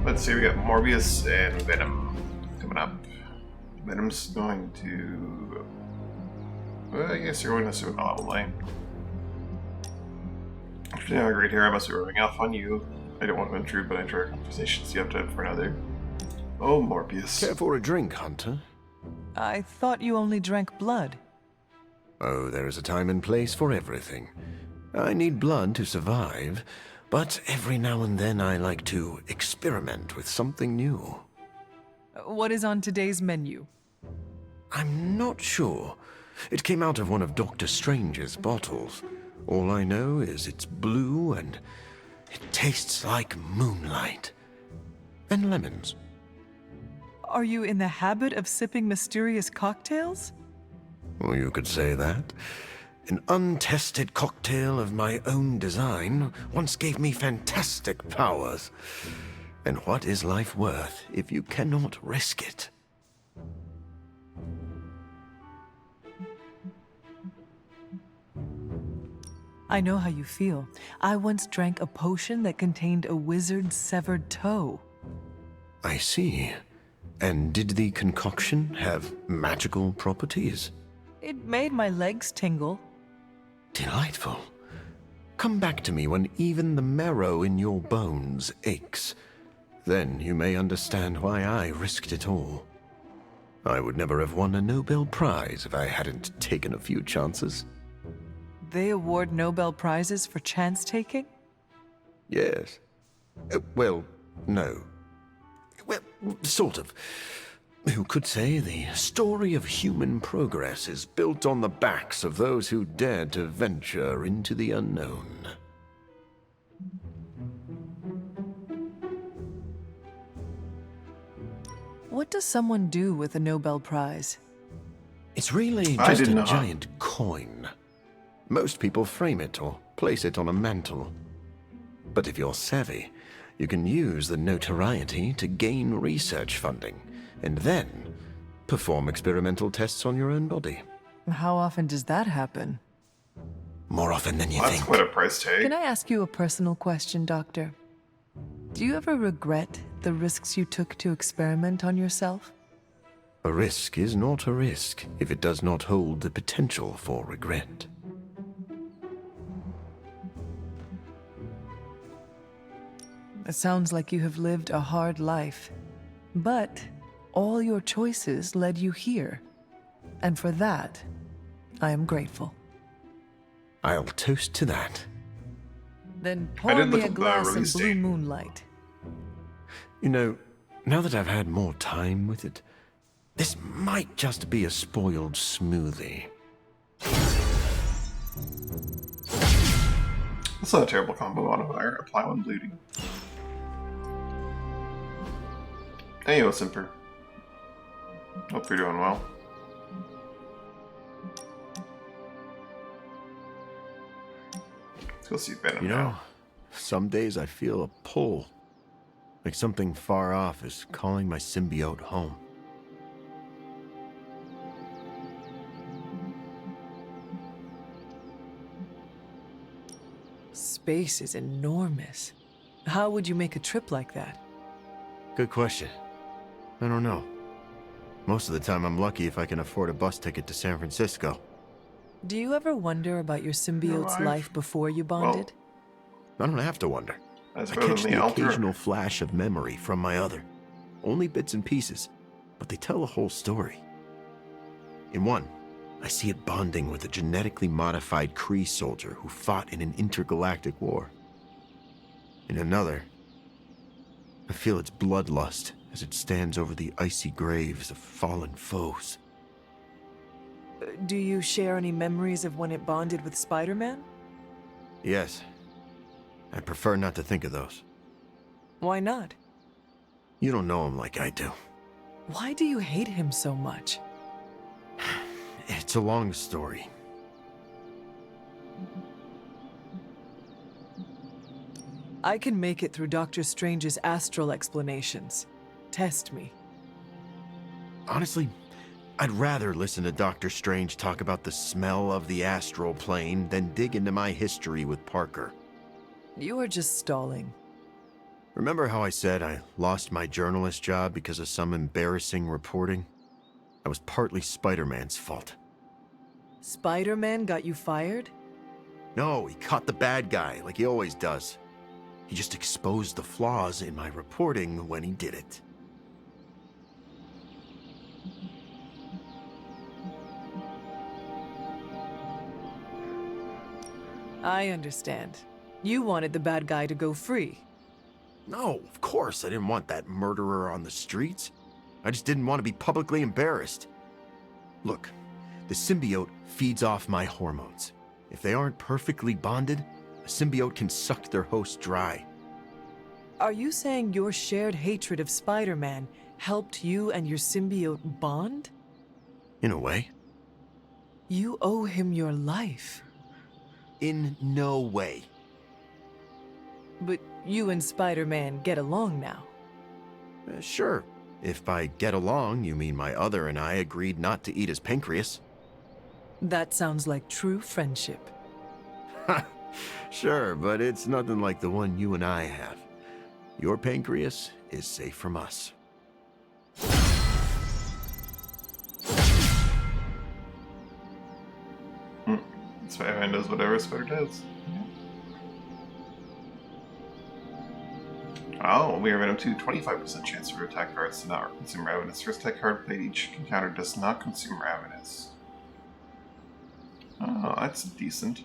Let's see, we got Morbius and Venom coming up. Venom's going to... Well, I guess you're going to Super Level Lane. If you have a great hair, I must be rubbing off on you. I don't want to intrude, but I enjoy our conversations. You have time for another. Oh, Morbius. Care for a drink, Hunter? I thought you only drank blood. Oh, there is a time and place for everything. I need blood to survive, but every now and then I like to experiment with something new. What is on today's menu? I'm not sure. It came out of one of Doctor Strange's bottles. All I know is it's blue and it tastes like moonlight. And lemons. Are you in the habit of sipping mysterious cocktails? Well, you could say that. An untested cocktail of my own design once gave me fantastic powers. And what is life worth if you cannot risk it? I know how you feel. I once drank a potion that contained a wizard's severed toe. I see. And did the concoction have magical properties? It made my legs tingle. Delightful. Come back to me when even the marrow in your bones aches. Then you may understand why I risked it all. I would never have won a Nobel Prize if I hadn't taken a few chances. They award Nobel Prizes for chance-taking? Yes. Well, no. Well, sort of. Who could say the story of human progress is built on the backs of those who dared to venture into the unknown? What does someone do with a Nobel Prize? It's really just a giant coin. Most people frame it or place it on a mantle. But if you're savvy, you can use the notoriety to gain research funding, and then perform experimental tests on your own body. How often does that happen? More often than you That's think. quite a price tag. Can I ask you a personal question, Doctor? Do you ever regret the risks you took to experiment on yourself? A risk is not a risk if it does not hold the potential for regret. It sounds like you have lived a hard life. But all your choices led you here. And for that, I am grateful. I'll toast to that. Then I pour did me look a at the glass of release blue date. moonlight. You know, now that I've had more time with it, this might just be a spoiled smoothie. That's not a terrible combo modifier. Apply one bleeding. Hey, yo, Simper. Hope you're doing well. Let's go see Venom You know, now. some days I feel a pull. Like something far off is calling my symbiote home. Space is enormous. How would you make a trip like that? Good question. I don't know. Most of the time I'm lucky if I can afford a bus ticket to San Francisco. Do you ever wonder about your symbiote's I've- life before you bonded? I don't have to wonder. That's I better catch than the the Alter. occasional flash of memory from my other. Only bits and pieces, but they tell a whole story. In one, I see it bonding with a genetically modified Kree soldier who fought in an intergalactic war. In another, I feel its bloodlust as it stands over the icy graves of fallen foes. Do you share any memories of when it bonded with Spider-Man? Yes, I prefer not to think of those. Why not? You don't know him like I do. Why do you hate him so much? It's a long story. I can make it through Doctor Strange's astral explanations. Test me. Honestly, I'd rather listen to Doctor Strange talk about the smell of the astral plane than dig into my history with Parker. You are just stalling. Remember how I said I lost my journalist job because of some embarrassing reporting? That was partly Spider-Man's fault. Spider-Man got you fired? No, he caught the bad guy, like he always does. He just exposed the flaws in my reporting when he did it. I understand. You wanted the bad guy to go free. No, of course I didn't want that murderer on the streets. I just didn't want to be publicly embarrassed. Look, the symbiote feeds off my hormones. If they aren't perfectly bonded, a symbiote can suck their host dry. Are you saying your shared hatred of Spider-Man helped you and your symbiote bond? In a way. You owe him your life. In no way. But you and Spider-Man get along now. Sure. If by get along, you mean my other and I agreed not to eat his pancreas. That sounds like true friendship. Sure, but it's nothing like the one you and I have. Your pancreas is safe from us. Spider-Man does whatever Spider does. Oh, we are Venom 2, 25% chance for attack cards to not consume Ravenous. First attack card played each encounter does not consume Ravenous. Oh, that's decent.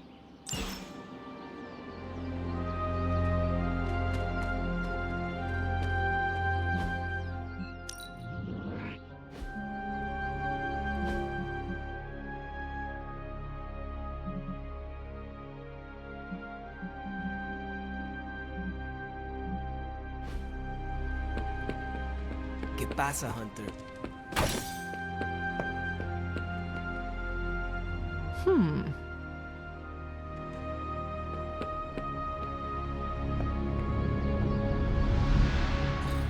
¿Qué pasa, Hunter?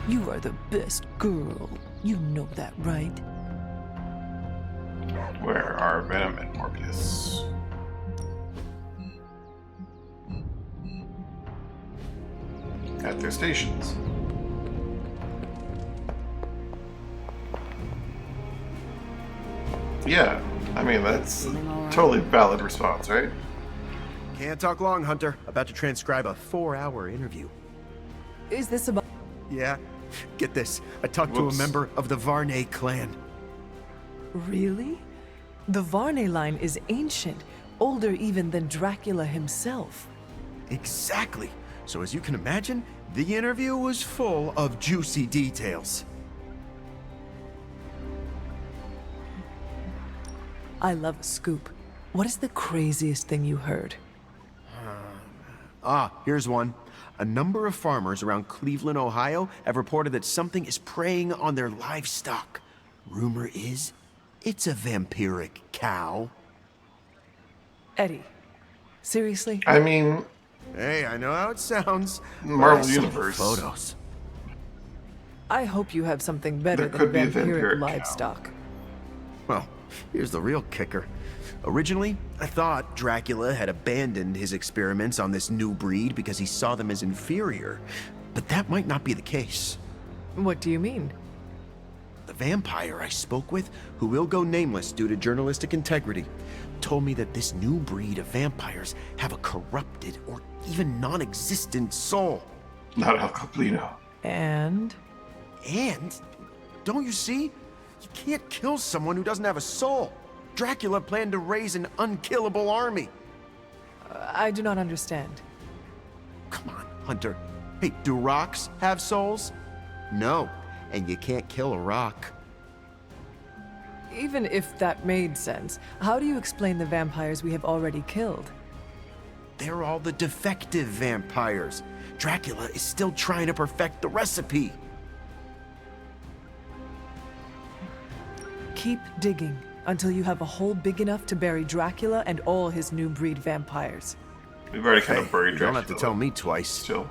You are the best girl. You know that, right? Where are Venom and Morbius? At their stations. Yeah, I mean, that's a totally valid response, right? Can't talk long, Hunter. About to transcribe a 4-hour interview. Is this about... Yeah? Get this. I talked to a Whoops. member of the Varney clan. Really? The Varney line is ancient, older even than Dracula himself. Exactly. So as you can imagine, the interview was full of juicy details. I love a scoop. What is the craziest thing you heard? Here's one. A number of farmers around Cleveland, Ohio have reported that something is preying on their livestock. Rumor is, it's a vampiric cow. Eddie, seriously? I mean, Hey, I know how it sounds. but Marvel I saw the Universe. photos. I hope you have something better There could be a than vampiric vampiric cow. livestock. Well, here's the real kicker. Originally, I thought Dracula had abandoned his experiments on this new breed because he saw them as inferior. But that might not be the case. What do you mean? The vampire I spoke with, who will go nameless due to journalistic integrity, told me that this new breed of vampires have a corrupted or even non-existent soul. not Al Caplino. And? And, don't you see? You can't kill someone who doesn't have a soul. Dracula planned to raise an unkillable army. I do not understand. Come on, Hunter. Hey, do rocks have souls? No, and you can't kill a rock. Even if that made sense, how do you explain the vampires we have already killed? They're all the defective vampires. Dracula is still trying to perfect the recipe. Keep digging until you have a hole big enough to bury Dracula and all his new breed vampires. We've already kind Hey, of buried you Dracula. don't have to tell me twice. Still.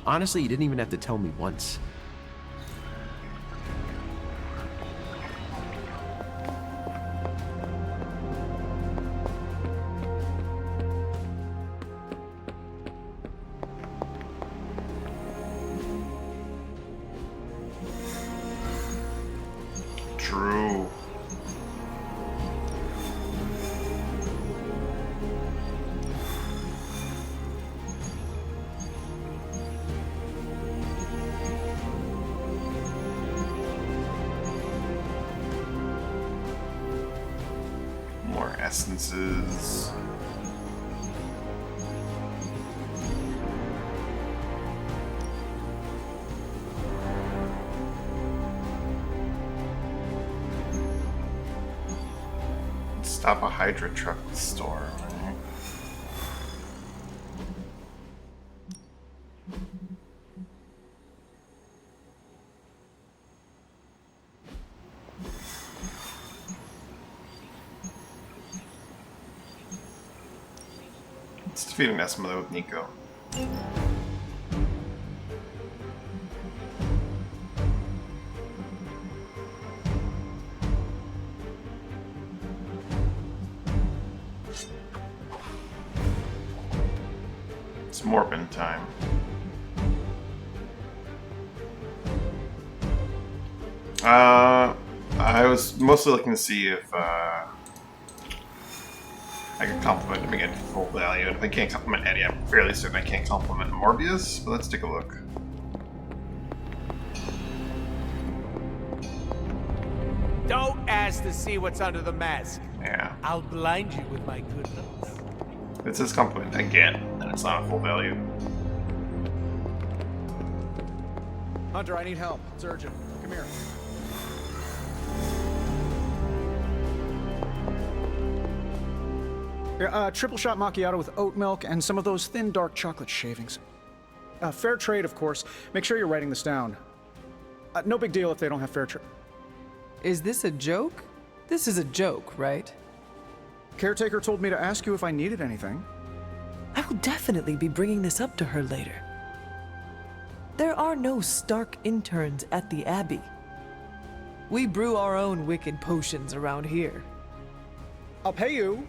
Honestly, you didn't even have to tell me once. pieces. Stop a Hydra truck store. Right? Let's defeat an Esmother with Nico. It's Morbin time. I was mostly looking to see if I could compliment him again for full value, and if I can't compliment Eddie, I'm fairly certain I can't compliment Morbius, but let's take a look. Don't ask to see what's under the mask. Yeah. I'll blind you with my good looks. It says compliment again, and it's not a full value. Hunter, I need help. It's urgent. Come here. Triple shot macchiato with oat milk and some of those thin dark chocolate shavings. Fair trade, of course. Make sure you're writing this down. No big deal if they don't have fair trade. Is this a joke? This is a joke, right? Caretaker told me to ask you if I needed anything. I will definitely be bringing this up to her later. There are no Stark interns at the Abbey. We brew our own wicked potions around here. I'll pay you.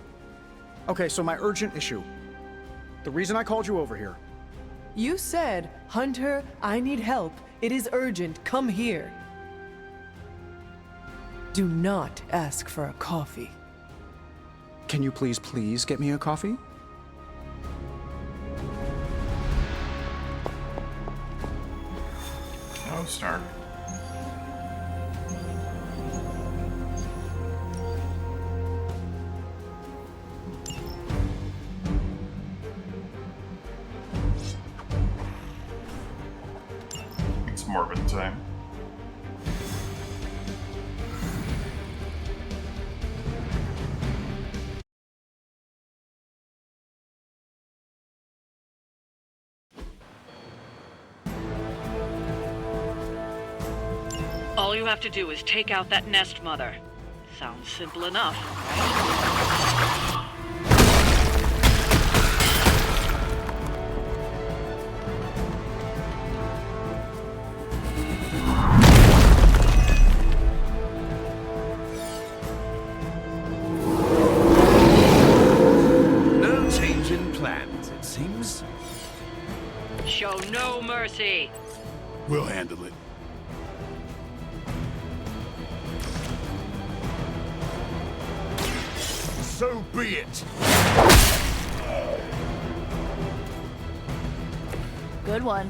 Okay, so my urgent issue. The reason I called you over here. You said, Hunter, I need help. It is urgent. Come here. Do not ask for a coffee. Can you please get me a coffee? Oh, Stark. It's Morbin time. All you have to do is take out that nest mother. Sounds simple enough, right? No change in plans, it seems. Show no mercy. We'll handle it. So be it. Good one.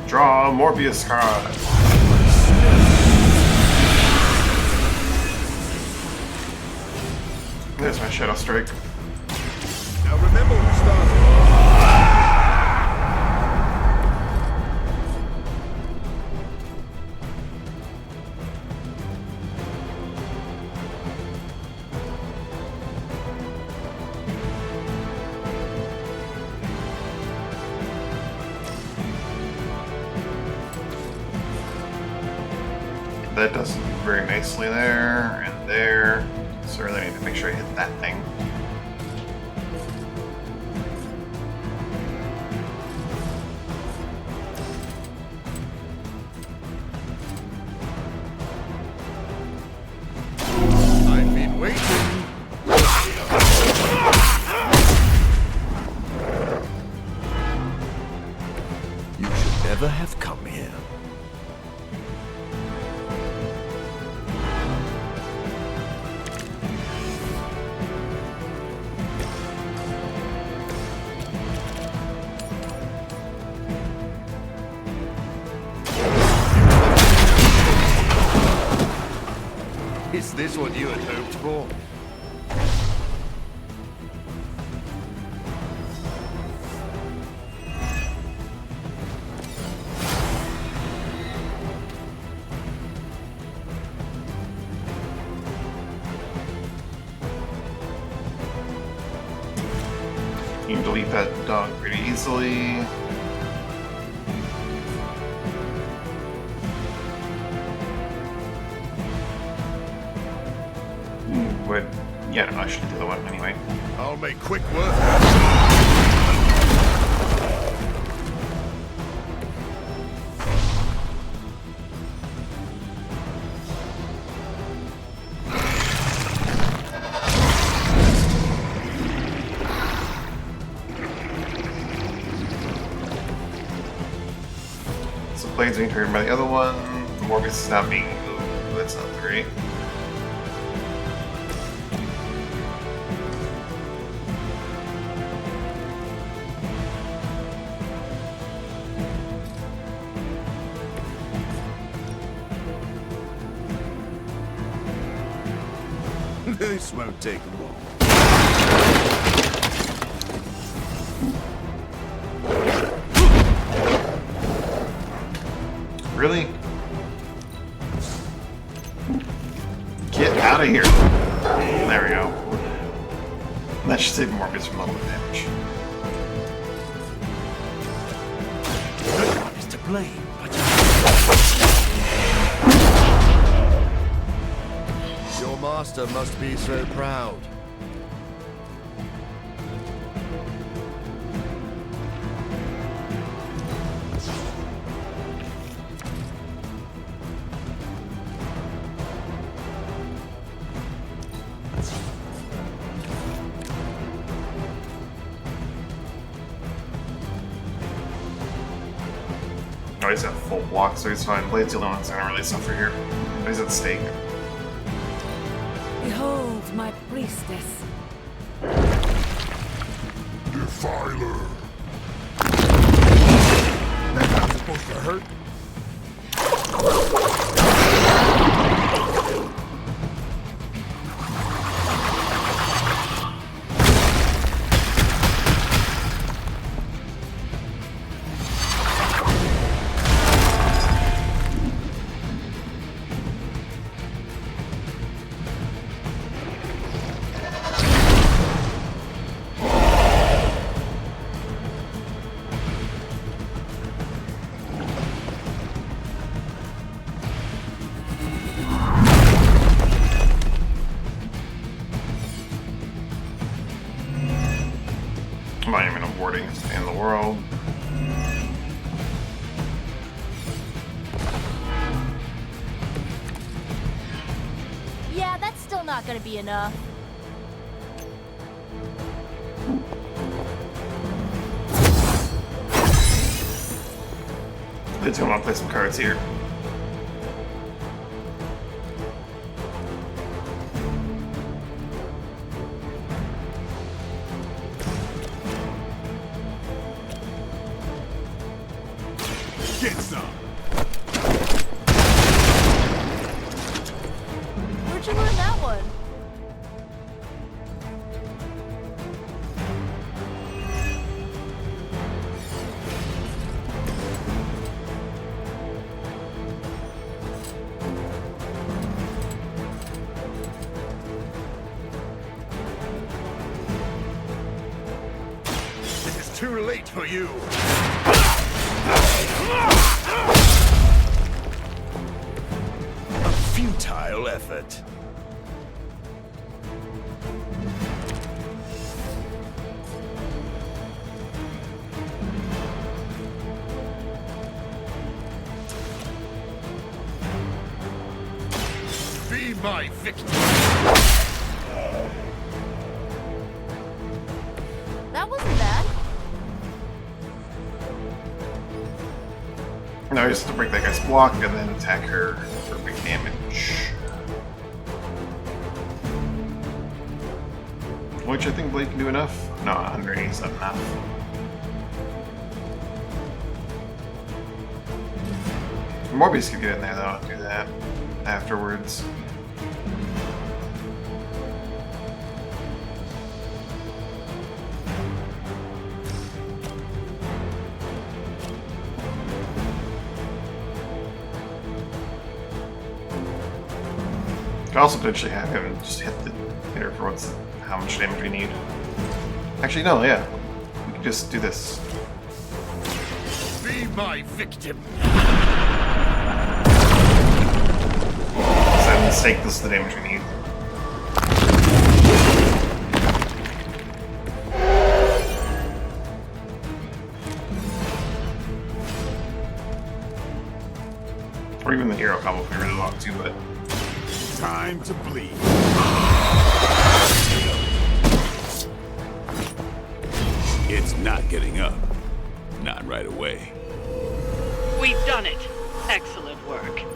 Draw Morbius card. There's my Shadow Strike. Now remember who started. That does very nicely there and there. So I really need to make sure I hit that thing. I've been waiting. You should never have come here. this what you had hoped for? You can delete that dog pretty easily. But yeah, no, I should do the other one anyway. I'll make quick work. So Blade's being turned by the other one. Morbius is not being moved. That's not great. This won't take long. Really? Get out of here. There we go. That should save Morbius from level damage. Is to blame, but Your master must be so proud. No, he's got full block, so he's fine. Blade's the only one that's gonna really suffer here. But he's at stake. Behold my priestess. Defiler. That's supposed to hurt. Monument of Warding in the world. Yeah, that's still not gonna be enough. Blade's gonna want to play some cards here. Get some. Where'd you learn that one? It is too late for you. a futile effort. Be my victim. That wasn't bad. Now he has to break that guy's block and then attack her for big damage. Which I think Blade can do enough. No, 180 is not enough. Morbius could get in there though and do that afterwards. also potentially have him just hit her for how much damage we need. Actually, no, yeah. We could just do this. Be my victim. Is that a mistake? This is the damage we need. Or even the hero combo if we really want to, but Time to bleed. It's not getting up. Not right away. We've done it. Excellent work.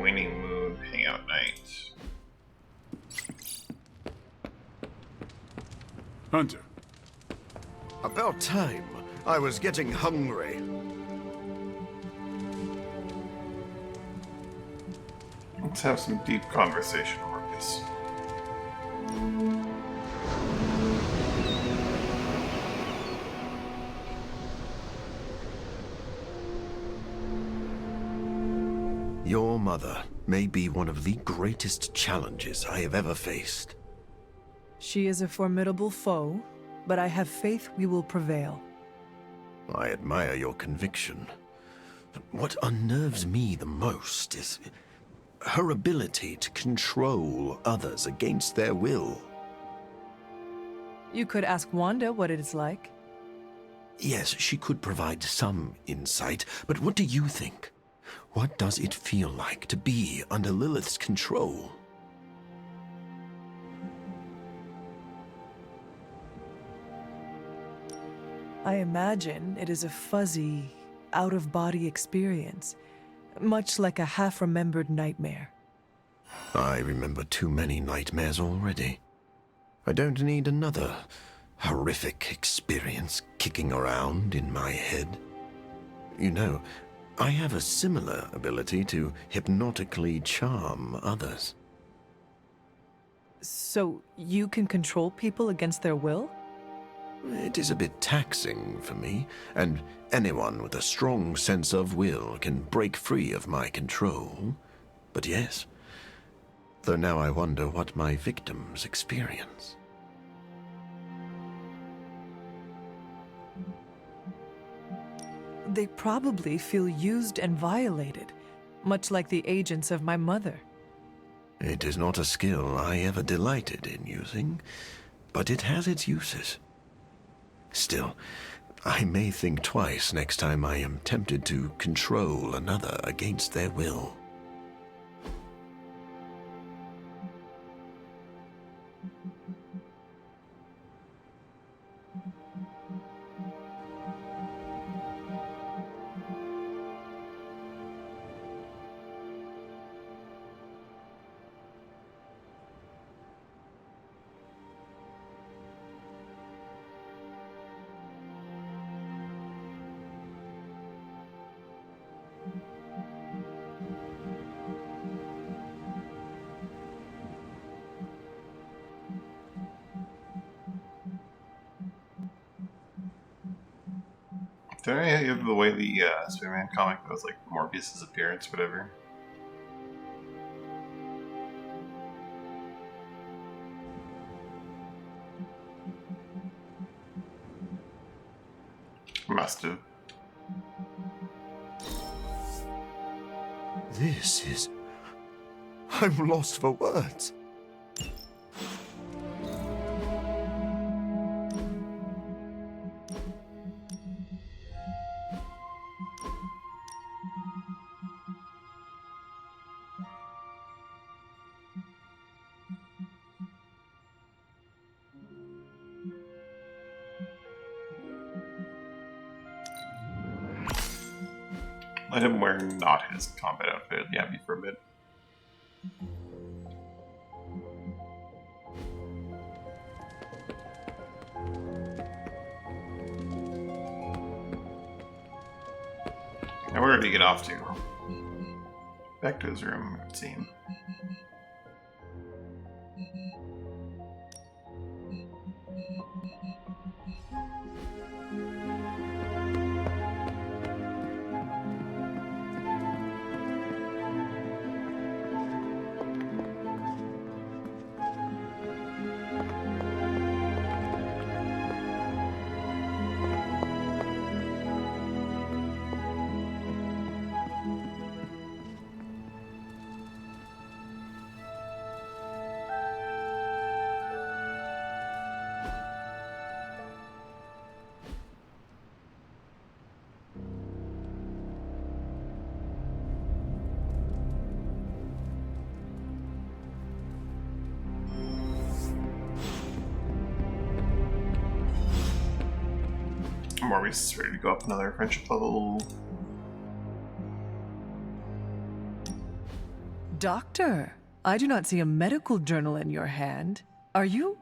waning moon, hangout night. Hunter. About time. I was getting hungry. Let's have some deep conversation, Marcus. Your mother may be one of the greatest challenges I have ever faced. She is a formidable foe, but I have faith we will prevail. I admire your conviction. But what unnerves me the most is her ability to control others against their will. You could ask Wanda what it is like. Yes, she could provide some insight, but what do you think? What does it feel like to be under Lilith's control? I imagine it is a fuzzy, out-of-body experience, much like a half-remembered nightmare. I remember too many nightmares already. I don't need another horrific experience kicking around in my head. You know, I have a similar ability to hypnotically charm others. So you can control people against their will? It is a bit taxing for me, and anyone with a strong sense of will can break free of my control. But yes, though now I wonder what my victims experience. They probably feel used and violated, much like the agents of my mother. It is not a skill I ever delighted in using, but it has its uses. Still, I may think twice next time I am tempted to control another against their will. Did I have the way the Spider-Man comic was like Morbius' appearance, whatever? Must have. This is... I'm lost for words. Let him wear not his combat outfit. Yeah, be for a bit. Now where did he get off to? Back to his room, it would seem. Morbius is ready to go up another friendship level. Doctor, I do not see a medical journal in your hand. Are you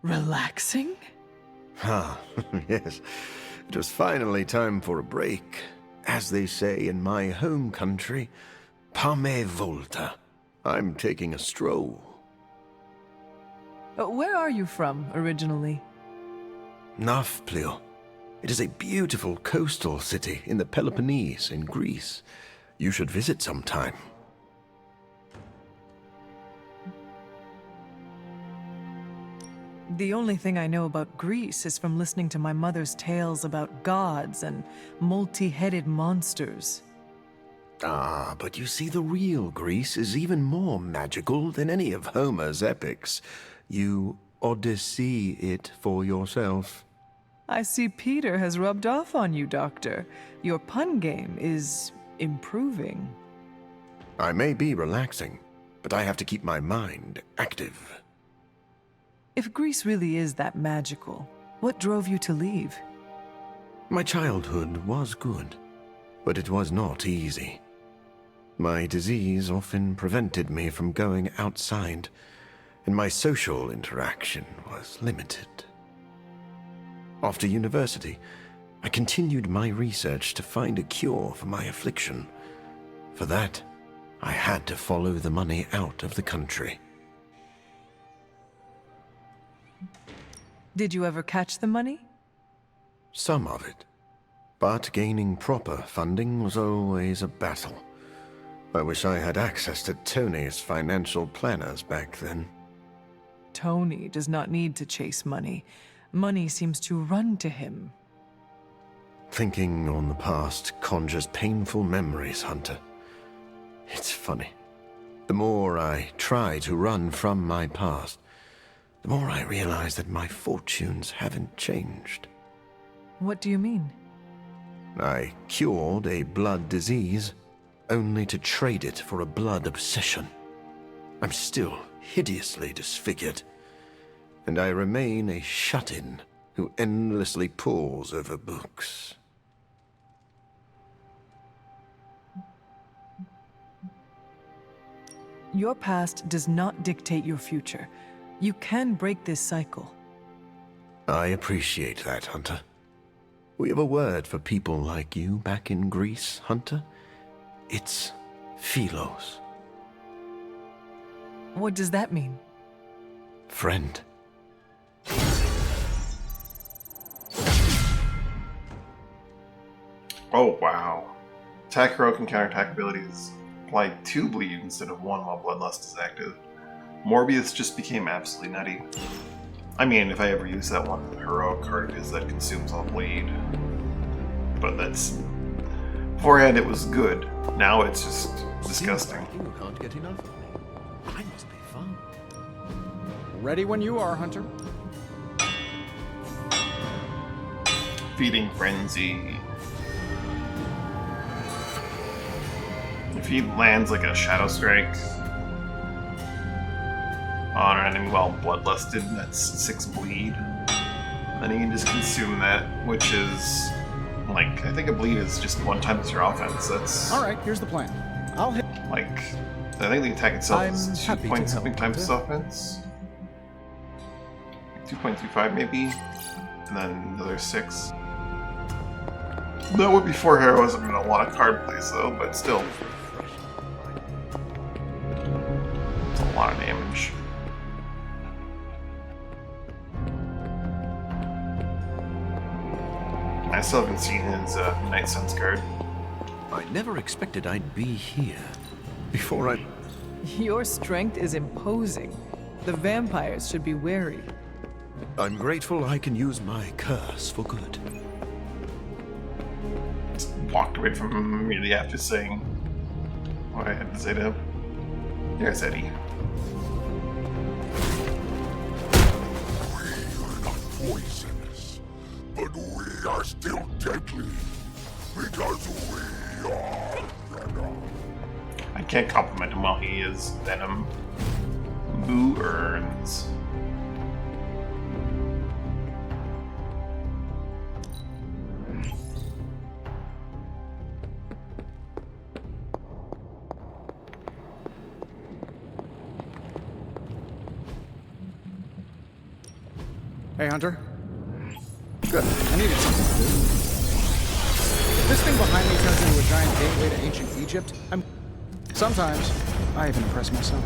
relaxing? Ah, yes. It was finally time for a break. As they say in my home country, Pame Volta. I'm taking a stroll. Where are you from, originally? Nafplio. It is a beautiful coastal city in the Peloponnese in Greece. You should visit sometime. The only thing I know about Greece is from listening to my mother's tales about gods and multi-headed monsters. Ah, but you see, the real Greece is even more magical than any of Homer's epics. You Odyssey it for yourself. I see Peter has rubbed off on you, Doctor. Your pun game is improving. I may be relaxing, but I have to keep my mind active. If Greece really is that magical, what drove you to leave? My childhood was good, but it was not easy. My disease often prevented me from going outside, and my social interaction was limited. After university, I continued my research to find a cure for my affliction. For that, I had to follow the money out of the country. Did you ever catch the money? Some of it. But gaining proper funding was always a battle. I wish I had access to Tony's financial planners back then. Tony does not need to chase money. Money seems to run to him. Thinking on the past conjures painful memories, Hunter. It's funny. The more I try to run from my past, the more I realize that my fortunes haven't changed. What do you mean? I cured a blood disease, only to trade it for a blood obsession. I'm still hideously disfigured, and I remain a shut-in who endlessly pores over books. Your past does not dictate your future. You can break this cycle. I appreciate that, Hunter. We have a word for people like you back in Greece, Hunter. It's Philos. What does that mean? Friend. Oh, wow. Attack heroic and counterattack abilities apply 2 bleed instead of 1 while Bloodlust is active. Morbius just became absolutely nutty. I mean, if I ever use that one heroic card, it is that consumes all bleed. But that's... beforehand it was good. Now it's just disgusting. You can't get enough of me. I must be fun. Ready when you are, Hunter. Feeding Frenzy. If he lands like a Shadow Strike on an enemy while Bloodlusted, that's 6 bleed. Then he can just consume that, which is Like, I think a bleed is just 1 times your offense. That's All right, here's the plan. I'll hit. like, I think the attack itself I'm is 2 happy to point help, something times his Hunter. offense. 2.25 maybe, and then another 6. That would be 4 heroism and a lot of card plays though, but still. It's a lot of damage. I still haven't seen his Night Sense card. I never expected I'd be here. Before I... Your strength is imposing. The vampires should be wary. I'm grateful I can use my curse for good. Just walked away from him immediately after saying what I had to say to him. There's Eddie. Poisonous, but we are still deadly because we are Venom. I can't compliment him while he is Venom. Boo earns. Hey, Hunter. Good. I needed something to do. If this thing behind me turns into a giant gateway to ancient Egypt, sometimes I even impress myself.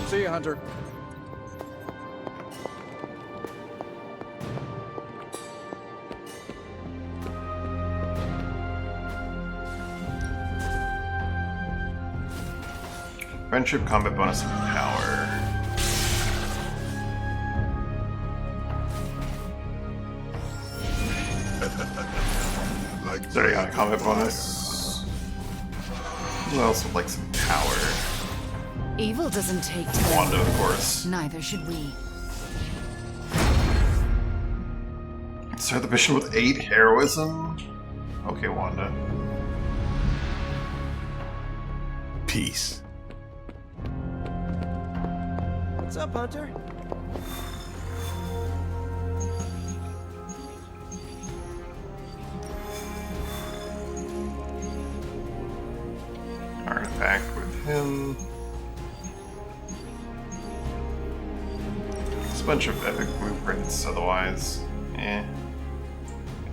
See you, Hunter. Friendship combat bonus and power. Like There you go, combat bonus. Who else would like some power? Evil doesn't take time. Wanda, of course. Neither should we. Start the mission with 8 heroism? Okay, Wanda. Peace. What's up, Hunter? Artifact with him. It's a bunch of epic blueprints, otherwise. Eh.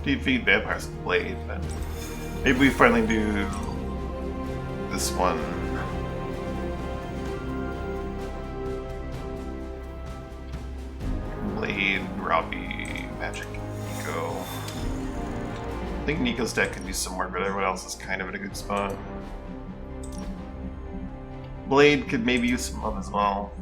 Defeat vampires with Blade, but maybe we finally do this one. Blade, Robbie, Magic, Nico. I think Nico's deck could use some work, but everyone else is kind of in a good spot. Blade could maybe use some love as well.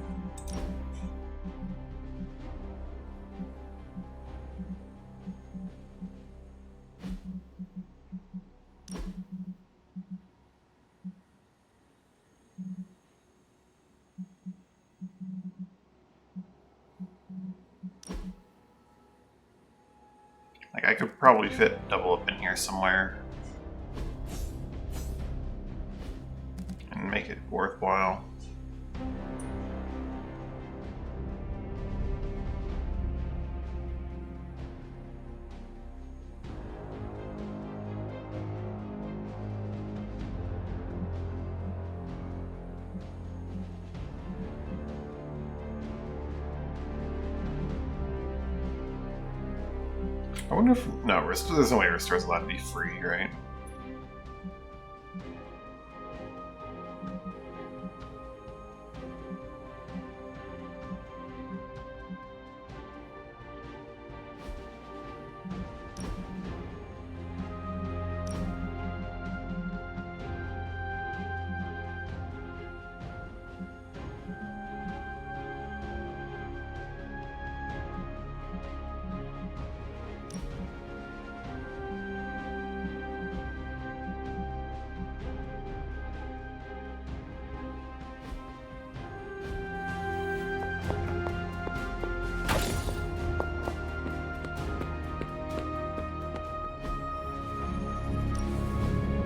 Like, I could probably fit double up in here somewhere. And make it worthwhile. I wonder if... No, there's no way Restore's allowed to be free, right?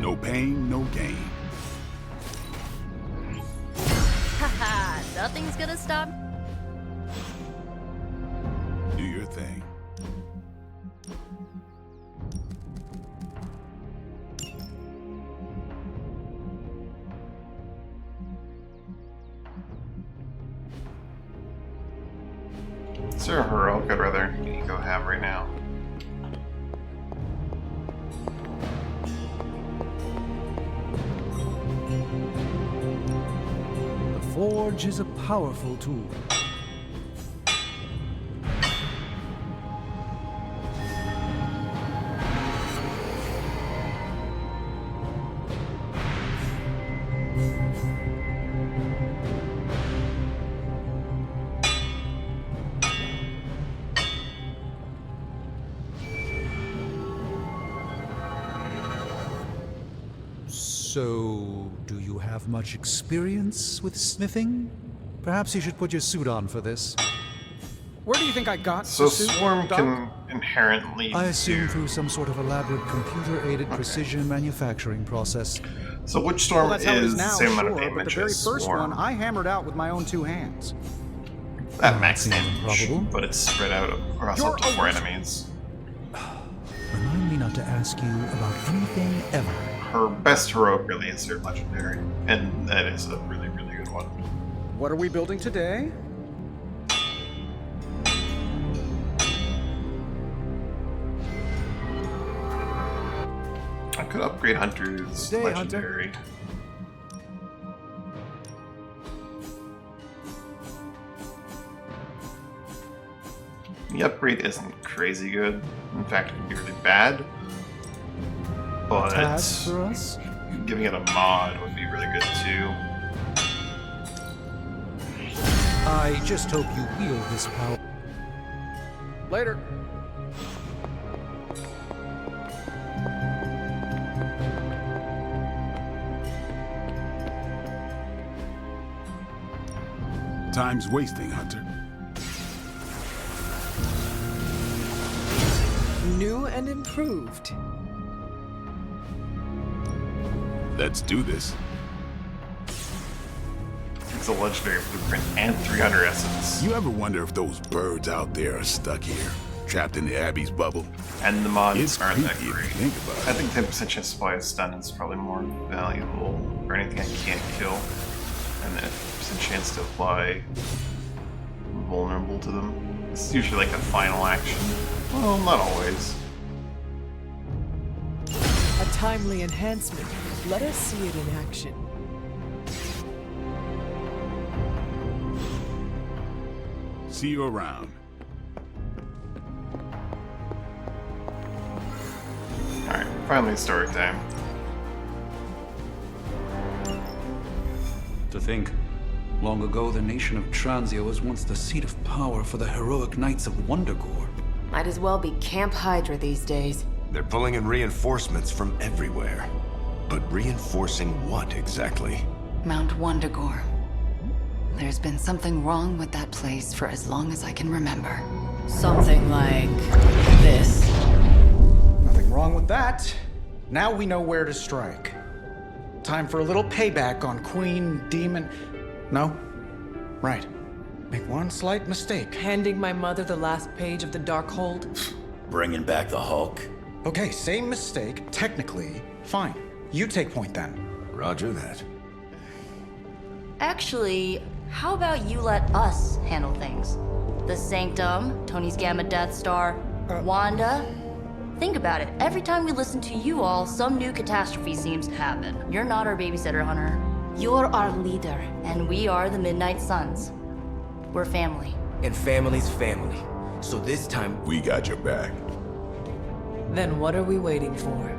No pain, no gain. Haha, nothing's gonna stop. Do your thing. Is there a heroic I'd rather go have right now? The Forge is a powerful tool. So, do you have much experience with smithing? Perhaps you should put your suit on for this. Where do you think I got So the suit, Swarm Doc? can inherently I assume do... through some sort of elaborate computer-aided precision manufacturing process. So Witch Storm Well, that's how it is is now, the same amount of sure, but damage the very as first Swarm. one I hammered out with my own 2 hands. That max seems damage, improbable. but it's spread out across You're up to a 4 witch. enemies. Remind me not to ask you about anything ever. Her best heroic really is her legendary, and that is a really, really good one. What are we building today? I could upgrade Hunter's Day, Hunter. legendary. The upgrade isn't crazy good. In fact, it can be really bad. But Task for us? giving it a mod would be really good too. I just hope you wield this power. Later. Time's wasting, Hunter. New and improved. Let's do this. It's a legendary blueprint and 300 essence. You ever wonder if those birds out there are stuck here, trapped in the Abbey's bubble? And the mods It's aren't that creepy if great. you think about I it. think 10% chance to apply a stun is probably more valuable for anything I can't kill. And then 50% chance to apply vulnerable to them. It's usually like a final action. Well, not always. A timely enhancement. Let us see it in action. See you around. Alright, finally story time. To think, long ago the nation of Transia was once the seat of power for the heroic knights of Wondergore. Might as well be Camp Hydra these days. They're pulling in reinforcements from everywhere. But reinforcing what exactly? Mount Wondergore. There's been something wrong with that place for as long as I can remember. Something like this. Nothing wrong with that. Now we know where to strike. Time for a little payback on Queen Demon. No? Right. Make one slight mistake. Handing my mother the last page of the Darkhold. Bringing back the Hulk. Okay, same mistake. Technically, fine. You take point then. Roger that. Actually, how about you let us handle things? The Sanctum, Tony's Gamma Death Star, Wanda. Think about it. Every time we listen to you all, some new catastrophe seems to happen. You're not our babysitter, Hunter. You're our leader, and we are the Midnight Suns. We're family. And family's family. So this time, We got your back. Then what are we waiting for?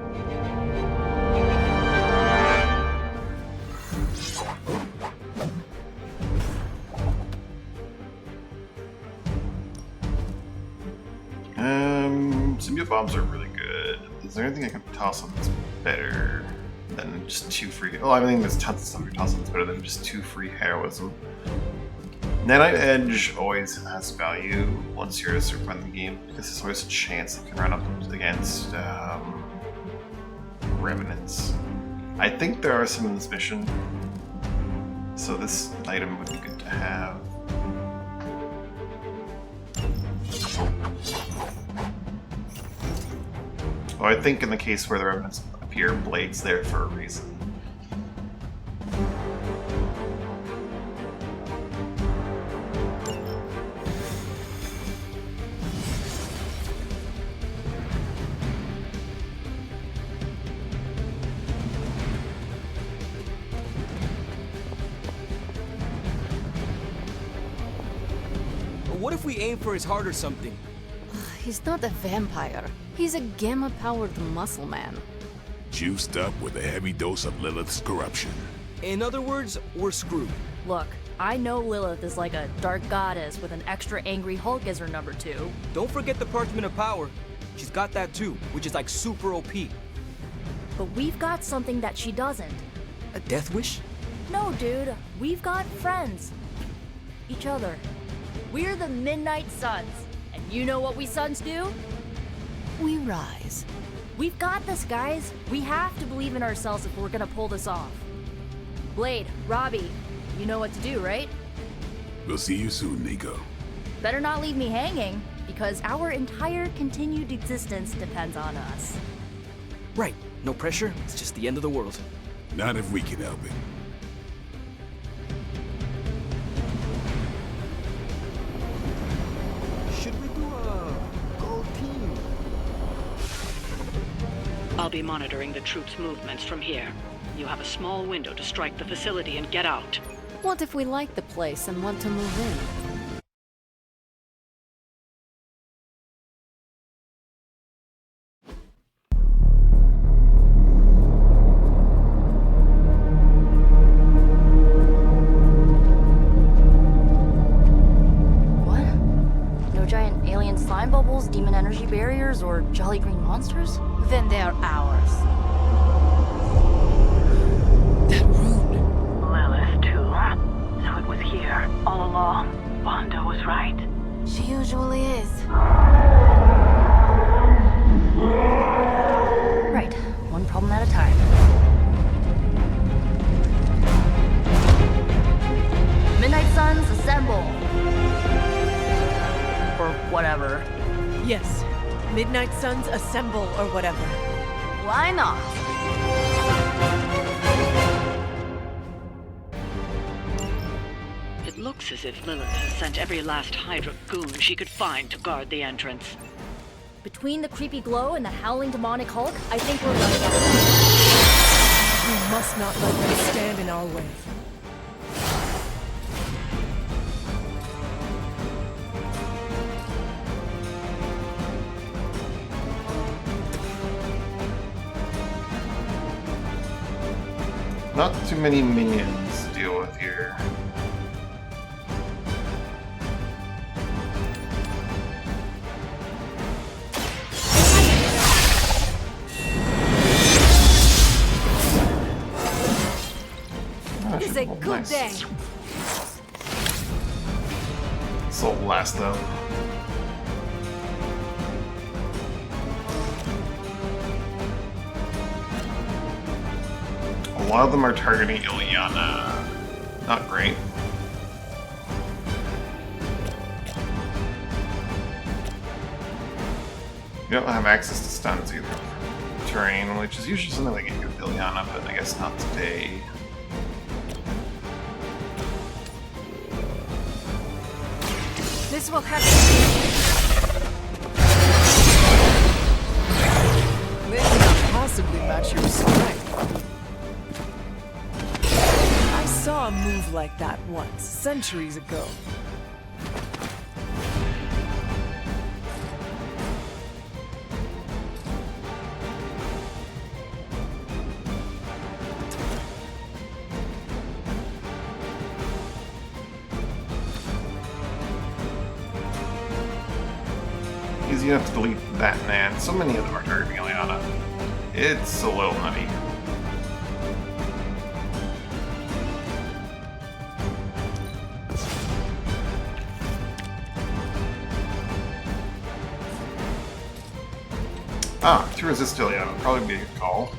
Symbiote bombs are really good. Is there anything I can toss on that's better than just 2 free? Oh, I think there's tons of stuff you're tossing that's better than just 2 free heroism. Nanite Edge always has value once you're at a certain point in the game because there's always a chance it can run up against Revenants. I think there are some in this mission, so this item would be good to have. Oh, I think in the case where the remnants appear, Blade's there for a reason. What if we aim for his heart or something? He's not a vampire. He's a gamma-powered muscle man. Juiced up with a heavy dose of Lilith's corruption. In other words, we're screwed. Look, I know Lilith is like a dark goddess with an extra angry Hulk as her number 2. Don't forget the Parchment of Power. She's got that too, which is like super OP. But we've got something that she doesn't. A death wish? No, dude. We've got friends. Each other. We're the Midnight Suns. And you know what we Suns do? We rise. We've got this, guys. We have to believe in ourselves if we're gonna pull this off. Blade, Robbie, you know what to do, right? We'll see you soon, Nico. Better not leave me hanging, because our entire continued existence depends on us. Right. No pressure. It's just the end of the world. Not if we can help it. Should we do a gold team? I'll be monitoring the troops' movements from here. You have a small window to strike the facility and get out. What if we like the place and want to move in? Demon energy barriers or jolly green monsters? Then they are ours. That rune. Lilith, too. So it was here, all along. Wanda was right. She usually is. Right. One problem at a time. Midnight Suns, assemble! Or whatever. Yes. Midnight Suns, assemble, or whatever. Why not? It looks as if Lilith has sent every last Hydra goon she could find to guard the entrance. Between the creepy glow and the howling demonic Hulk, I think we're running out of time. We must not let them stand in our way. Not too many minions to deal with here. It's a good day. This will last though. A lot of them are targeting Ilyana. Not great. You don't have access to stuns either. Terrain, which is usually something they get with Ilyana, but I guess not today. This will happen. They cannot possibly match your strength. I saw a move like that once, centuries ago. Easy enough to delete that, man. So many of them are targeting Ilyana. It's a little nutty. To resist Ilyana would probably be a good call.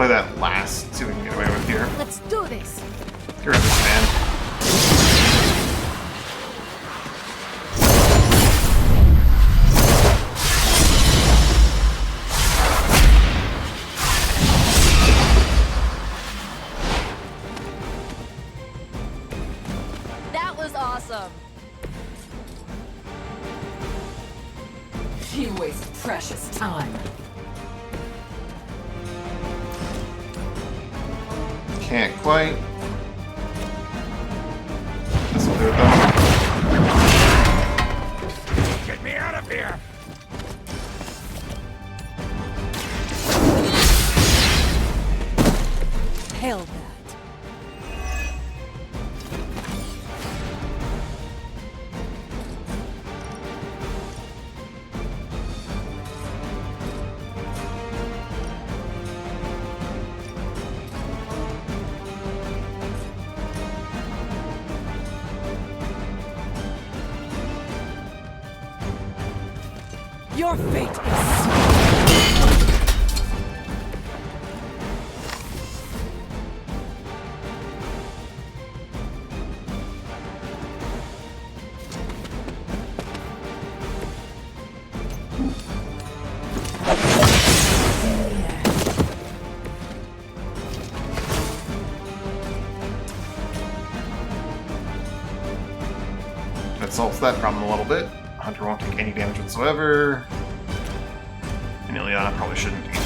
play that last, see what we can get away with here. Let's do this. You're in this, man. That was awesome. You waste precious time. Can't quite. This will do it though. Get me out of here! Hell that. Your fate is sealed. That solves that problem a little bit. Hunter won't take any damage whatsoever. And Ileana probably shouldn't either.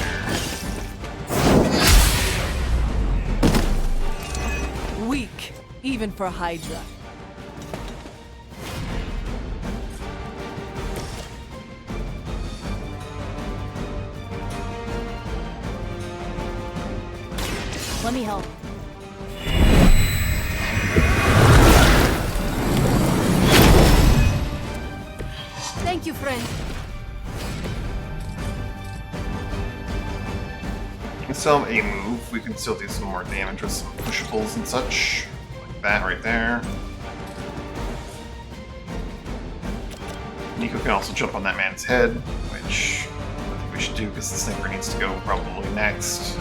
Weak, even for Hydra. Let me help. Thank you, friend. We can still have a move. We can still do some more damage with some pushables and such. Like that right there. Nico can also jump on that man's head, which I think we should do because the sniper needs to go probably next.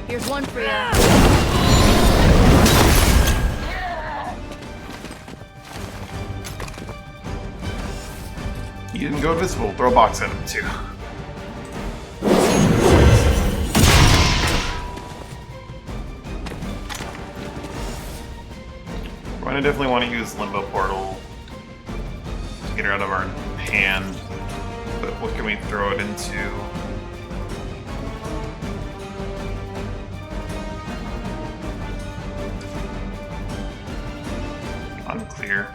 Here's one for you. He didn't go invisible. Throw a box at him too. We're gonna definitely want to use Limbo Portal to get her out of our hand. But what can we throw it into? Unclear.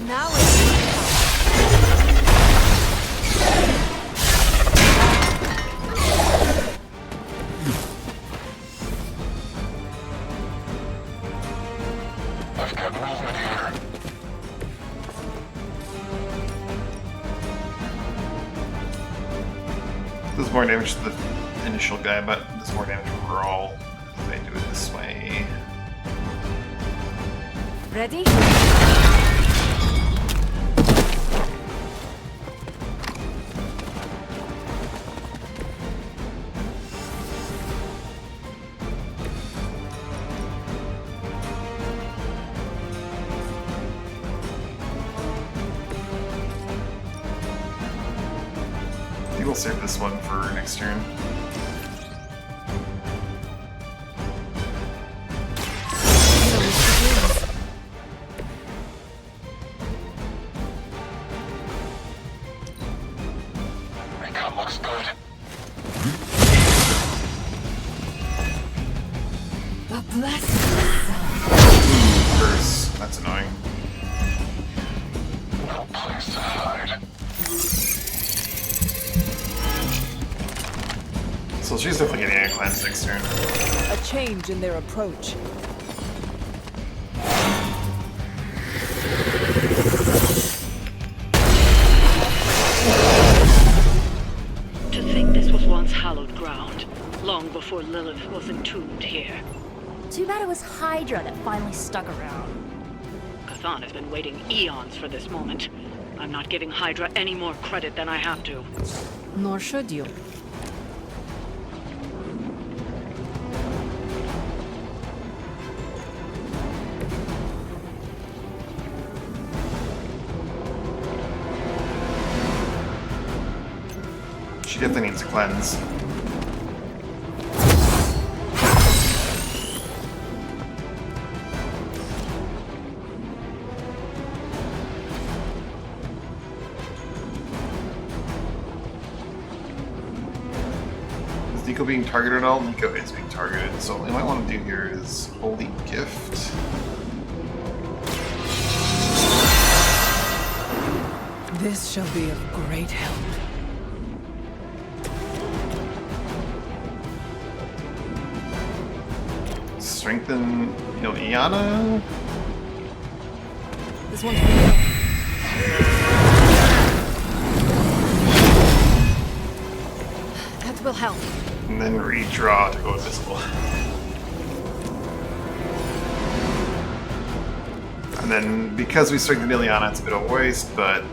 Now it's I've got movement here. Does more damage to the initial guy, but does more damage overall if they do it this way. ready? I think we'll save this one for next turn. Recon looks good. The blessed Curse. That's annoying. No place to hide. So she's definitely getting a cleanse next turn. A change in their approach. To think this was once hallowed ground, long before Lilith was entombed here. Too bad it was Hydra that finally stuck around. A Chthon has been waiting eons for this moment. I'm not giving Hydra any more credit than I have to. Nor should you. She definitely needs a cleanse. Is Nico being targeted at all? Nico is being targeted, so what we might want to do here is Holy Gift. This shall be of great help. Strengthen Ilyana. This one's for you. That will help. And then redraw to go invisible. And then because we strengthened Ilyana, it's a bit of a waste, but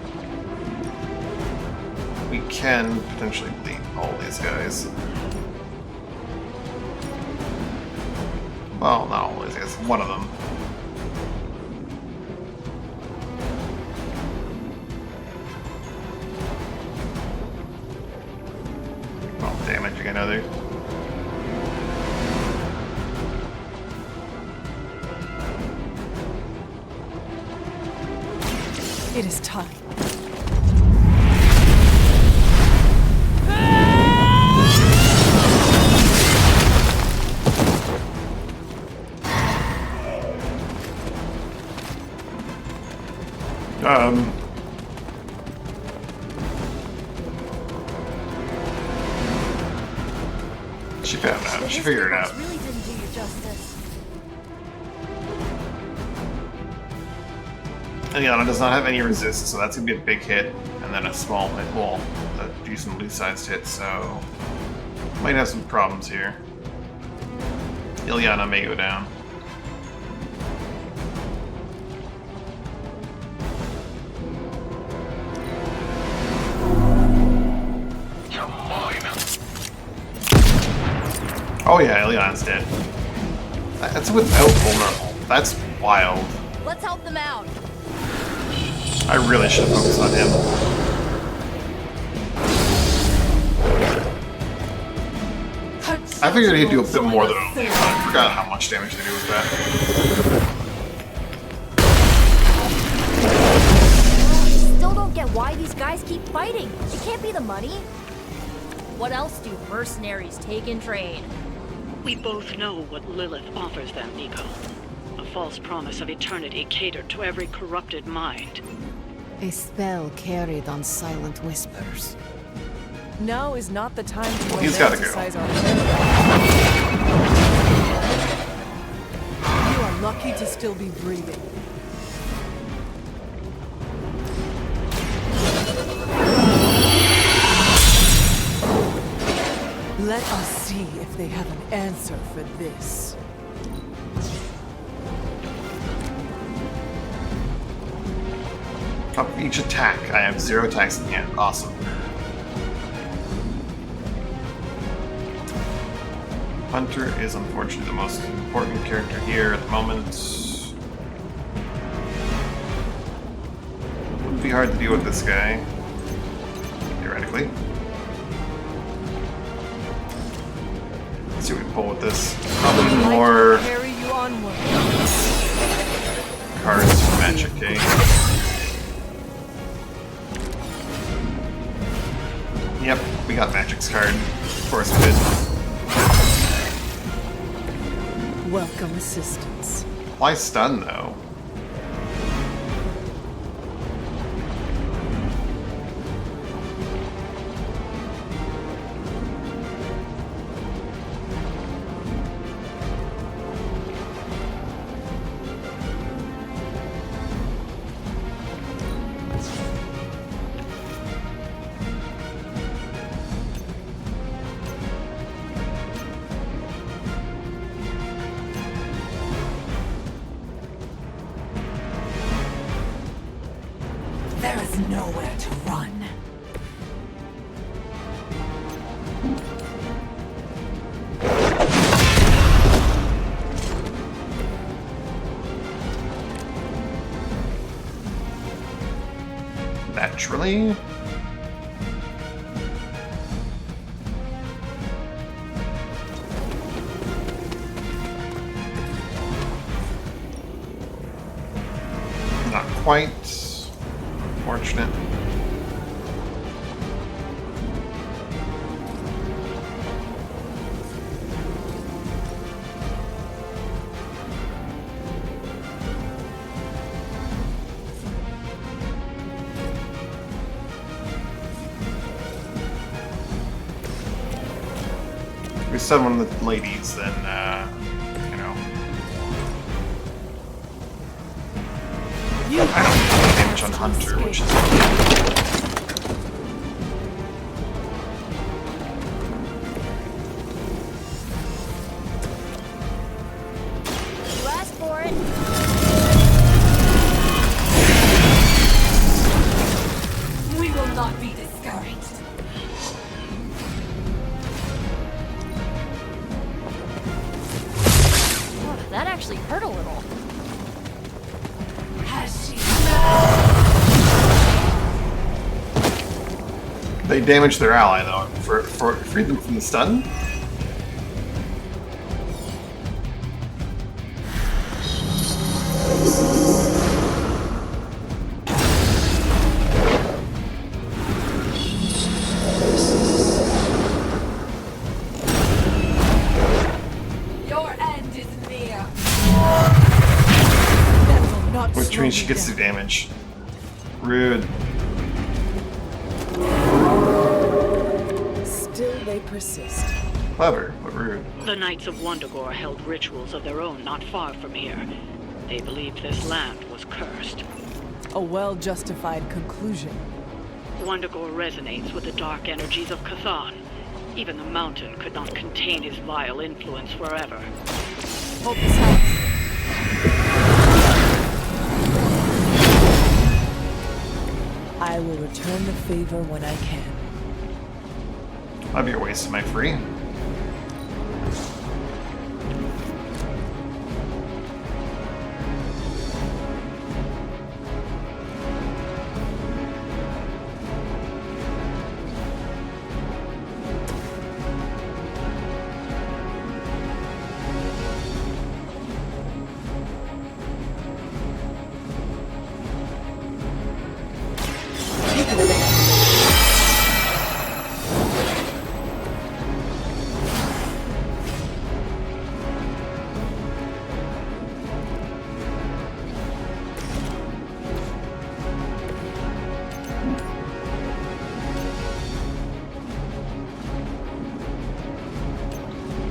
we can potentially bleed all these guys. Well, not all these guys, one of them. Oh, damage again, another. It is time. She found out. She figured it out. Really didn't do you justice. Ilyana does not have any resist, so that's gonna be a big hit, and then a small hit. Well, a decent loose-sized hit, so might have some problems here. Ilyana may go down. You're mine. Oh yeah, Ilyana's dead. That's without vulnerable. That's wild. Let's help them out. I really should have focused on him. I figured he'd do a bit more than only, but I forgot how much damage they do with that. Still don't get why these guys keep fighting. It can't be the money. What else do mercenaries take in trade? We both know what Lilith offers them, Nico. A false promise of eternity catered to every corrupted mind. A spell carried on silent whispers. Now is not the time to Well, he's gotta go. romanticize our paradise. You are lucky to still be breathing. Let us see if they have an answer for this. Top of each attack, I have 0 attacks in hand. Awesome. Hunter is unfortunately the most important character here at the moment. It wouldn't be hard to deal with this guy, theoretically. Let's see what we can pull with this. Probably more Carry you onward. cards for Magic Day. Yep, we got Magic's card. Of course we did. Welcome assistance. Why stun though? nowhere to run. Naturally. Not quite. Fortunate. If we said one of the ladies, then, you know. I don't do damage on Hunter, which is You asked for it. We will not be discouraged. Oh, that actually hurt a little. Has she? They damaged their ally, though, for freed them from the stun. Your end is near. Which means she gets the damage. Rude. Still they persist. Clever, but rude. The Knights of Wundagore held rituals of their own not far from here. They believed this land was cursed. A well-justified conclusion. Wundagore resonates with the dark energies of Cathan. Even the mountain could not contain his vile influence forever. Hope this helps. I will return the favor when I can. I'll be a waste of my free.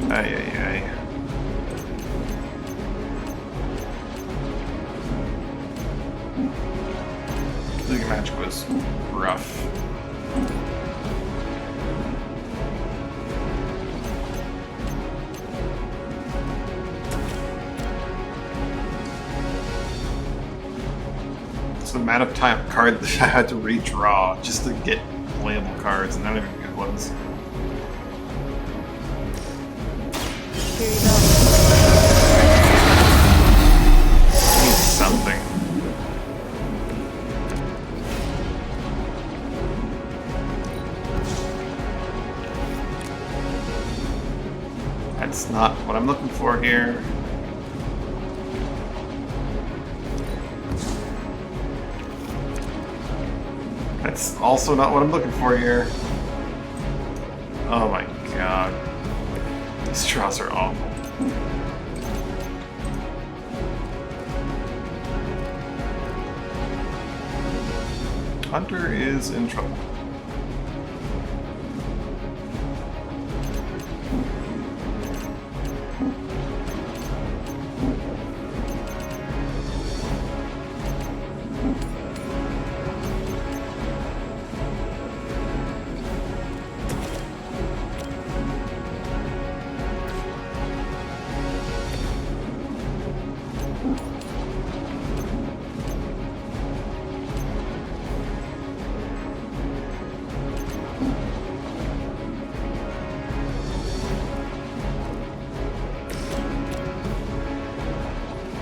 Ay, ay, ay. League of Magic was rough. It's the amount of time card that I had to redraw just to get playable cards, and not even good ones. Here you go. Need something. That's not what I'm looking for here. That's also not what I'm looking for here. Oh my god. These draws are awful. Hunter is in trouble.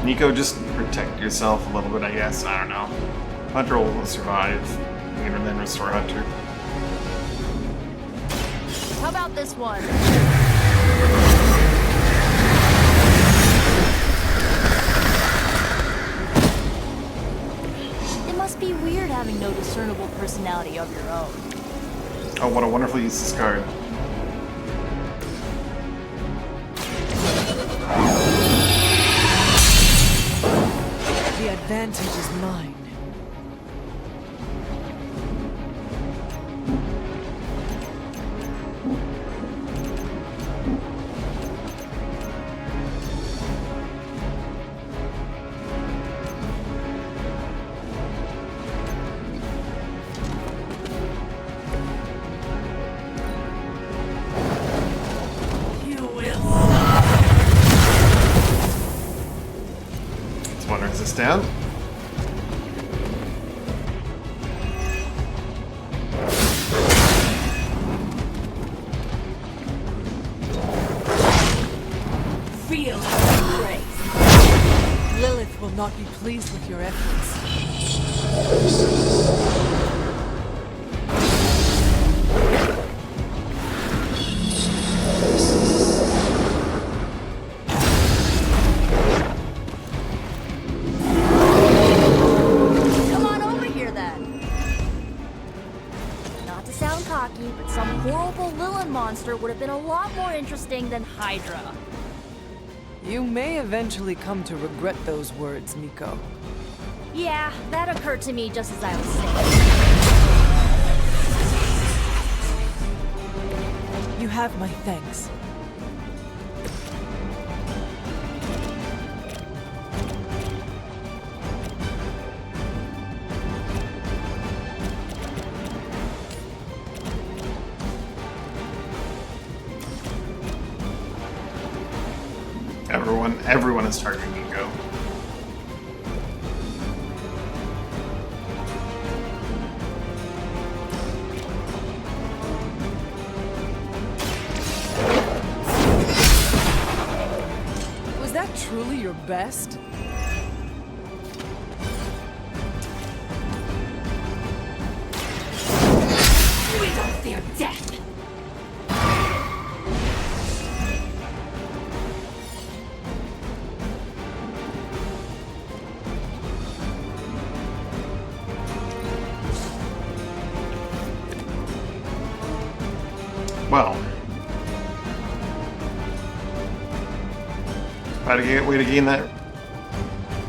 Nico, just protect yourself a little bit, I guess. I don't know. Hunter will survive. And then restore Hunter. How about this one? It must be weird having no discernible personality of your own. Oh, what a wonderful useless card. The advantage is mine. Down. Feel her embrace. Lilith will not be pleased with your efforts. Would have been a lot more interesting than Hydra. You may eventually come to regret those words, Nico. Yeah, that occurred to me just as I was saying. You have my thanks. Everyone is targeting Nico. Was that truly your best? We don't fear death. Well, if I had a way to gain that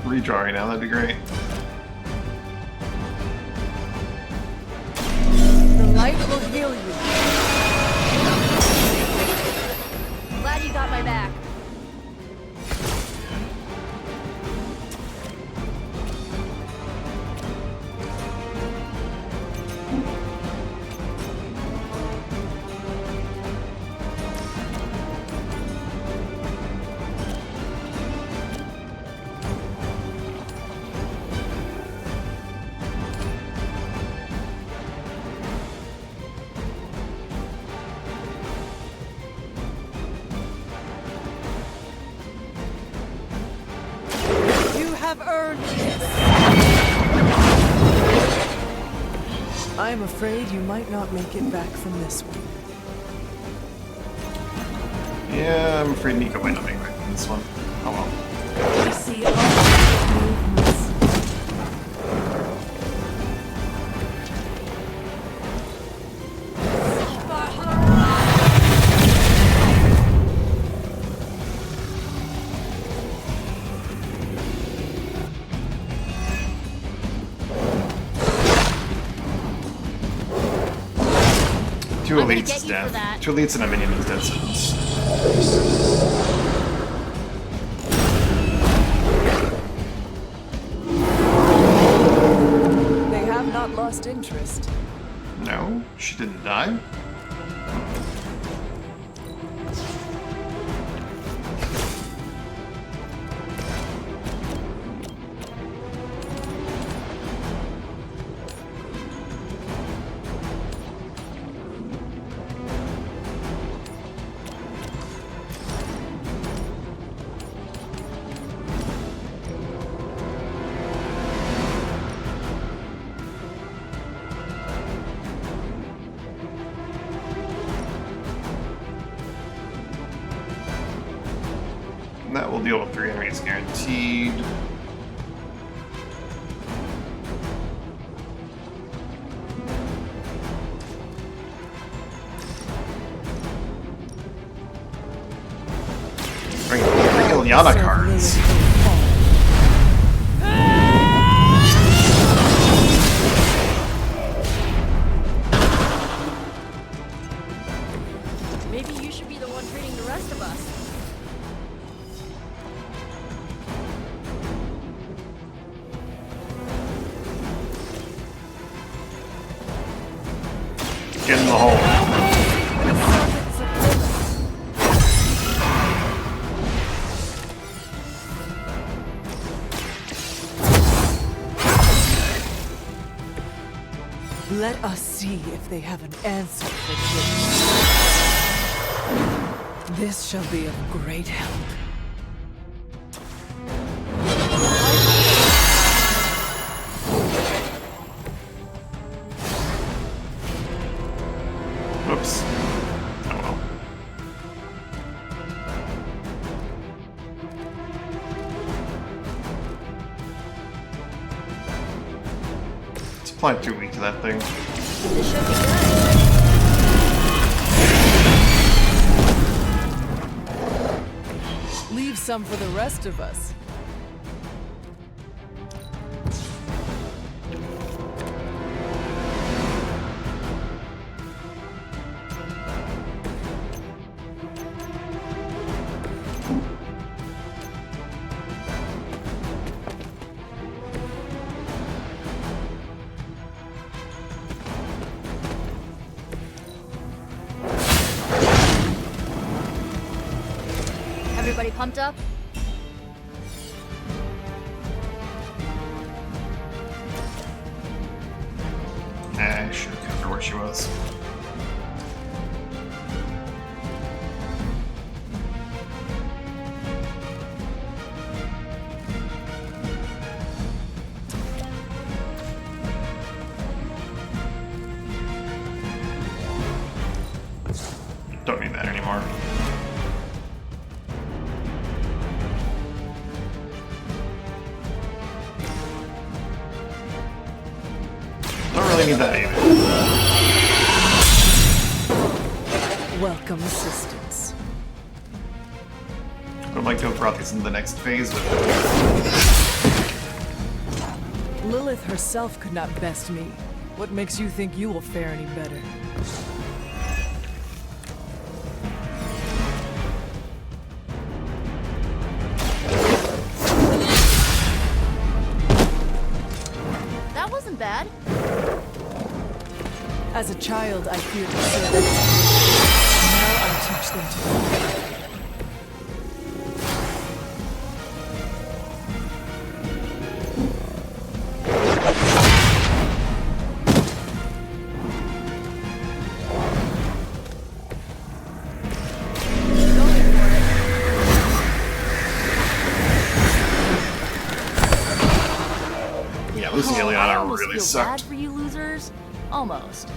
redraw right now, that'd be great. The light will heal you. Glad you got my back. I'm afraid you might not make it back from this one. Yeah, I'm afraid Nico might not make it back from this one. Oh well. You see all the movements. Two elites is dead. Two elites and a minion is dead sentence. They have not lost interest. No, she didn't die. That will deal with 3 enemies guaranteed. Bring real Yana cards. Maybe you should be the one treating the rest of us. Get in the hole. Let us see if they have an answer for this. This shall be of great help. Oops. Oh well. Supply too weak to that thing. This should be good. Leave some for the rest of us. Everybody pumped up? I should have kept her where she was. Don't need that anymore. Don't really need that either. Welcome assistance. I would like to have brought these into the next phase, but Lilith herself could not best me. What makes you think you will fare any better? That wasn't bad. As a child, I feared the servants. Now I teach them to fear. yeah, Lucy I Ileana almost really feel sucked. bad for you losers. Almost.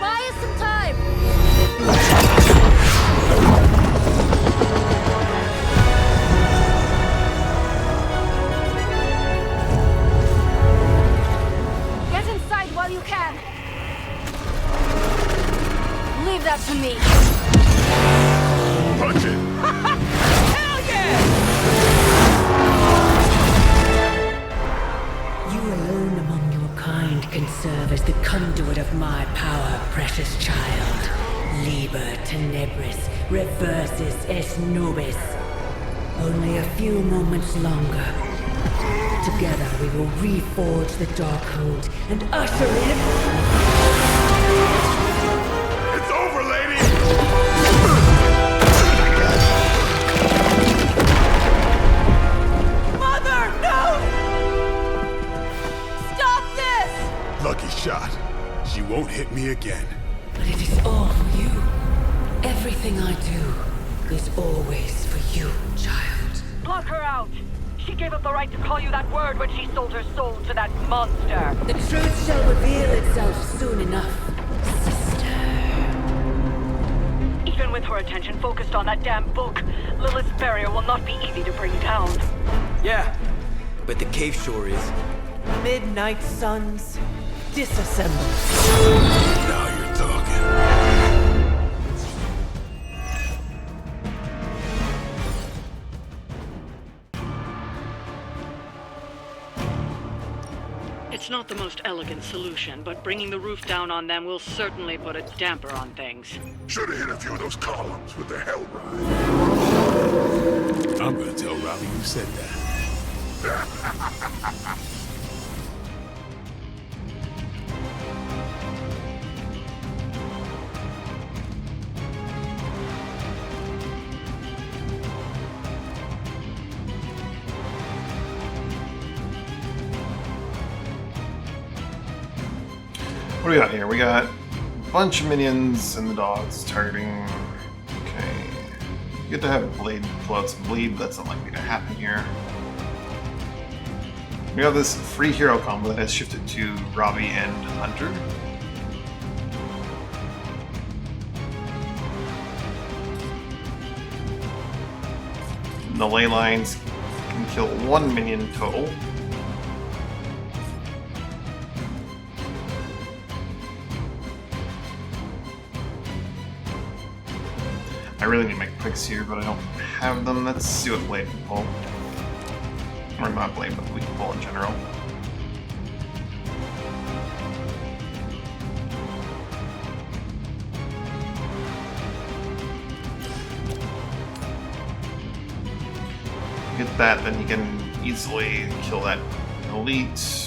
Buy us some time. Get inside while you can. Leave that to me. Punch it! Hell yeah! You alone among your kind can serve as the conduit of my power, precious child. Liber tenebris, reversus est nobis. Only a few moments longer. Together we will reforge the Darkhold and usher in... It's over, lady! Mother, no! Stop this! Lucky shot. She won't hit me again. But it is all for you. Everything I do, is always for you, child. Block her out! She gave up the right to call you that word when she sold her soul to that monster. The truth shall reveal itself soon enough, sister. Even with her attention focused on that damn book, Lilith's barrier will not be easy to bring down. Yeah, but the cave sure is. Midnight suns, disassemble. Now you're talking. It's not the most elegant solution, but bringing the roof down on them will certainly put a damper on things. Should have hit a few of those columns with the hell ride. I'm gonna tell Robbie you said that. What do we got here? We got a bunch of minions and the dogs targeting. Okay. You get to have a blade pull out some bleed, that's unlikely to happen here. We have this free hero combo that has shifted to Robbie and Hunter. And the ley lines can kill 1 minion total. I really need to make picks here, but I don't have them. Let's see what blade can pull. Or not blade, but we can pull in general. Get that, then you can easily kill that elite.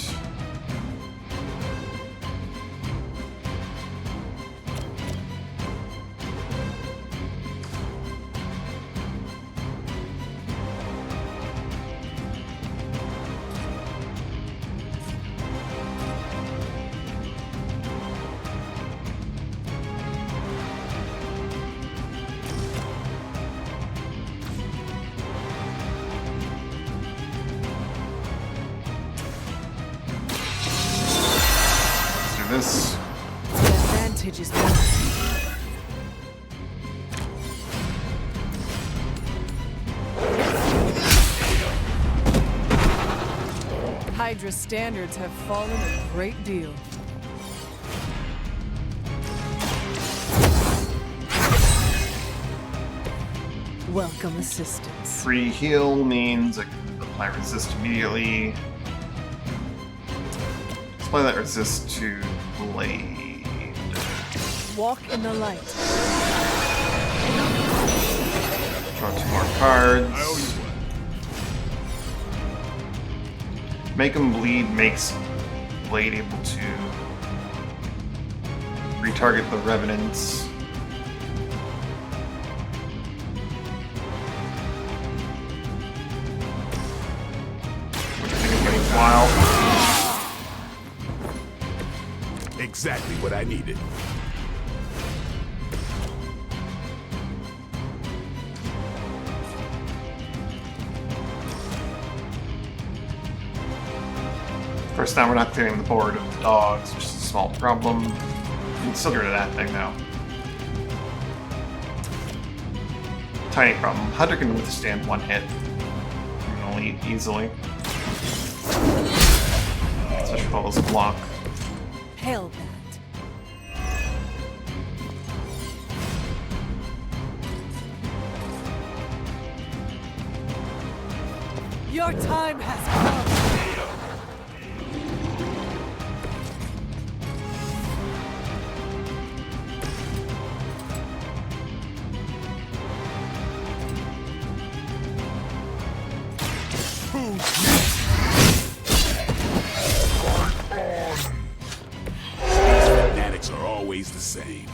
This. The advantage is mine. Hydra's standards have fallen a great deal. Welcome assistance. Free heal means I can apply resist immediately. Apply that resist to blade. Walk in the light. Draw 2 more cards. I owe you one. Make him bleed makes blade able to retarget the revenants. Which I think is getting wild. Exactly what I needed. Of course, now we're not clearing the board of the dogs, which is a small problem. You can still get rid of that thing now. Tiny problem. Hunter can withstand 1 hit from an elite easily. Especially with all those block. Hail that. Your time has come. Fanatics are always the same.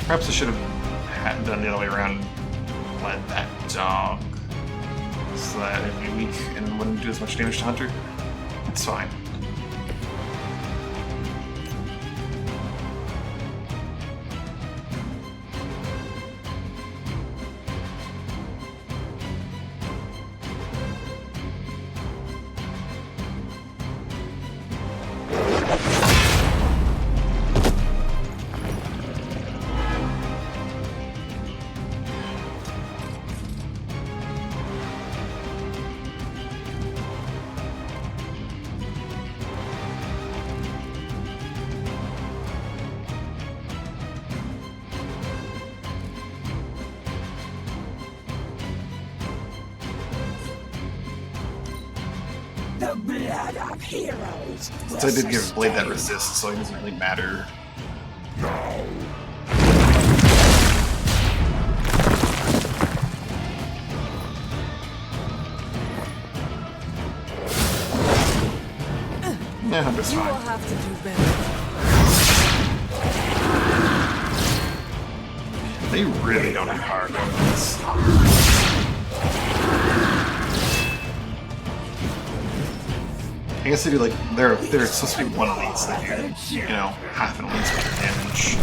Perhaps I should have done the other way around and led that dog. So that it'd be weak and wouldn't do as much damage to Hunter. It's fine. The blood of heroes. Since I did give Blade that resist, so it doesn't really matter. Yeah, I'm just You will fine. have to do better. They really don't have power weapons. I guess they do like they're supposed to be one elites that do, you know, half an elites with their damage.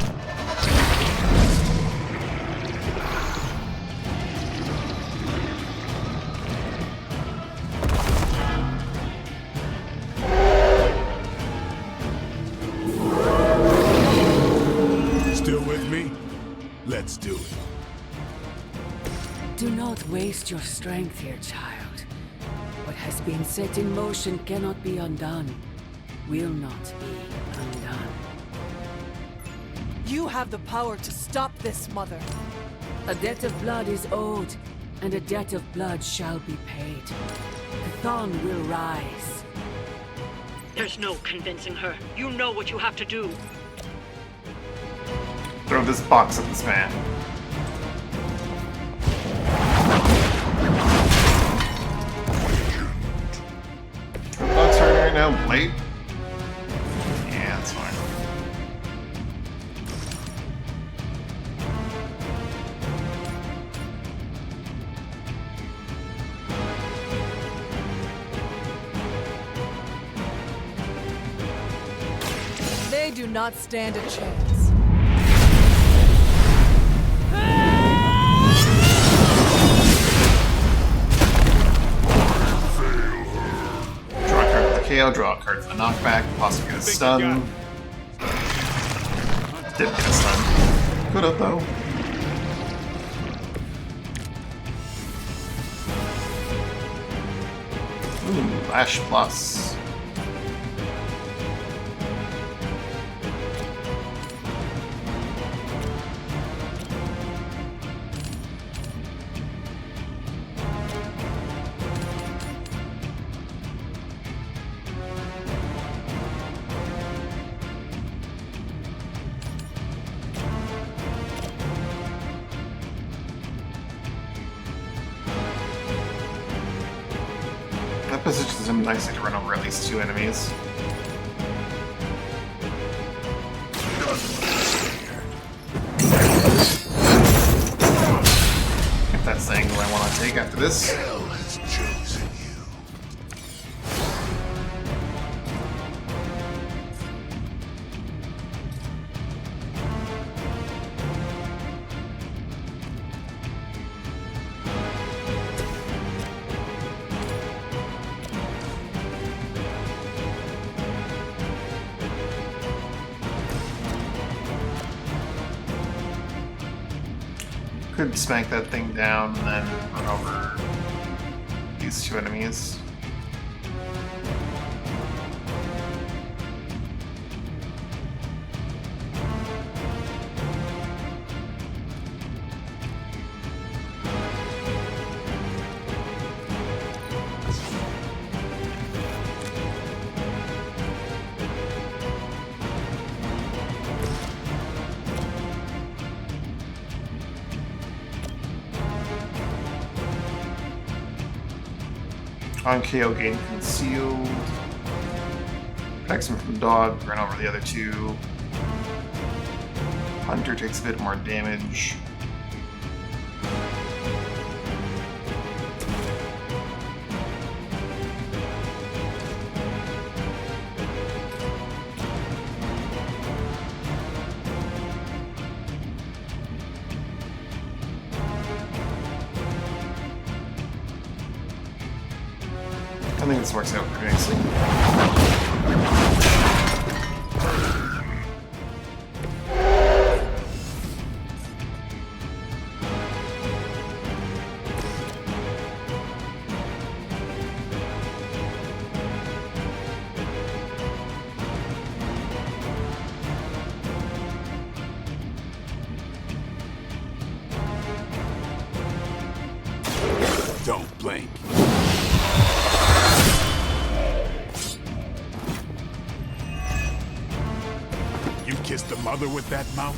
Still with me? Let's do it. Do not waste your strength here, child. What has been set in motion cannot be undone. Will not be undone. You have the power to stop this, Mother. A debt of blood is owed, and a debt of blood shall be paid. Chthon will rise. There's no convincing her. You know what you have to do. Throw this box at this man. Box right now, Blade. Yeah, that's fine. They do not stand a chance. Draw a card for the KO, draw a card for the knockback, possibly get a stun. Didn't get a stun. Could have though. Ooh, Lash Plus. That positions him nicely to run over at least 2 enemies. If that's the angle I want to take after this. Hell has chosen you. Could smack that thing down and then run over these 2 enemies. On KO, gain concealed. Protects him from dog, run over the other 2. Hunter takes a bit more damage. I think this works out pretty nicely. Don't blink. kiss the mother with that mouth?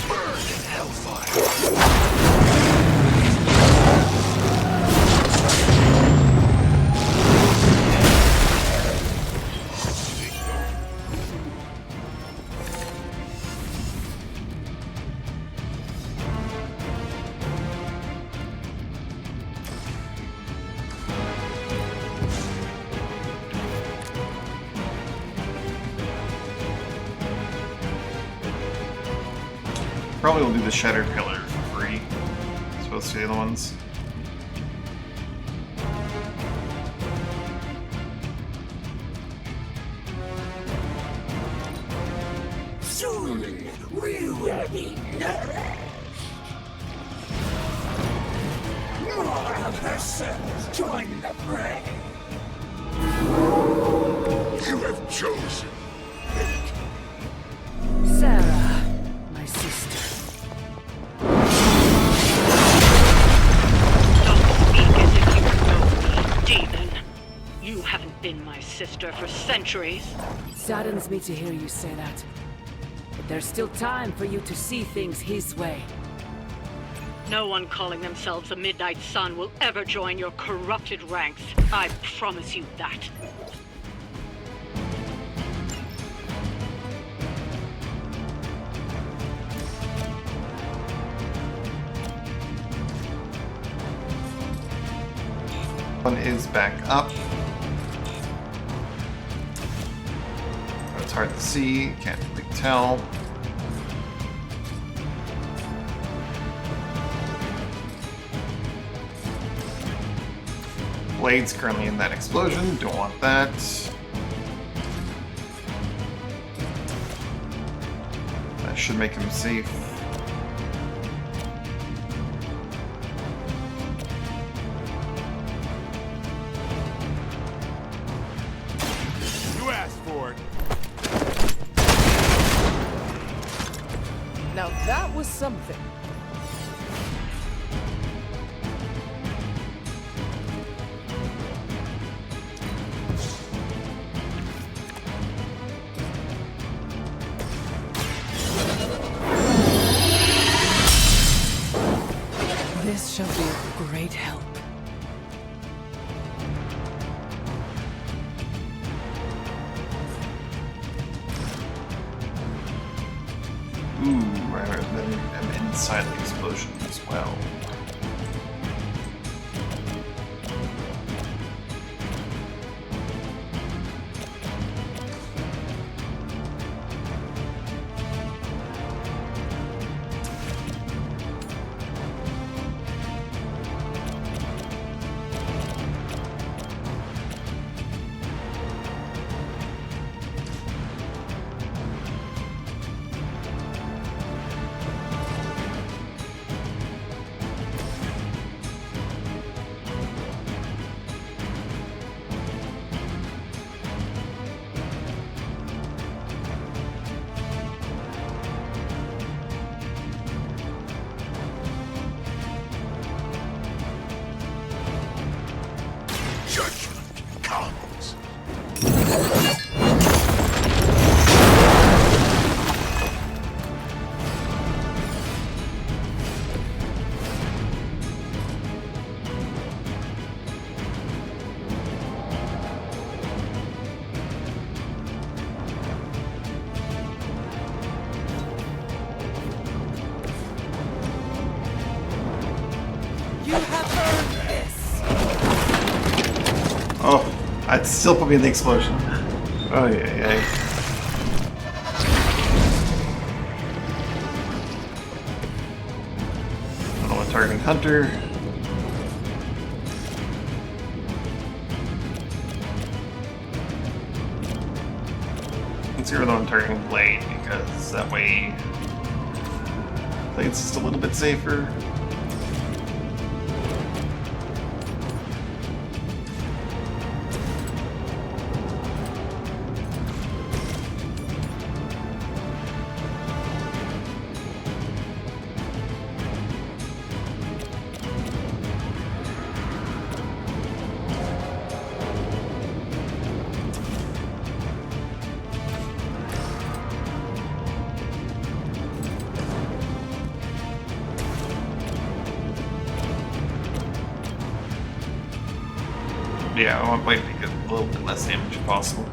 Burn in hellfire! Probably will do the Shattered Pillar for free, as opposed to the other ones. Soon we will be nourished. More of her sons join the fray. You have chosen. Sarah, my sister. Demon, you haven't been my sister for centuries. It saddens me to hear you say that. But there's still time for you to see things his way. No one calling themselves a Midnight Sun will ever join your corrupted ranks. I promise you that. One is back up. It's hard to see, can't really tell. Blade's currently in that explosion, don't want that. That should make him safe. You asked for it. Now that was something. This shall be of great help. Ooh, rather than them inside the explosion as well. Judgment comes. You have earned this. Oh, I'd still put me in the explosion. Oh yeah. I don't know what targeting Hunter. Let's zero though I'm targeting Blade because that way Blade's just a little bit safer. Yeah, I want to make a little bit less damage if possible.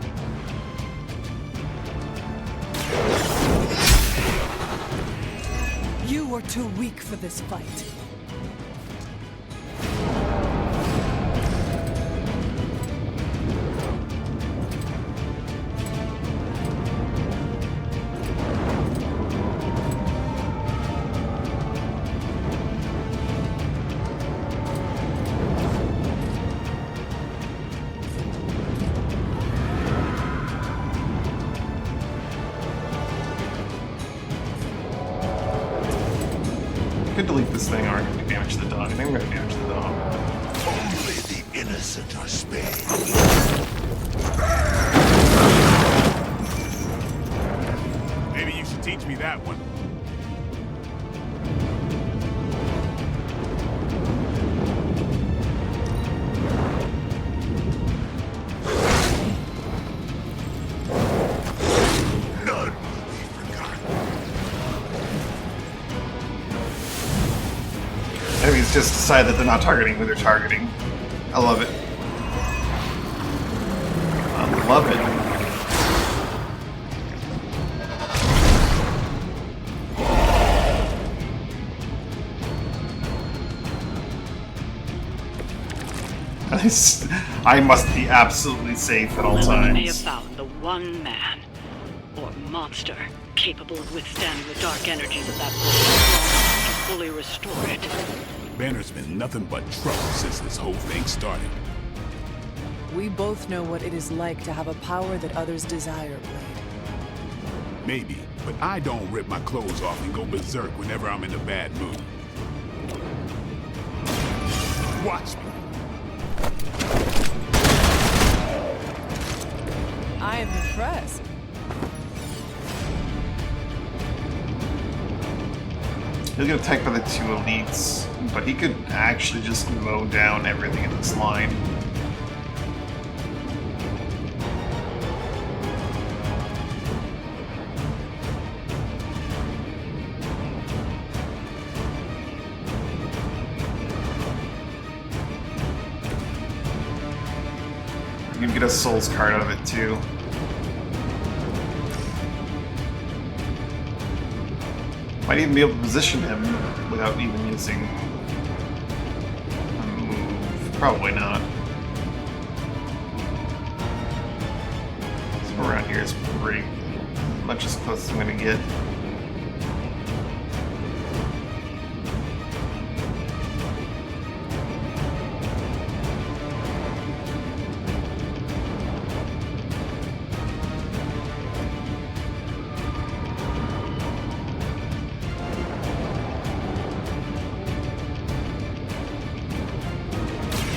You are too weak for this fight. Could delete this thing or I could damage the dog. I think I'm gonna damage the dog. Only the innocent are spared. Maybe you should teach me that one. Enemies just decide that they're not targeting who they're targeting. I love it. I love it. I must be absolutely safe at all Lilith may have times. found the one man, or monster, capable of withstanding the dark energies of that world to fully restore it. Banner's been nothing but trouble since this whole thing started. We both know what it is like to have a power that others desire, Blade. Maybe, but I don't rip my clothes off and go berserk whenever I'm in a bad mood. Watch me. I am impressed. He'll get attacked by the two elites, but he could actually just mow down everything in this line. You can get a Souls card out of it too. Might even be able to position him without even using a move. Probably not. So around here is pretty much as close as I'm gonna get.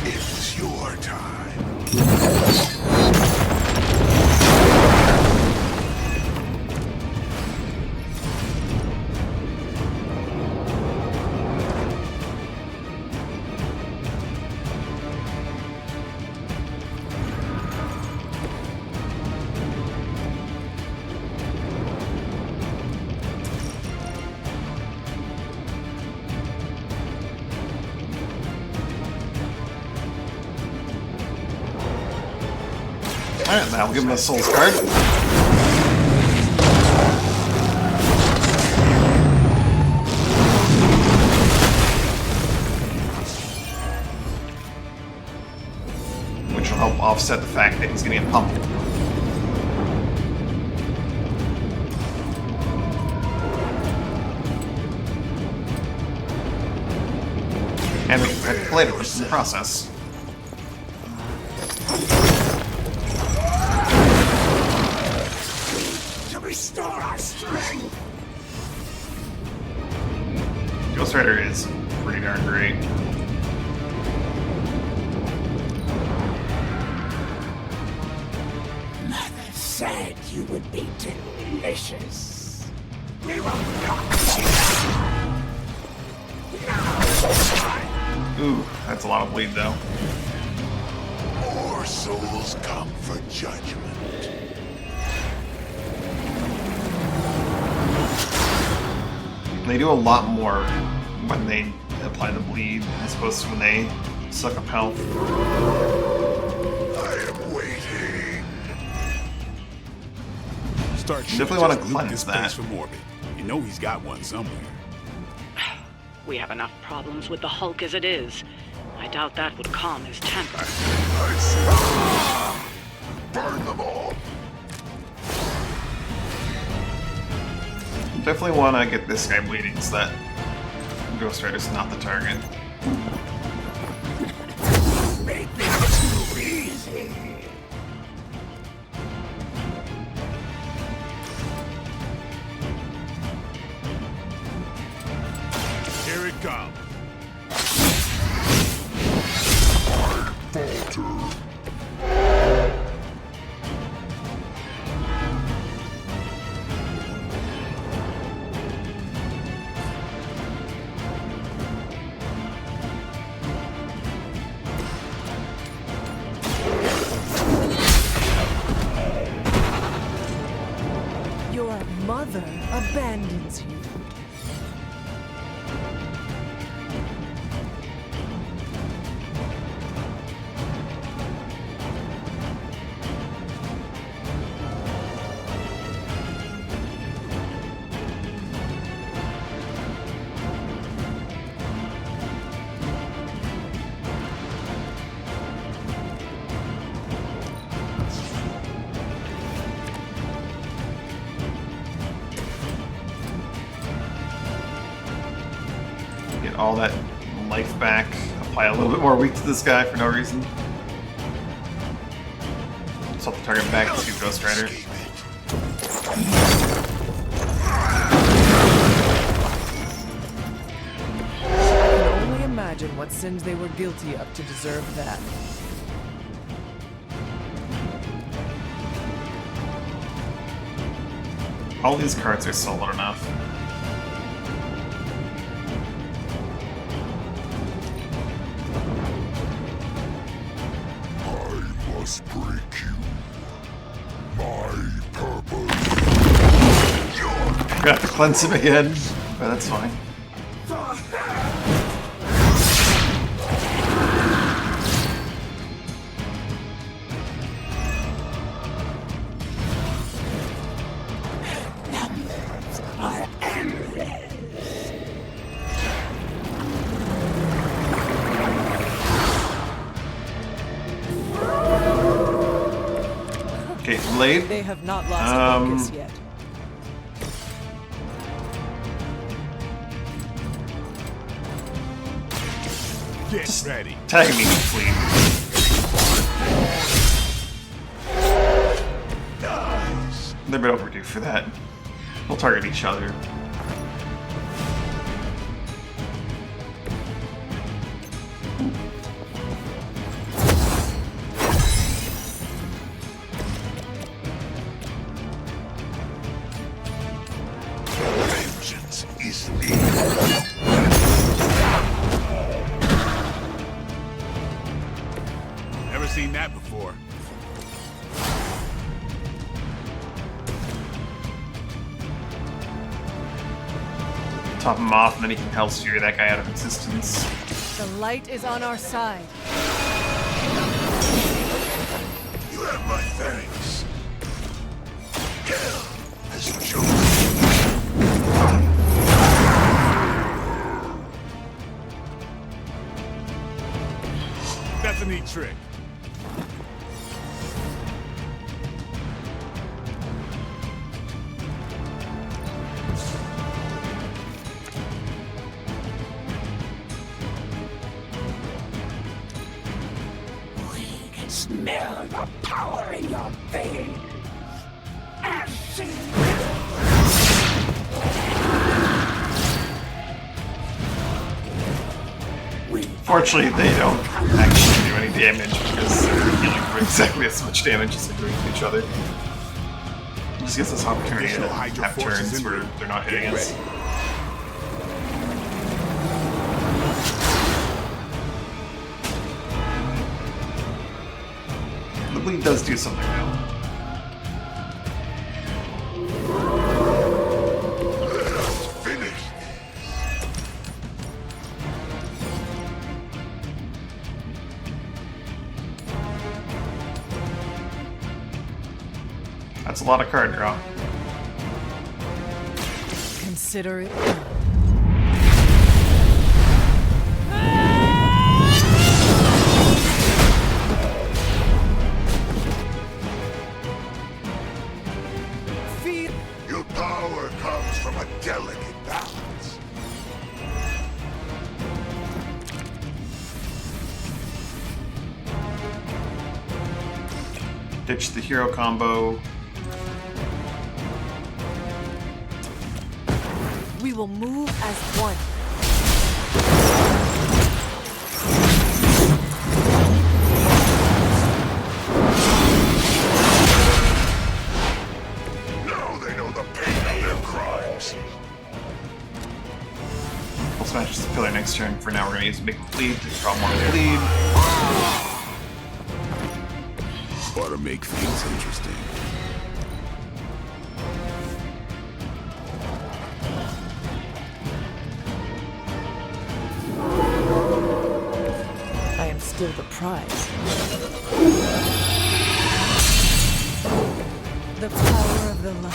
It's your time. Alright, now we'll give him a Souls card. Which will help offset the fact that he's gonna get pumped. And we have Palladium in the process. Restore our strength. Ghost Rider is pretty darn great. Mother said you would be delicious. We will not. Ooh, that's a lot of bleed though. More souls come for judgment. They do a lot more when they apply the bleed as opposed to when they suck up health. start Definitely want to loot cleanse this that. place for Morbid. You know he's got one somewhere. We have enough problems with the Hulk as it is. I doubt that would calm his temper. Burn them all! Definitely want to get this guy bleeding so that Ghost Rider's not the target. Make this too easy. Here it comes. Your mother abandons you. Get all that life back. Apply a little bit more weight to this guy for no reason. Swap the target back to Ghost Rider. I can only imagine what sins they were guilty of to deserve that. All these cards are solid enough. I must break you. My purpose. Forgot to cleanse him again, but that's fine. Numbers are endless. Okay, Blade. They have not lost focus yet. Get ready. Tag me, please. They're a bit overdue for that. We'll target each other. Vengeance is needed. Never seen that before. Top him off, and then he can Hellsphere that guy out of existence. The light is on our side. You have my thanks. Kill has chosen. That's a neat trick. We can smell the power in your veins. Fortunately, they don't actually do any damage because they're dealing exactly as much damage as they're doing to each other. It just gives us opportunity to have turns where they're not hitting us. The bleed does do something though. That's a lot of card draw. consider it done. Your power comes from a delicate balance. Ditch the hero combo. We will move as one. Now they know the pain of their crimes. We'll smash the pillar next turn. For now, we're gonna use Big Bleed to draw more bleed. Ought to make things interesting. I am still the prize. The power of the light.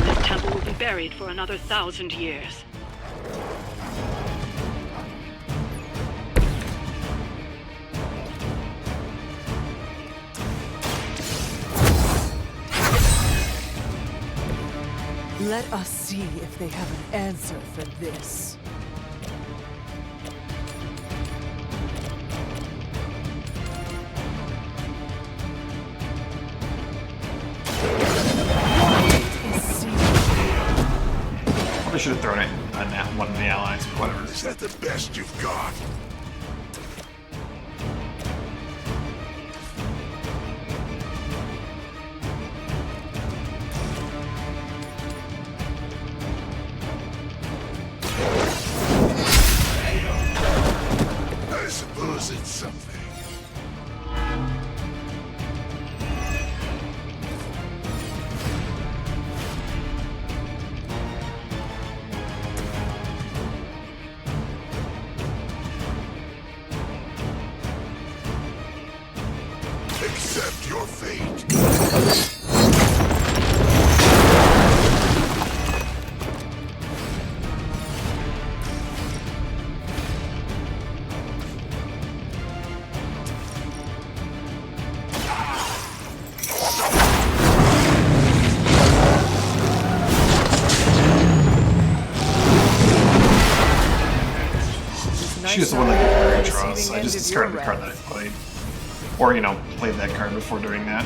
This temple will be buried for another 1,000 years. Let us see if they have an answer for this. I should have thrown it on that one of the allies, but whatever. Is that the best you've got? I suppose it's something. Accept your fate. She was the one that gave her draws, so I just discarded the card that I played. Or, you know, played that card before doing that.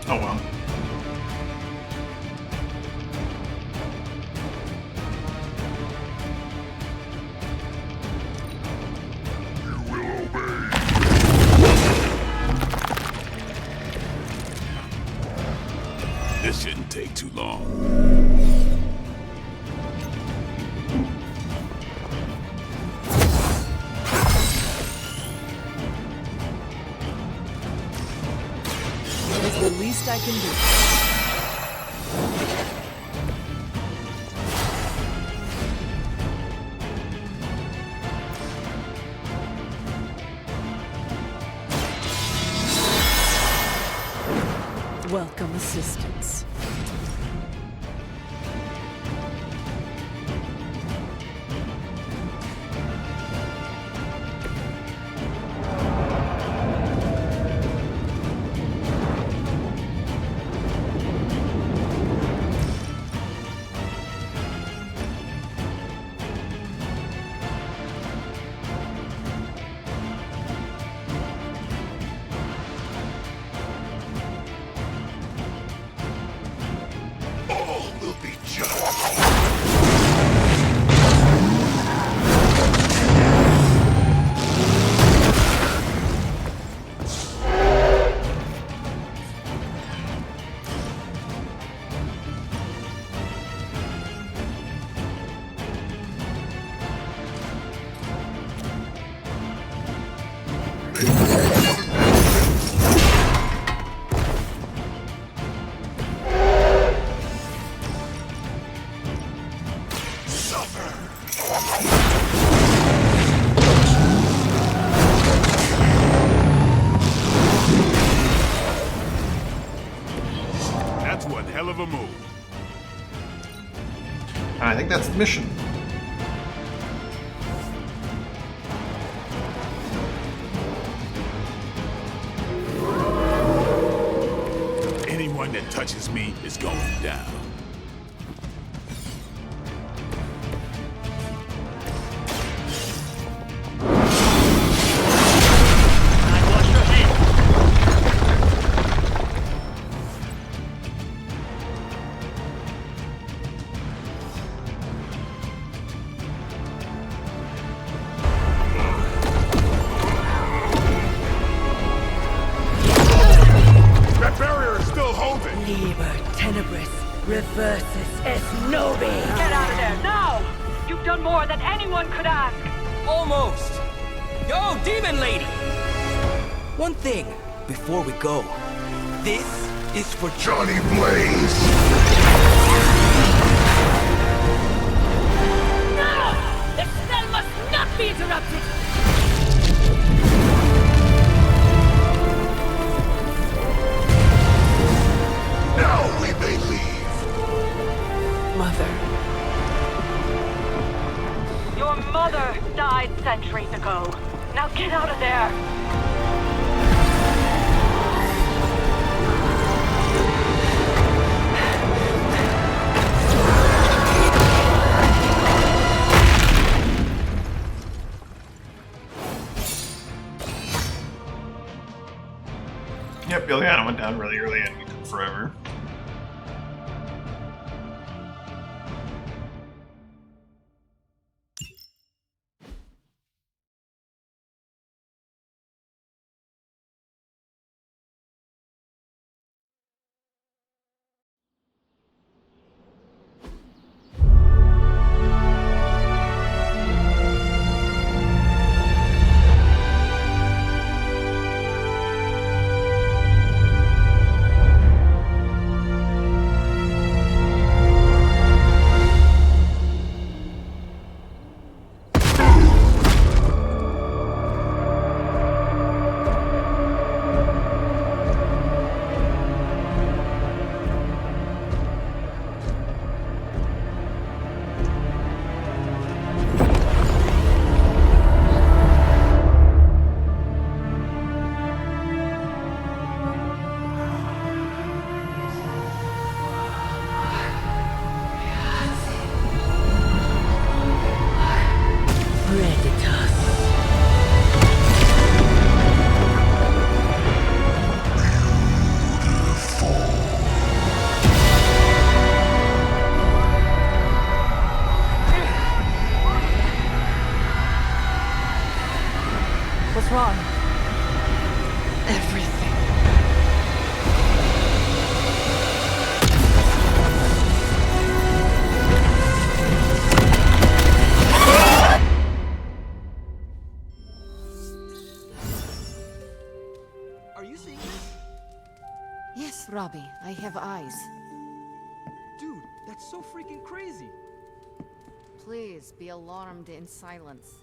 Oh well. You will obey. This shouldn't take too long. It's the least I can do. Welcome assistance. All will be judged. Suffer. think that's the mission. Anyone that touches me is going down. Liber tenebris reversus es nobi. Get out of there, now! You've done more than anyone could ask! Almost! Yo, Demon Lady! One thing, before we go. This is for Johnny Blaze! No! The spell must not be interrupted! Now we may leave. Mother. Your mother died centuries ago. Now get out of there! Yep, Ileana went down really early and we took forever. What's wrong? Everything. Are you seeing this? Yes, Robbie, I have eyes. Dude, that's so freaking crazy. Please be alarmed in silence.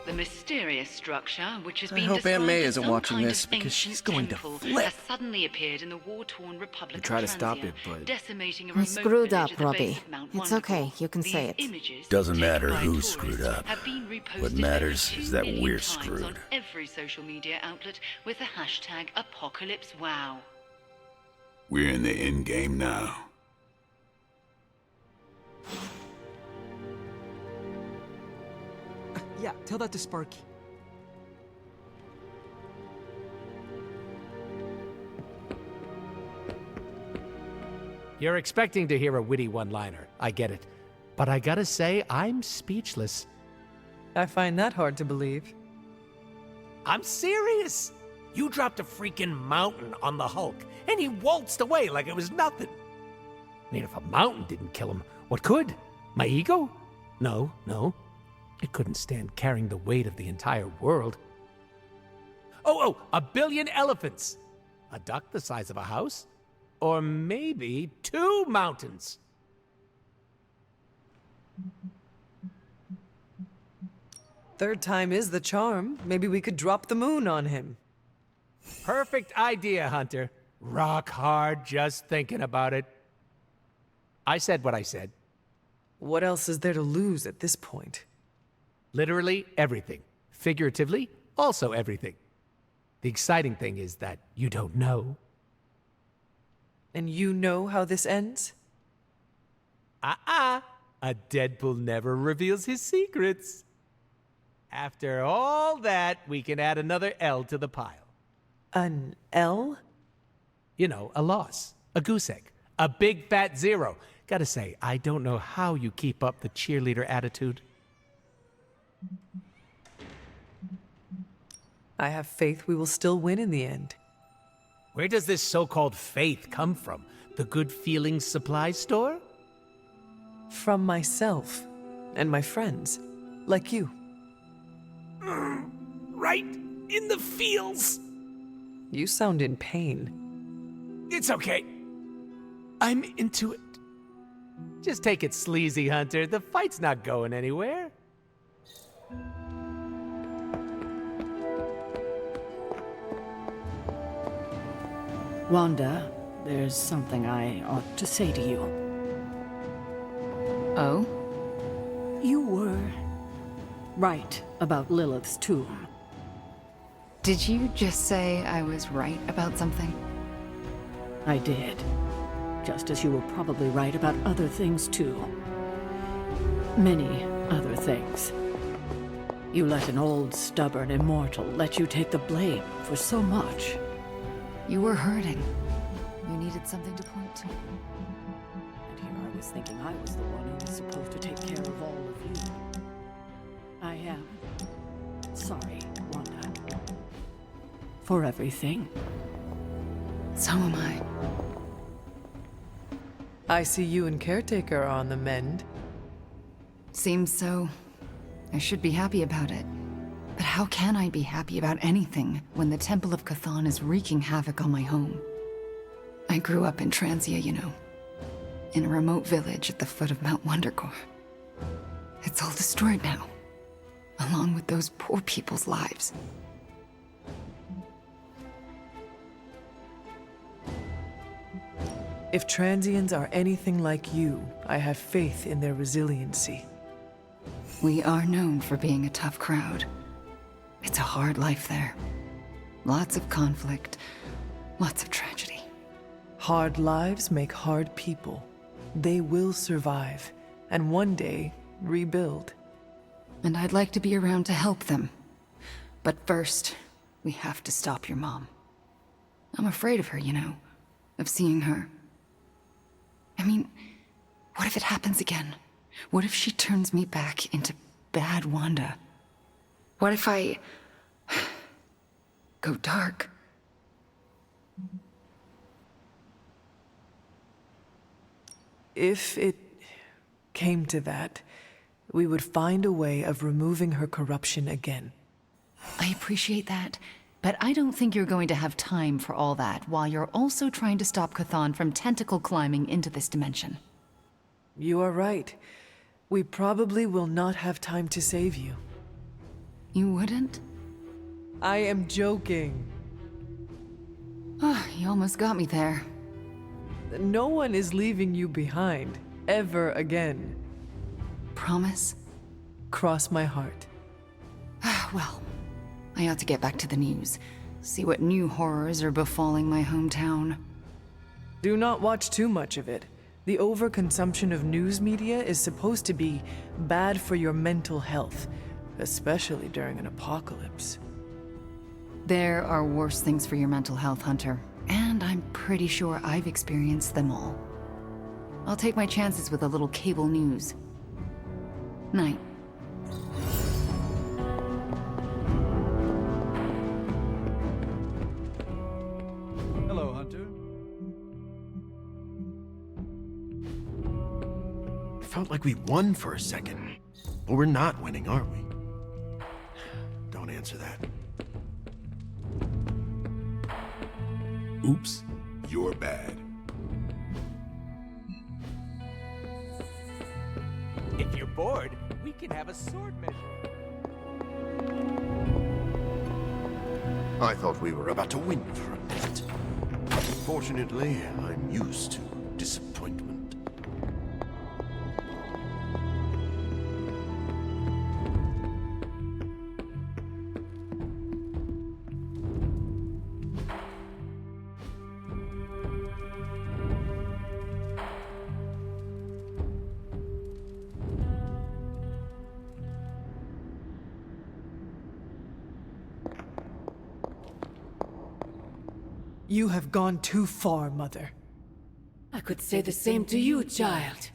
The mysterious structure, which has I been hope Aunt described May as isn't some watching kind this of because she's ancient going to temple, flip. has suddenly appeared in the war-torn Republic We of try to stop Transia, it, but decimating a I remote screwed village up, at the base Robbie. of Mount It's Wonderful. okay, you can say it. These images, Doesn't taken matter by who tourists, screwed up. have been reposted What over matters 2 is that million we're times screwed. on every social media outlet with the hashtag #ApocalypseWow. We're in the end game now. Yeah, tell that to Sparky. You're expecting to hear a witty one-liner. I get it. But I gotta say, I'm speechless. I find that hard to believe. I'm serious. You dropped a freaking mountain on the Hulk, and he waltzed away like it was nothing. I mean, if a mountain didn't kill him, what could? My ego? No, no. It couldn't stand carrying the weight of the entire world. Oh, 1 billion elephants. A duck the size of a house? Or maybe 2 mountains. Third time is the charm. Maybe we could drop the moon on him. Perfect idea, Hunter. Rock hard just thinking about it. I said what I said. What else is there to lose at this point? Literally everything. Figuratively, also everything. The exciting thing is that you don't know. And you know how this ends? A Deadpool never reveals his secrets. After all that, we can add another L to the pile. An L? You know, a loss. A goose egg. A big fat zero. Gotta say, I don't know how you keep up the cheerleader attitude. I have faith we will still win in the end. Where does this so-called faith come from? The Good Feelings supply store? From myself and my friends, like you. Right in the feels. You sound in pain. It's okay. I'm into it. Just take it sleazy, Hunter. The fight's not going anywhere. Wanda, there's something I ought to say to you. Oh? You were right about Lilith's tomb. Did you just say I was right about something? I did. Just as you were probably right about other things, too. Many other things. You let an old, stubborn immortal let you take the blame for so much. You were hurting. You needed something to point to. And here I was thinking I was the one who was supposed to take care of all of you. I am sorry, Wanda. For everything. So am I. I see you and Caretaker are on the mend. Seems so. I should be happy about it. But how can I be happy about anything when the Temple of Chthon is wreaking havoc on my home? I grew up in Transia, you know. In a remote village at the foot of Mount Wondergore. It's all destroyed now. Along with those poor people's lives. If Transians are anything like you, I have faith in their resiliency. We are known for being a tough crowd. It's a hard life there. Lots of conflict, lots of tragedy. Hard lives make hard people. They will survive, and one day, rebuild. And I'd like to be around to help them. But first, we have to stop your mom. I'm afraid of her, you know. Of seeing her. I mean, what if it happens again? What if she turns me back into bad Wanda? What if I go dark? If it came to that, we would find a way of removing her corruption again. I appreciate that, but I don't think you're going to have time for all that while you're also trying to stop Chthon from tentacle climbing into this dimension. You are right. We probably will not have time to save you. You wouldn't? I am joking. Oh, you almost got me there. No one is leaving you behind, ever again. Promise? Cross my heart. Well, I ought to get back to the news. See what new horrors are befalling my hometown. Do not watch too much of it. The overconsumption of news media is supposed to be bad for your mental health, especially during an apocalypse. There are worse things for your mental health, Hunter. And I'm pretty sure I've experienced them all. I'll take my chances with a little cable news. Night. Hello, Hunter. It felt like we won for a second. But we're not winning, are we? Don't answer that. Oops, you're bad. If you're bored, we can have a sword measure. I thought we were about to win for a minute. Fortunately, I'm used to disappointment. You have gone too far, Mother. I could say the same to you, child.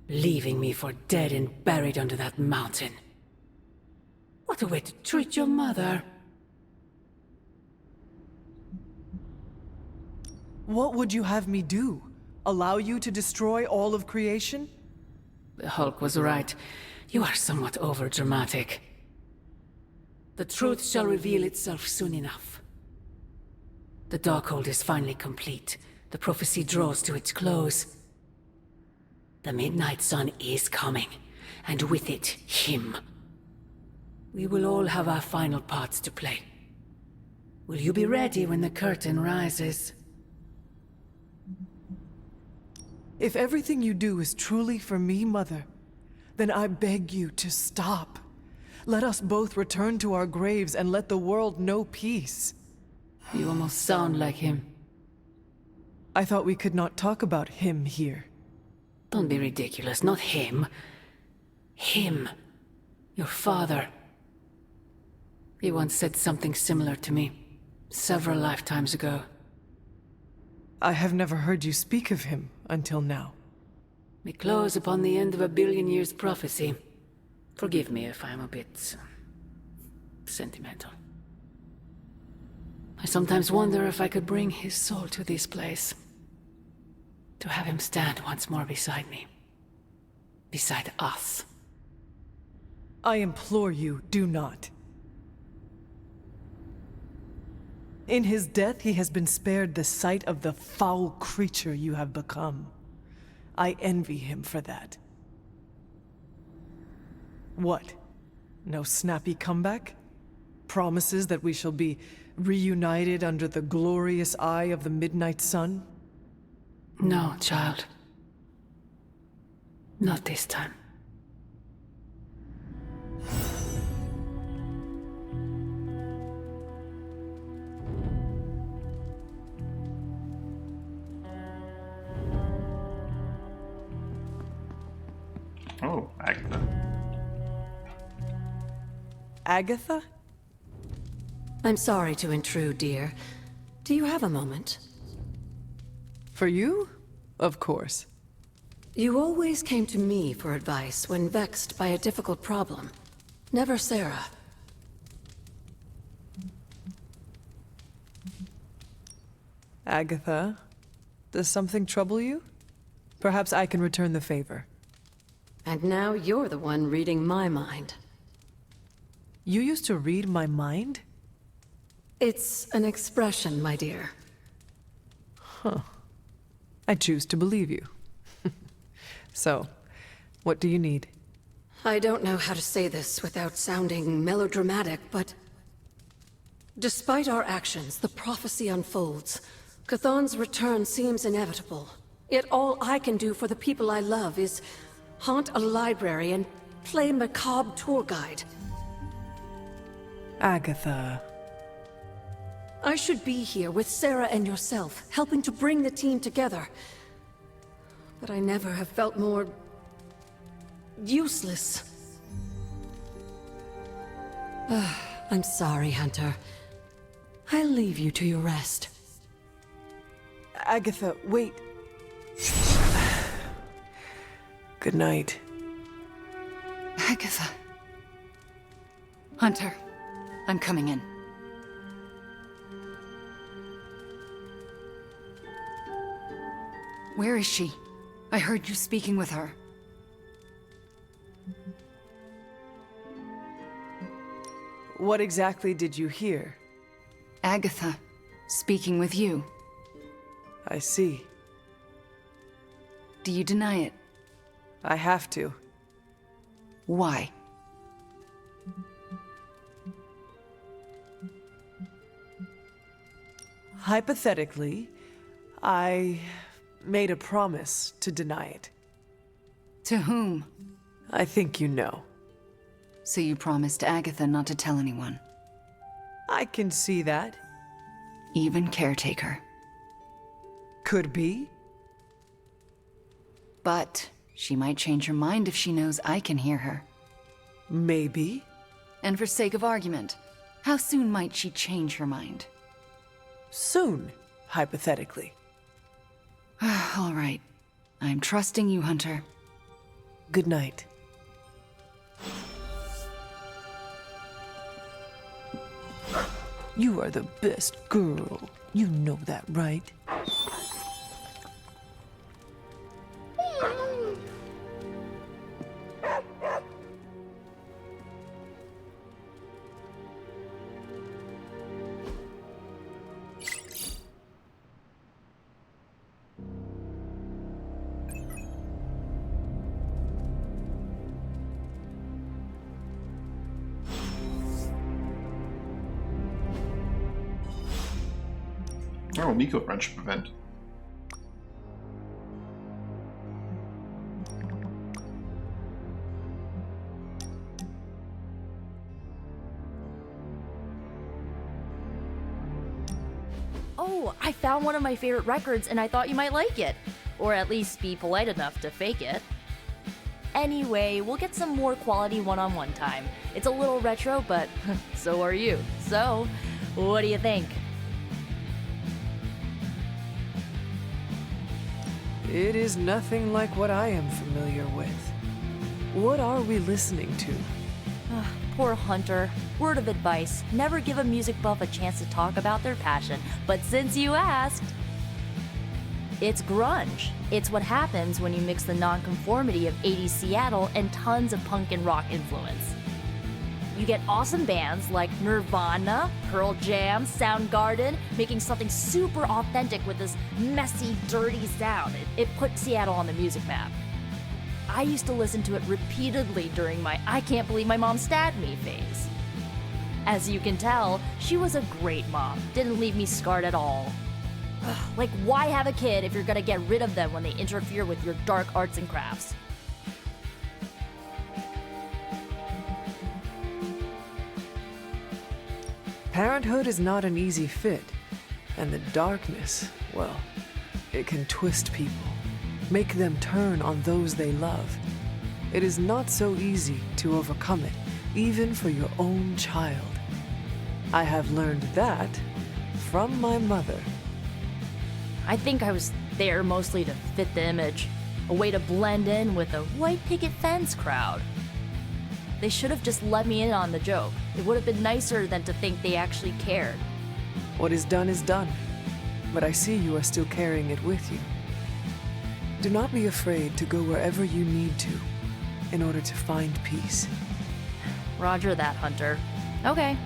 Leaving me for dead and buried under that mountain. What a way to treat your mother. What would you have me do? Allow you to destroy all of creation? The Hulk was right. You are somewhat overdramatic. The truth shall reveal itself soon enough. The Darkhold is finally complete. The prophecy draws to its close. The Midnight Sun is coming, and with it, him. We will all have our final parts to play. Will you be ready when the curtain rises? If everything you do is truly for me, Mother, then I beg you to stop. Let us both return to our graves and let the world know peace. You almost sound like him. I thought we could not talk about him here. Don't be ridiculous, not him. Him. Your father. He once said something similar to me, several lifetimes ago. I have never heard you speak of him until now. We close upon the end of a billion years prophecy. Forgive me if I'm a bit sentimental. I sometimes wonder if I could bring his soul to this place. To have him stand once more beside me. Beside us. I implore you, do not. In his death, he has been spared the sight of the foul creature you have become. I envy him for that. What? No snappy comeback? Promises that we shall be reunited under the glorious eye of the Midnight Sun? No, child. Not this time. Oh, Agatha. Agatha? I'm sorry to intrude, dear. Do you have a moment? For you? Of course. You always came to me for advice when vexed by a difficult problem. Never Sarah. Agatha, does something trouble you? Perhaps I can return the favor. And now you're the one reading my mind. You used to read my mind? It's an expression, my dear. Huh. I choose to believe you. So, what do you need? I don't know how to say this without sounding melodramatic, but... Despite our actions, the prophecy unfolds. Chthon's return seems inevitable. Yet all I can do for the people I love is haunt a library and play macabre tour guide. Agatha... I should be here with Sarah and yourself, helping to bring the team together. But I never have felt more... useless. I'm sorry, Hunter. I'll leave you to your rest. Agatha, wait. Good night. Agatha. Hunter, I'm coming in. Where is she? I heard you speaking with her. What exactly did you hear? Agatha, speaking with you. I see. Do you deny it? I have to. Why? Hypothetically, I made a promise to deny it. To whom? I think you know. So you promised Agatha not to tell anyone? I can see that. Even Caretaker? Could be. But she might change her mind if she knows I can hear her. Maybe. And for sake of argument, how soon might she change her mind? Soon, hypothetically. All right. I'm trusting you, Hunter. Good night. You are the best girl. You know that, right? Oh, Nico friendship event. Oh, I found one of my favorite records and I thought you might like it. Or at least be polite enough to fake it. Anyway, we'll get some more quality one-on-one time. It's a little retro, but so are you. So, what do you think? It is nothing like what I am familiar with. What are we listening to? Poor Hunter. Word of advice, never give a music buff a chance to talk about their passion, but since you asked... It's grunge. It's what happens when you mix the nonconformity of 80s Seattle and tons of punk and rock influence. You get awesome bands like Nirvana, Pearl Jam, Soundgarden, making something super authentic with this messy, dirty sound. It put Seattle on the music map. I used to listen to it repeatedly during my I can't believe my mom stabbed me phase. As you can tell, she was a great mom, didn't leave me scarred at all. Like, why have a kid if you're gonna get rid of them when they interfere with your dark arts and crafts? Parenthood is not an easy fit, and the darkness, well, it can twist people, make them turn on those they love. It is not so easy to overcome it, even for your own child. I have learned that from my mother. I think I was there mostly to fit the image, a way to blend in with the white picket fence crowd. They should have just let me in on the joke. It would have been nicer than to think they actually cared. What is done, but I see you are still carrying it with you. Do not be afraid to go wherever you need to in order to find peace. Roger that, Hunter. Okay,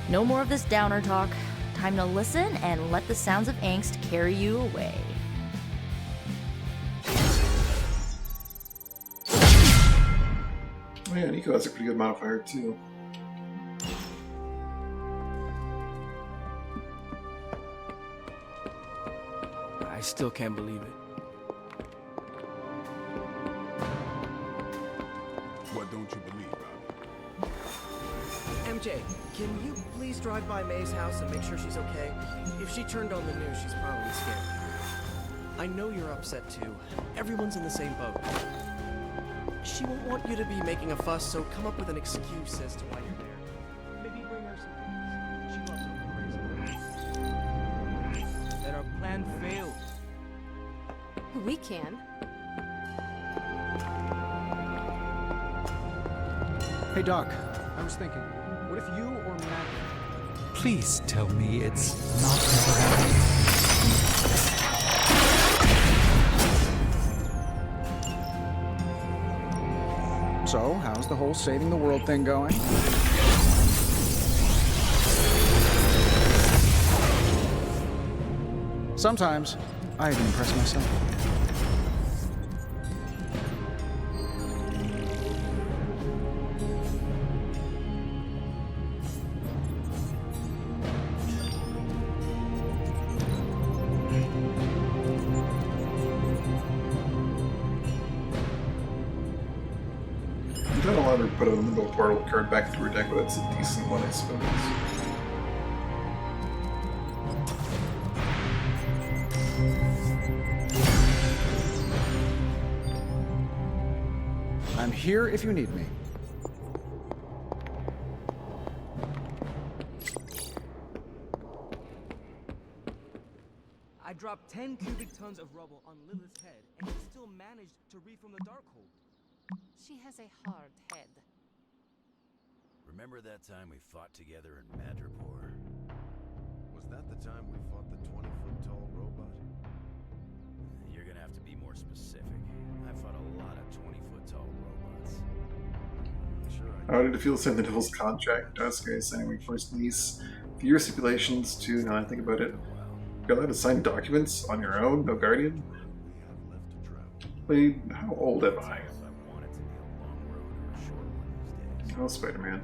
no more of this downer talk. Time to listen and let the sounds of angst carry you away. Oh yeah, Nico has a pretty good modifier too. I still can't believe it. What don't you believe, Rob? MJ, can you please drive by May's house and make sure she's okay? If she turned on the news, she's probably scared. I know you're upset too. Everyone's in the same boat. She won't want you to be making a fuss, so come up with an excuse as to why you're there. Maybe bring her some things. She loves her crazy. That our plan failed. We can. Hey, Doc. I was thinking, what if you or Maggie... Please tell me it's not never happened. So, how's the whole saving the world thing going? Sometimes, I even impress myself. You don't let her put a limbo portal card back into her deck, but it's a decent one, I suppose. I'm here if you need me. I dropped 10 cubic tons of rubble on Lilith's head, and he still managed to reform the Darkhold. She has a hard head. Remember that time we fought together in Madripoor? Was that the time we fought the 20-foot-tall robot? You're gonna have to be more specific. I fought a lot of 20-foot-tall robots. How did it feel to sign the Devil's Contract? Duska signing my first lease. The year stipulations too, now that I think about it. You're allowed to sign documents on your own, no guardian? Wait, how old am I? Oh, Spider-Man.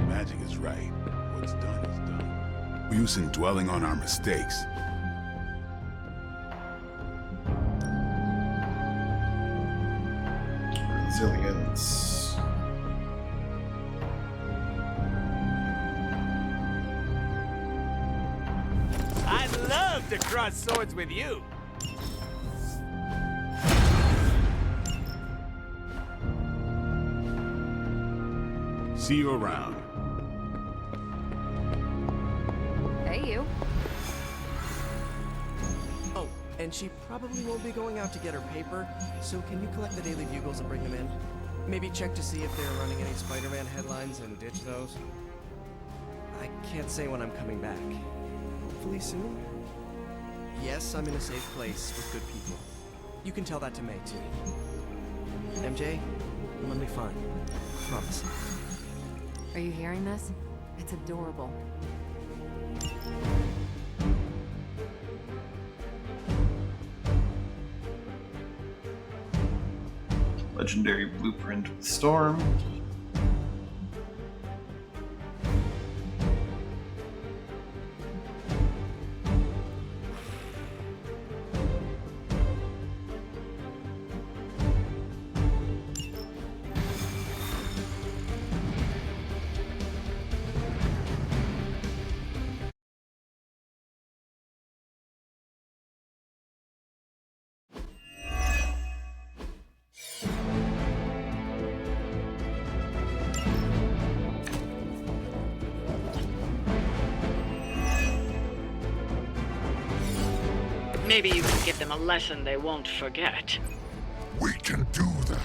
Magic is right. What's done is done. We're using dwelling on our mistakes. Resilience. I'd love to cross swords with you. See you around. Hey, you. Oh, and she probably won't be going out to get her paper, so can you collect the Daily Bugles and bring them in? Maybe check to see if they're running any Spider-Man headlines and ditch those. I can't say when I'm coming back. Hopefully soon? Yes, I'm in a safe place with good people. You can tell that to May, too. MJ, let me fine. Promise. Are you hearing this? It's adorable. Legendary blueprint of the storm. Maybe you can give them a lesson they won't forget. We can do that.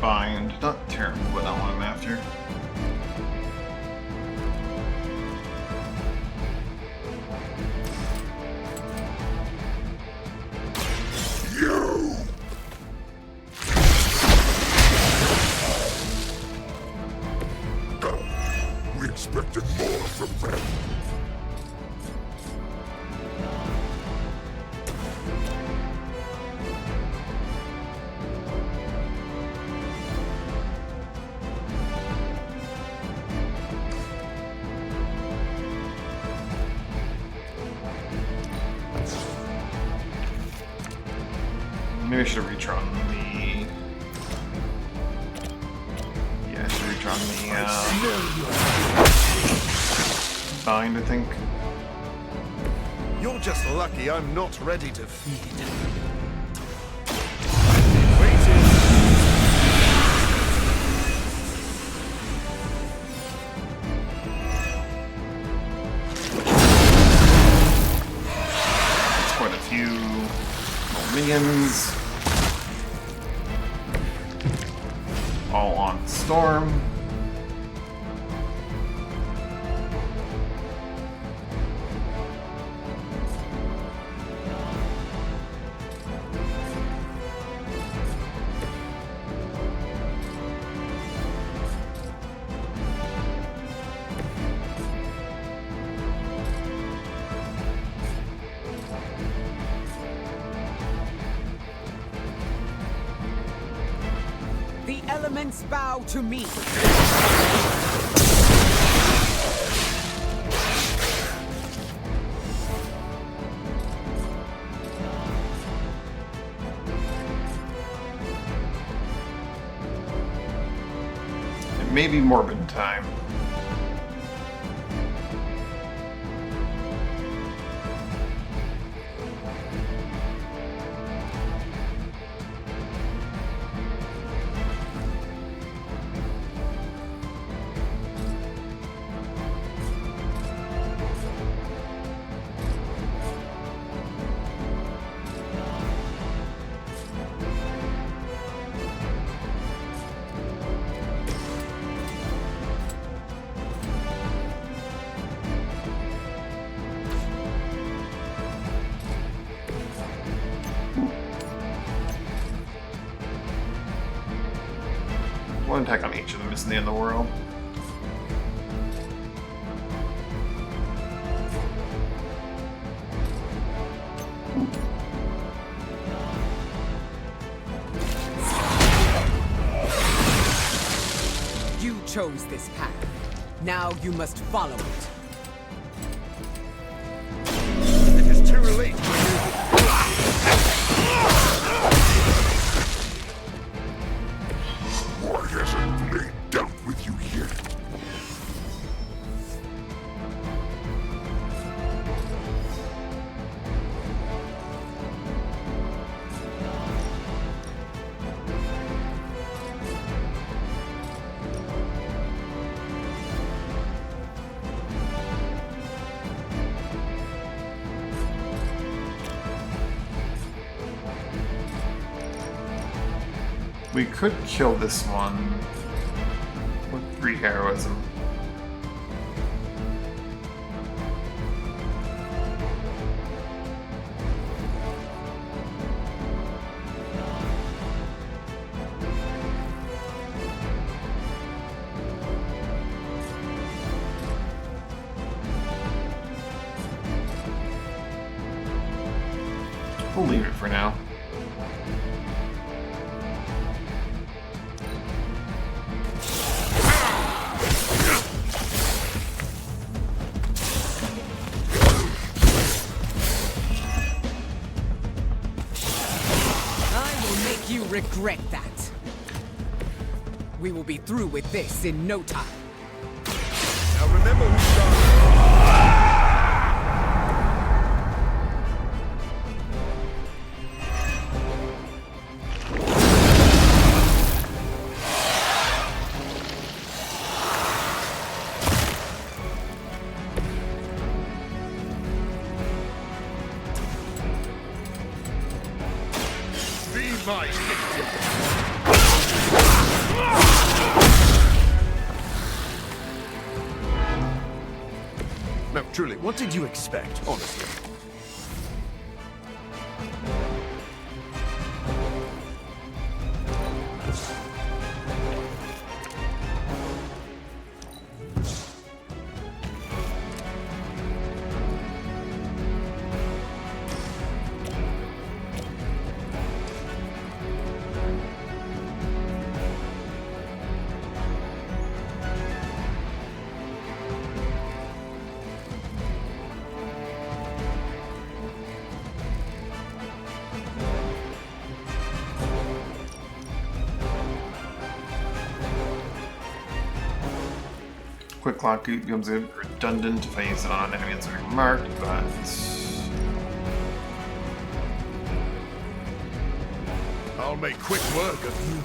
Bind. Not terrible, but not what I'm after. You! We expected more from them. Maybe I should have reach on the... Yeah, I should reach on the, Bind, I think. You're just lucky I'm not ready to feed. Quite a few minions. All on Storm. The elements bow to me. It may be Morbid time. One attack on each of them isn't the end of the world. You chose this path. Now you must follow it. It is too late. War hasn't laid down with you yet. We could kill this one with 3 heroism. We'll leave it for now. You regret that. We will be through with this in no time. Now remember who started. No, truly, what did you expect, honestly? Quick clock becomes redundant if I use it on an enemy that's already marked, but I'll make quick work of you.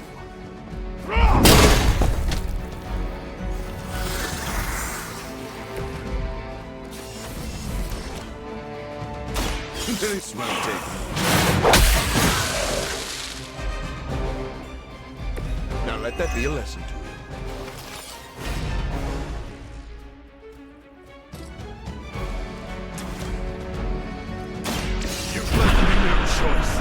This will take. Now let that be a lesson to you. You've left me no choice.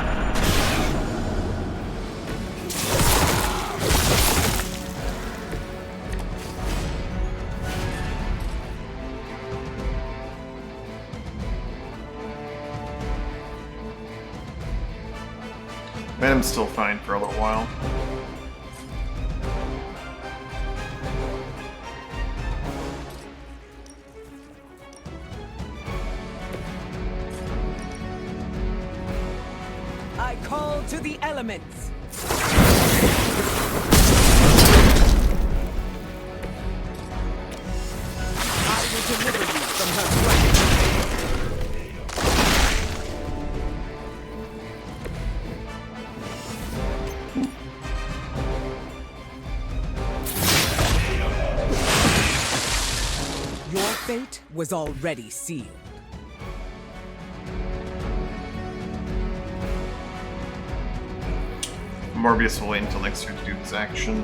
Venom's still fine for a little while. I call to the elements. I will deliver you from her grasp. Your fate was already sealed. Morbius will wait until next turn to do this action.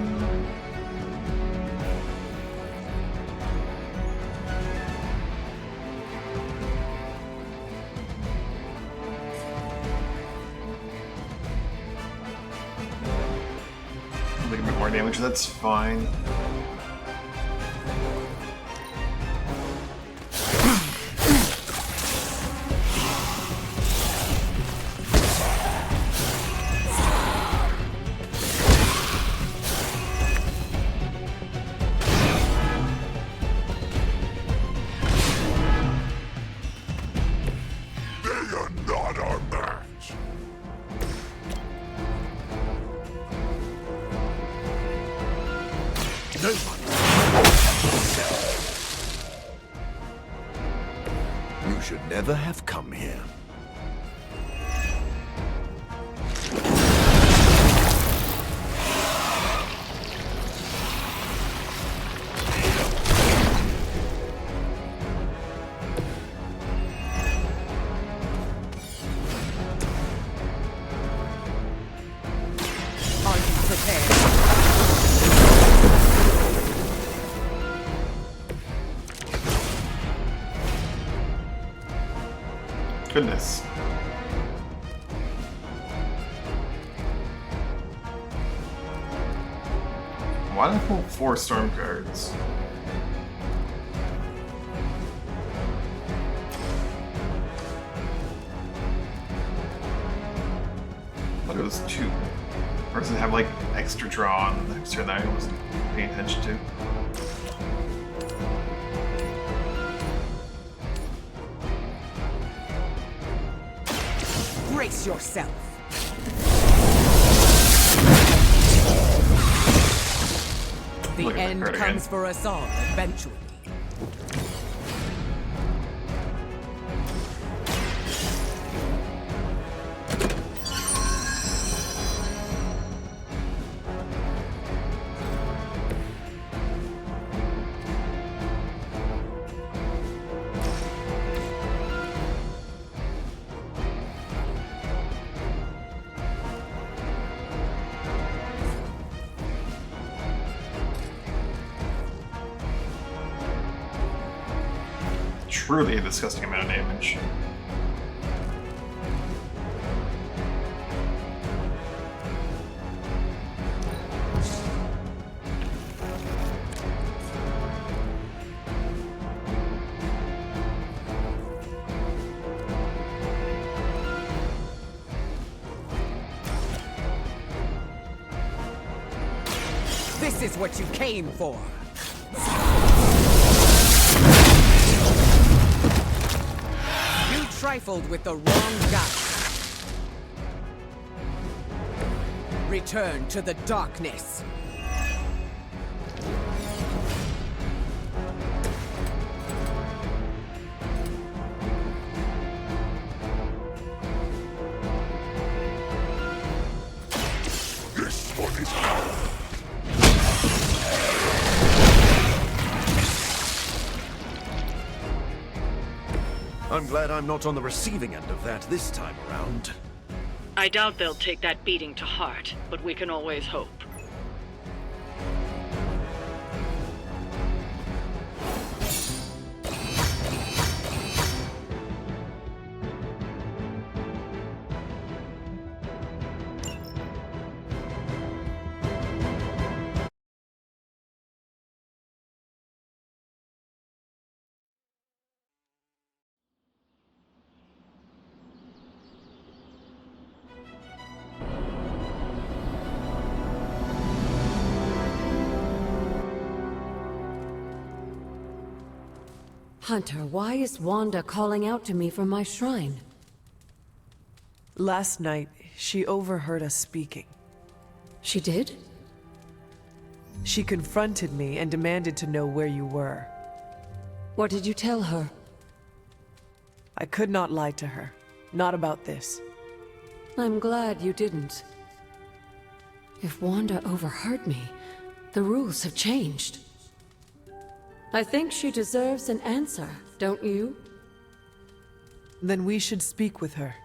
A little bit more damage, that's fine. You should never have come here. Are you prepared? Goodness. Why did I pull 4 storm cards? I thought it was 2. Or does it have like extra draw on the next turn that I wasn't paying attention to? Brace yourself. The Look at that end card comes again. for us all eventually. Truly a disgusting amount of damage. This is what you came for. You trifled with the wrong guy. Return to the darkness. This one is ours. I'm glad I'm not on the receiving end of that this time around. I doubt they'll take that beating to heart, but we can always hope. Hunter, why is Wanda calling out to me from my shrine? Last night, she overheard us speaking. She did? She confronted me and demanded to know where you were. What did you tell her? I could not lie to her. Not about this. I'm glad you didn't. If Wanda overheard me, the rules have changed. I think she deserves an answer, don't you? Then we should speak with her.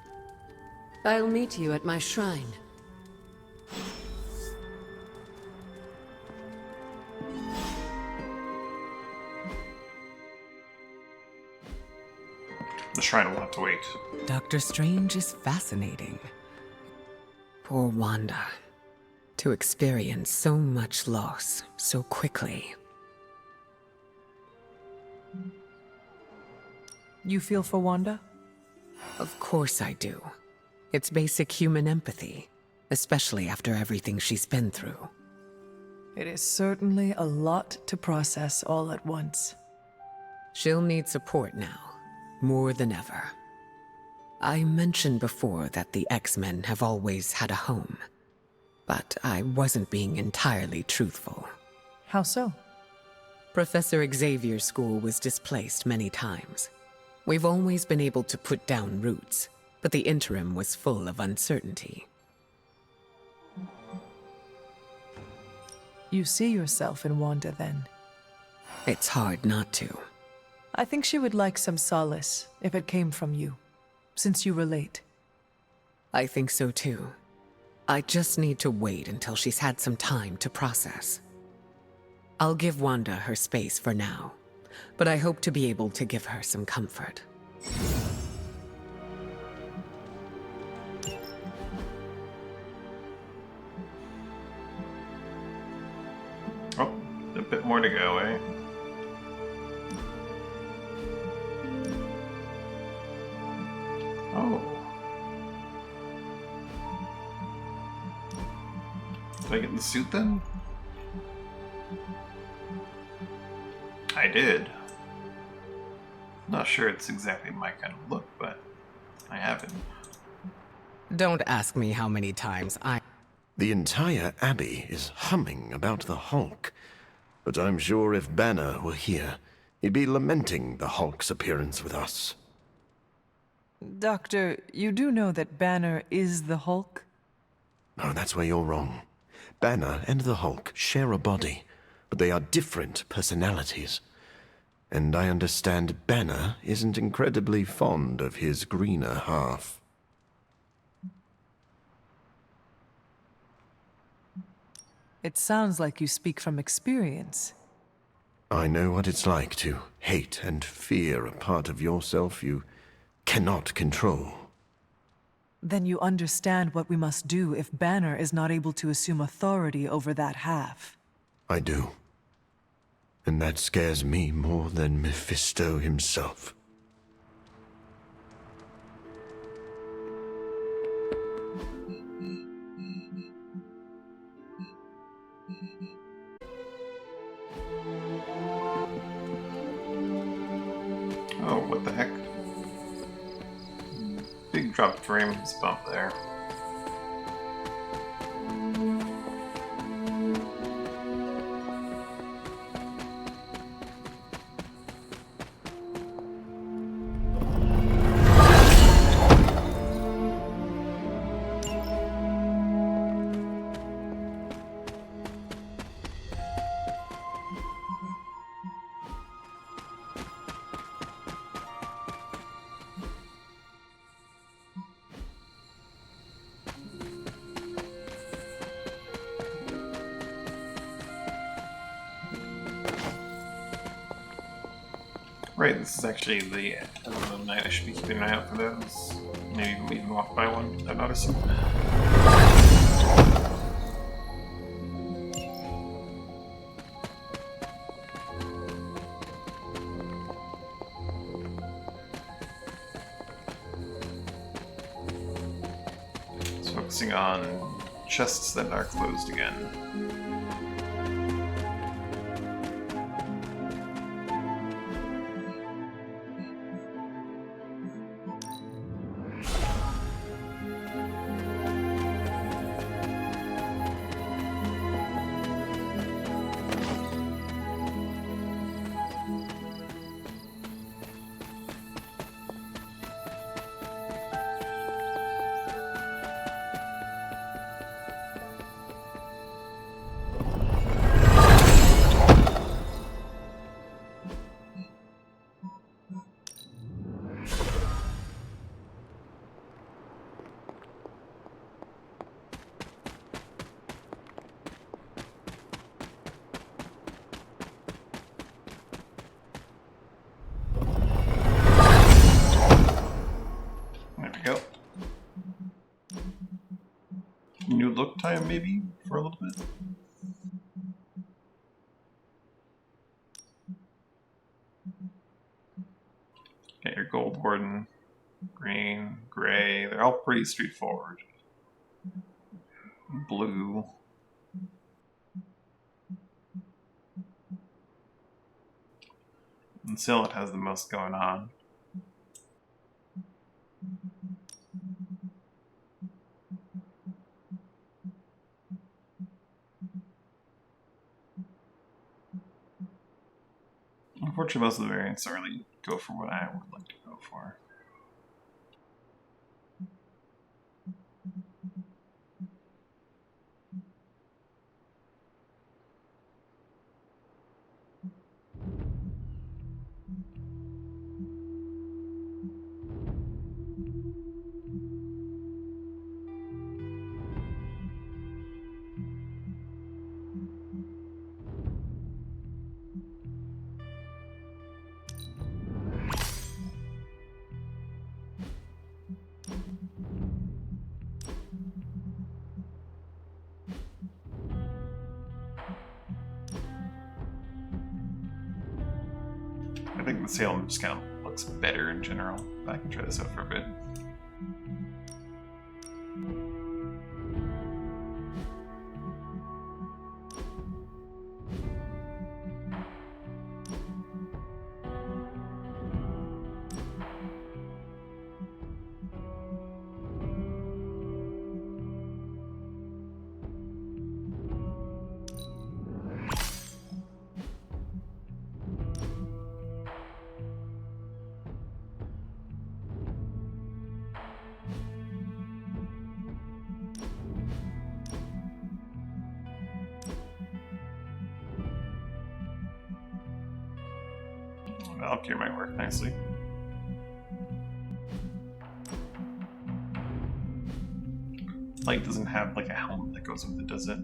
I'll meet you at my shrine. The shrine will have to wait. Doctor Strange is fascinating. Poor Wanda. To experience so much loss so quickly. You feel for Wanda? Of course I do. It's basic human empathy, especially after everything she's been through. It is certainly a lot to process all at once. She'll need support now, more than ever. I mentioned before that the X-Men have always had a home, but I wasn't being entirely truthful. How so? Professor Xavier's school was displaced many times. We've always been able to put down roots, but the interim was full of uncertainty. You see yourself in Wanda, then? It's hard not to. I think she would like some solace if it came from you, since you relate. I think so too. I just need to wait until she's had some time to process. I'll give Wanda her space for now, but I hope to be able to give her some comfort. Oh, a bit more to go, eh? Oh. Did I get the suit then? I did. Not sure it's exactly my kind of look, but I have it. Don't ask me how many times The entire Abbey is humming about the Hulk. But I'm sure if Banner were here, he'd be lamenting the Hulk's appearance with us. Doctor, you do know that Banner is the Hulk? No, that's where you're wrong. Banner and the Hulk share a body, but they are different personalities. And I understand Banner isn't incredibly fond of his greener half. It sounds like you speak from experience. I know what it's like to hate and fear a part of yourself you cannot control. Then you understand what we must do if Banner is not able to assume authority over that half. I do. And that scares me more than Mephisto himself. Oh, what the heck? Big drop frames bump there. Right, this is actually the end of the night. I should be keeping an eye out for those. Maybe even walk by one without noticing. It's focusing on chests that are closed again. new look time maybe for a little bit. Okay, your gold warden, green, gray, they're all pretty straightforward. Blue. And Silent has the most going on. Unfortunately, most of the variants don't really go for what I would like to go for. I think the Salem just kind of looks better in general. I can try this out for a bit. Valkyrie might work nicely. Light doesn't have like a helmet that goes with it, does it?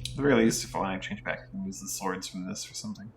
At the very least, if I want to change back, I can use the swords from this for something.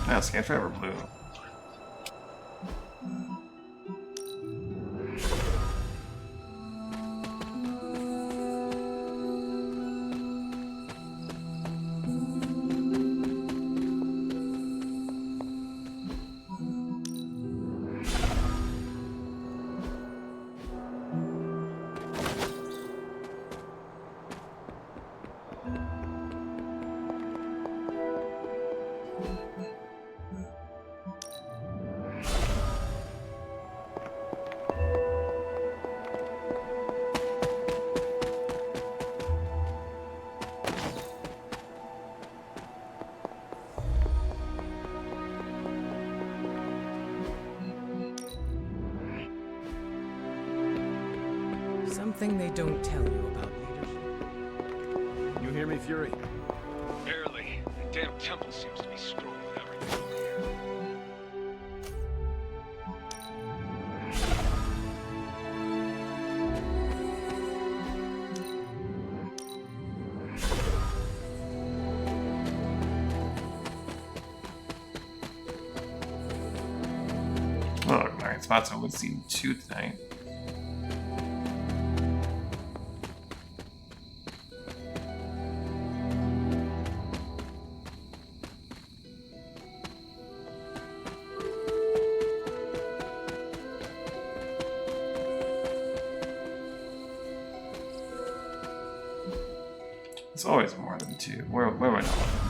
Now, scan forever blue. Something they don't tell you about leadership. You hear me, Fury? Barely. The damn temple seems to be screwing with everything over here. spots I would see two tonight. It's always more than two. Where am I not?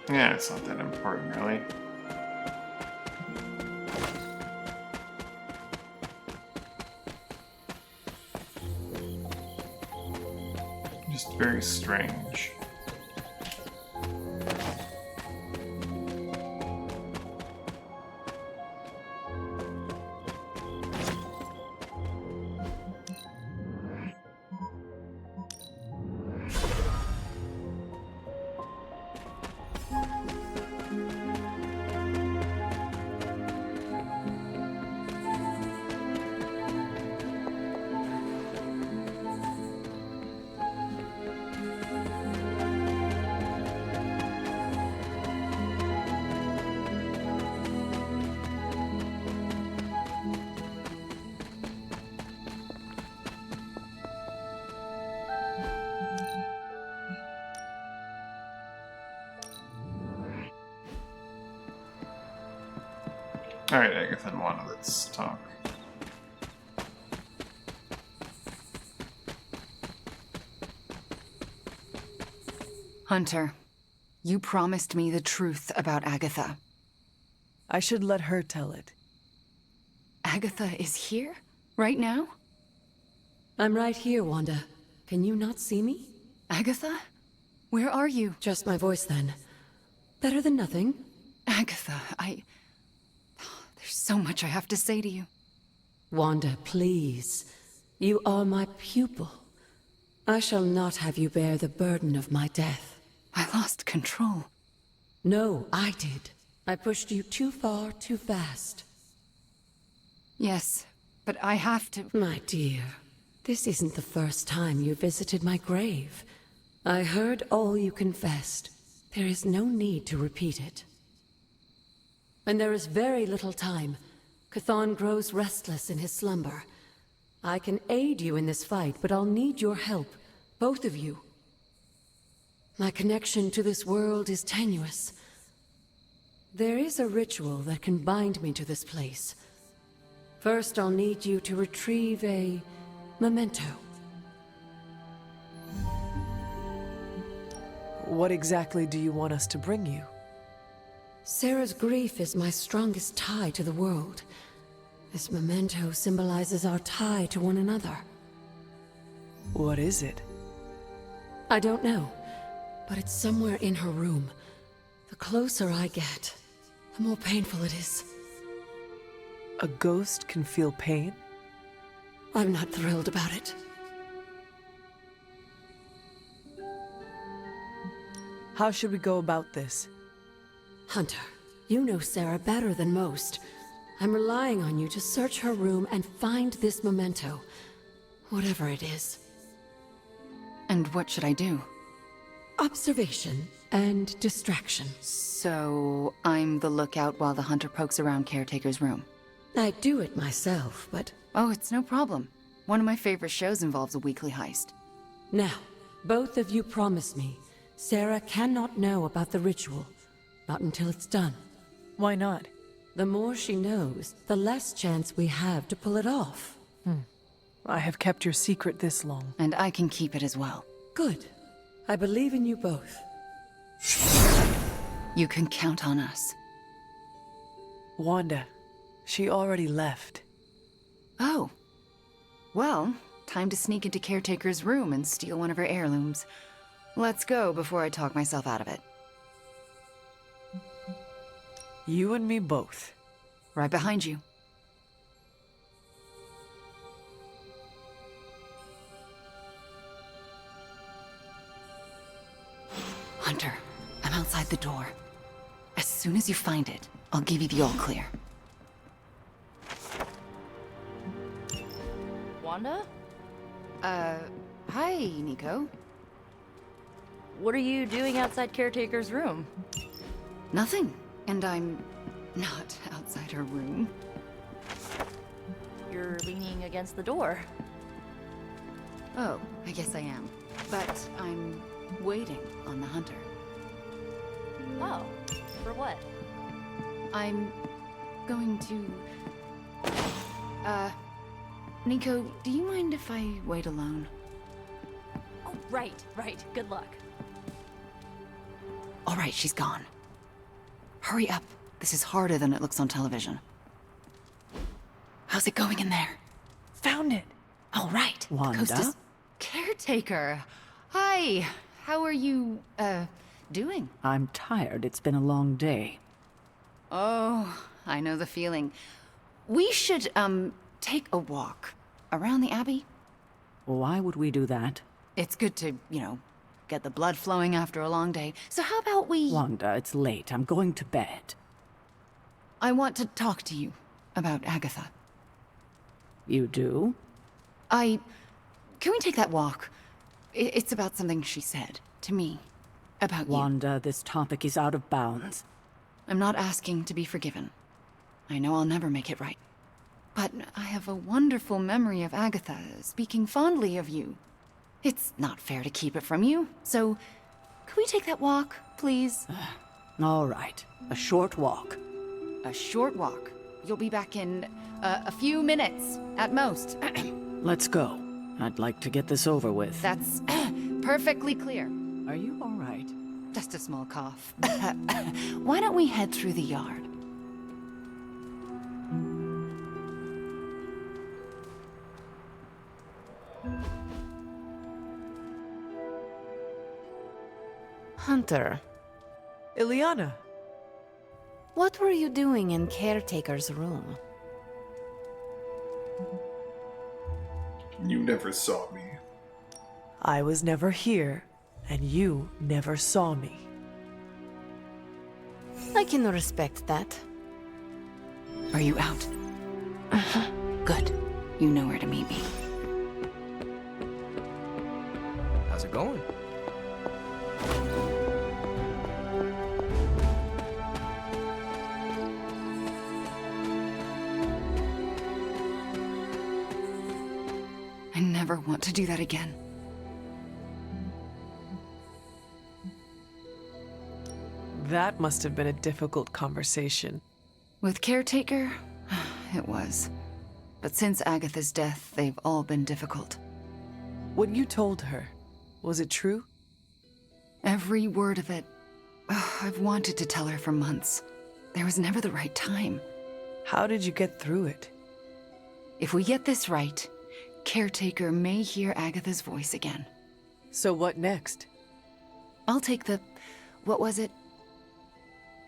Yeah, it's not that important, really. Just very strange. Alright, Agatha and Wanda, let's talk. Hunter, you promised me the truth about Agatha. I should let her tell it. Agatha is here? Right now? I'm right here, Wanda. Can you not see me? Agatha? Where are you? Just my voice, then. Better than nothing. Agatha, There's so much I have to say to you. Wanda, please. You are my pupil. I shall not have you bear the burden of my death. I lost control. No, I did. I pushed you too far, too fast. Yes, but I have to... My dear, this isn't the first time you visited my grave. I heard all you confessed. There is no need to repeat it. And there is very little time. Chthon grows restless in his slumber. I can aid you in this fight, but I'll need your help. Both of you. My connection to this world is tenuous. There is a ritual that can bind me to this place. First, I'll need you to retrieve a memento. What exactly do you want us to bring you? Sarah's grief is my strongest tie to the world. This memento symbolizes our tie to one another. What is it? I don't know, but it's somewhere in her room. The closer I get, the more painful it is. A ghost can feel pain? I'm not thrilled about it. How should we go about this? Hunter, you know Sarah better than most. I'm relying on you to search her room and find this memento. Whatever it is. And what should I do? Observation and distraction. So, I'm the lookout while the hunter pokes around Caretaker's room. I do it myself, but... Oh, it's no problem. One of my favorite shows involves a weekly heist. Now, both of you promise me Sarah cannot know about the ritual. Not until it's done. Why not? The more she knows, the less chance we have to pull it off. I have kept your secret this long. And I can keep it as well. Good. I believe in you both. You can count on us. Wanda, she already left. Oh. Well, time to sneak into Caretaker's room and steal one of her heirlooms. Let's go before I talk myself out of it. You and me both. Right behind you. Hunter, I'm outside the door. As soon as you find it, I'll give you the all clear. Wanda? Hi, Nico. What are you doing outside Caretaker's room? Nothing. And I'm not outside her room. You're leaning against the door. Oh, I guess I am. But I'm waiting on the hunter. Oh, for what? I'm going to... Nico, do you mind if I wait alone? Oh, right. Good luck. All right, she's gone. Hurry up. This is harder than it looks on television. How's it going in there? Found it. All right. Wanda? Coast is... Caretaker. Hi. How are you, doing? I'm tired. It's been a long day. Oh, I know the feeling. We should, take a walk around the Abbey. Why would we do that? It's good to, get the blood flowing after a long day. So how about we... Wanda, it's late. I'm going to bed. I want to talk to you about Agatha. You do? Can we take that walk? It's about something she said to me. About you. Wanda, this topic is out of bounds. I'm not asking to be forgiven. I know I'll never make it right. But I have a wonderful memory of Agatha speaking fondly of you. It's not fair to keep it from you, so could we take that walk, please? All right. A short walk. A short walk. You'll be back in a few minutes, at most. Let's go. I'd like to get this over with. That's perfectly clear. Are you all right? Just a small cough. Why don't we head through the yard? Hunter. Ileana. What were you doing in Caretaker's room? You never saw me. I was never here, and you never saw me. I can respect that. Are you out? Good. You know where to meet me. How's it going? I never want to do that again. That must have been a difficult conversation. With Caretaker, it was. But since Agatha's death, they've all been difficult. What you told her, was it true? Every word of it. Ugh, I've wanted to tell her for months. There was never the right time. How did you get through it? If we get this right, Caretaker may hear Agatha's voice again. So what next? I'll take the... what was it?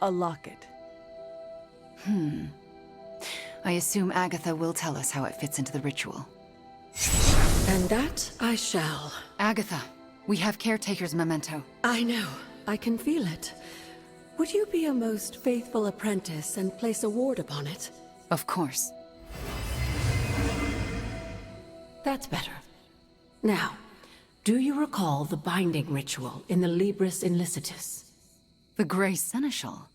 A locket. I assume Agatha will tell us how it fits into the ritual. And that I shall. Agatha, we have Caretaker's memento. I know. I can feel it. Would you be a most faithful apprentice and place a ward upon it? Of course. That's better. Now, do you recall the binding ritual in the Libris Inlicitus? The Grey Seneschal?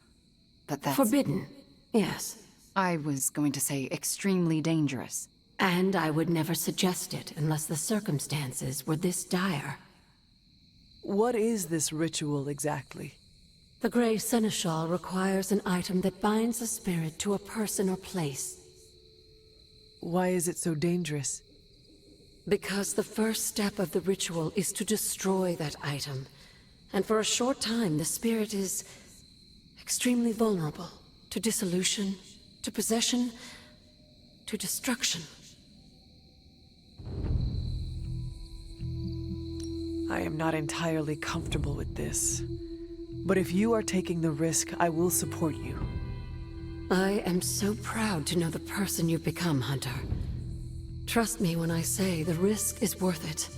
But that's... Forbidden, yes. I was going to say extremely dangerous. And I would never suggest it unless the circumstances were this dire. What is this ritual exactly? The Grey Seneschal requires an item that binds a spirit to a person or place. Why is it so dangerous? Because the first step of the ritual is to destroy that item. And for a short time, the spirit is extremely vulnerable to dissolution, to possession, to destruction. I am not entirely comfortable with this. But if you are taking the risk, I will support you. I am so proud to know the person you've become, Hunter. Trust me when I say the risk is worth it.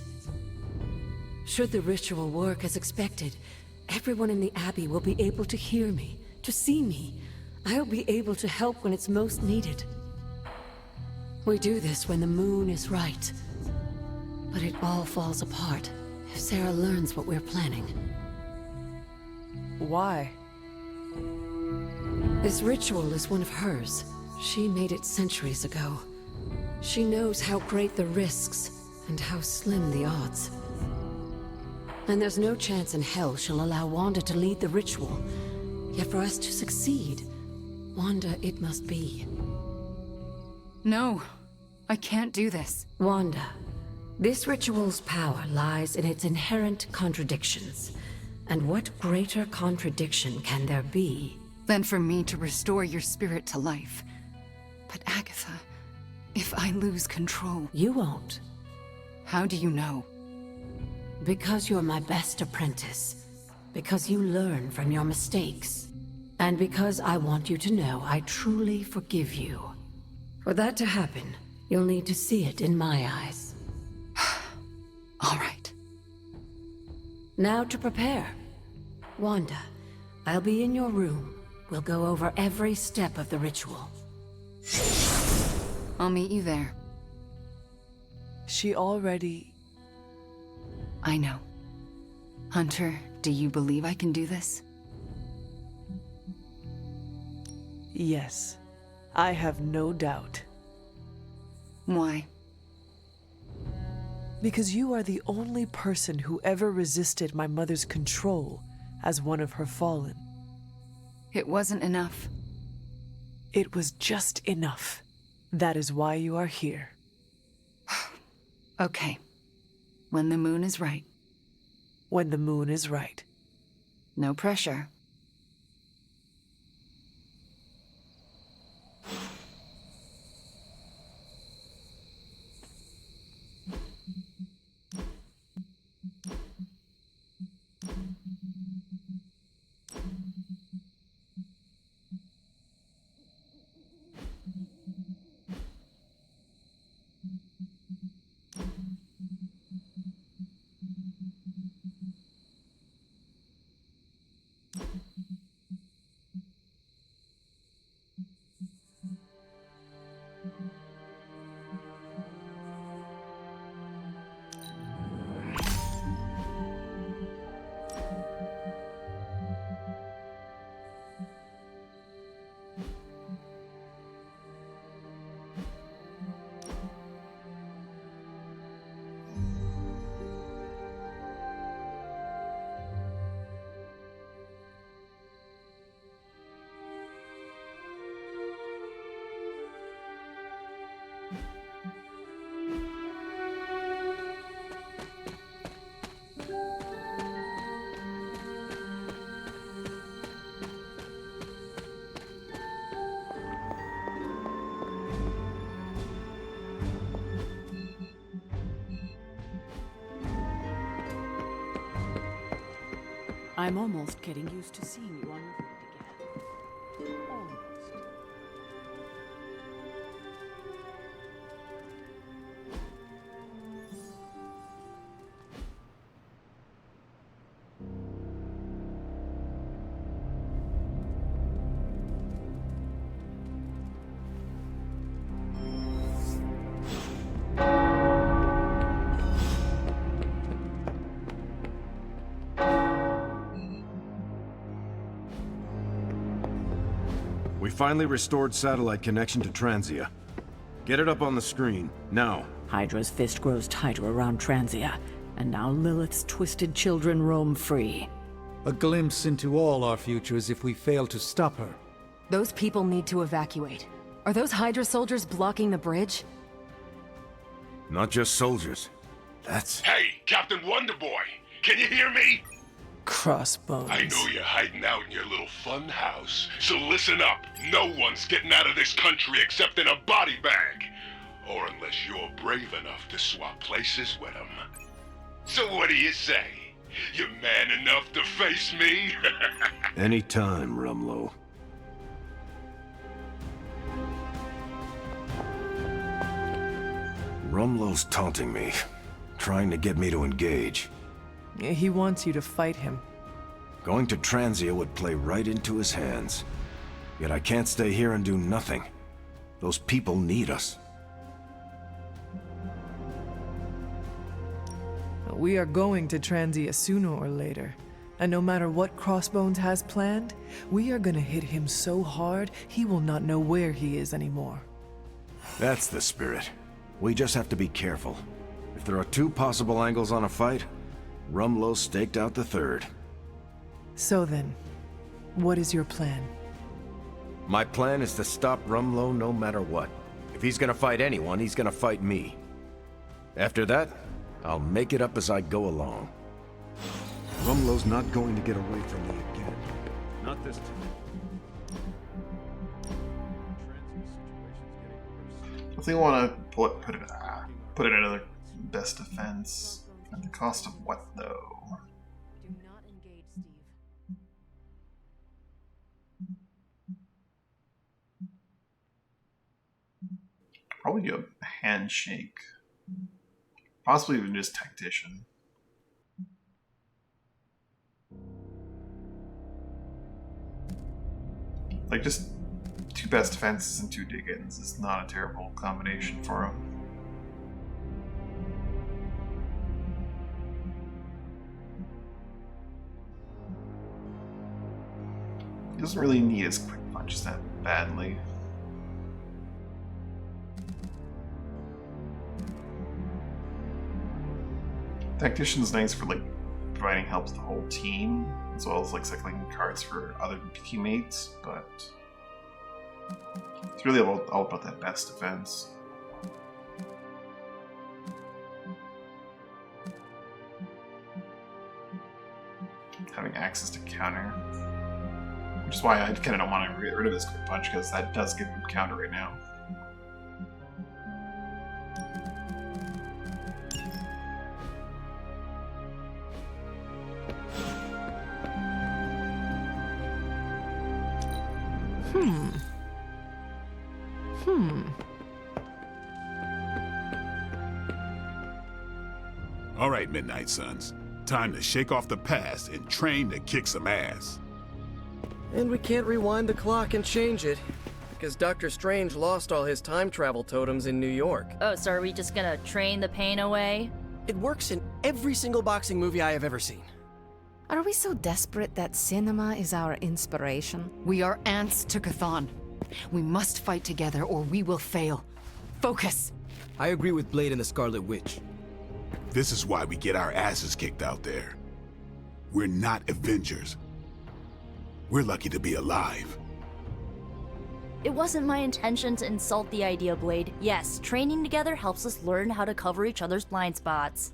Should the ritual work as expected, everyone in the Abbey will be able to hear me, to see me. I'll be able to help when it's most needed. We do this when the moon is right. But it all falls apart if Sarah learns what we're planning. Why? This ritual is one of hers. She made it centuries ago. She knows how great the risks and how slim the odds. And there's no chance in hell she'll allow Wanda to lead the ritual. Yet for us to succeed, Wanda it must be. No, I can't do this. Wanda, this ritual's power lies in its inherent contradictions. And what greater contradiction can there be than for me to restore your spirit to life? But Agatha, if I lose control... You won't. How do you know? Because you're my best apprentice. Because you learn from your mistakes. And because I want you to know I truly forgive you. For that to happen, you'll need to see it in my eyes. All right. Now to prepare. Wanda, I'll be in your room. We'll go over every step of the ritual. I'll meet you there. She already... I know. Hunter, do you believe I can do this? Yes. I have no doubt. Why? Because you are the only person who ever resisted my mother's control as one of her fallen. It wasn't enough. It was just enough. That is why you are here. Okay. When the moon is right. When the moon is right. No pressure. I'm almost getting used to seeing you on your feet again. Almost. We finally restored satellite connection to Transia. Get it up on the screen, now. Hydra's fist grows tighter around Transia, and now Lilith's twisted children roam free. A glimpse into all our futures if we fail to stop her. Those people need to evacuate. Are those Hydra soldiers blocking the bridge? Not just soldiers. That's... Hey, Captain Wonderboy! Can you hear me? Crossbones. I know you're hiding out in your little fun house, so listen up. No one's getting out of this country except in a body bag. Or unless you're brave enough to swap places with them. So what do you say? You man enough to face me? Anytime, Rumlow. Rumlow's taunting me, trying to get me to engage. He wants you to fight him. Going to Transia would play right into his hands. Yet I can't stay here and do nothing. Those people need us. We are going to Transia sooner or later. And no matter what Crossbones has planned, we are gonna hit him so hard, he will not know where he is anymore. That's the spirit. We just have to be careful. If there are two possible angles on a fight, Rumlow staked out the third. So then, what is your plan? My plan is to stop Rumlow no matter what. If he's gonna fight anyone, he's gonna fight me. After that, I'll make it up as I go along. Rumlow's not going to get away from me again. Not this time. If they want to put it another best defense. At the cost of what, though? Do not engage, Steve. Probably do a handshake. Possibly even just tactician. Like, just 2 best defenses and 2 dig-ins is not a terrible combination for him. He doesn't really need his quick punches that badly. Tactician's nice for like providing help to the whole team, as well as like cycling cards for other teammates, but it's really all about that best defense. Having access to counter. Which is why I kind of don't want to get rid of this quick punch, because that does give him counter right now. All right, Midnight Suns. Time to shake off the past and train to kick some ass. And we can't rewind the clock and change it, because Dr. Strange lost all his time travel totems in New York. Oh, so are we just gonna train the pain away? It works in every single boxing movie I have ever seen. Are we so desperate that cinema is our inspiration? We are ants to Chthon. We must fight together or we will fail. Focus! I agree with Blade and the Scarlet Witch. This is why we get our asses kicked out there. We're not Avengers. We're lucky to be alive. It wasn't my intention to insult the idea, Blade. Yes, training together helps us learn how to cover each other's blind spots.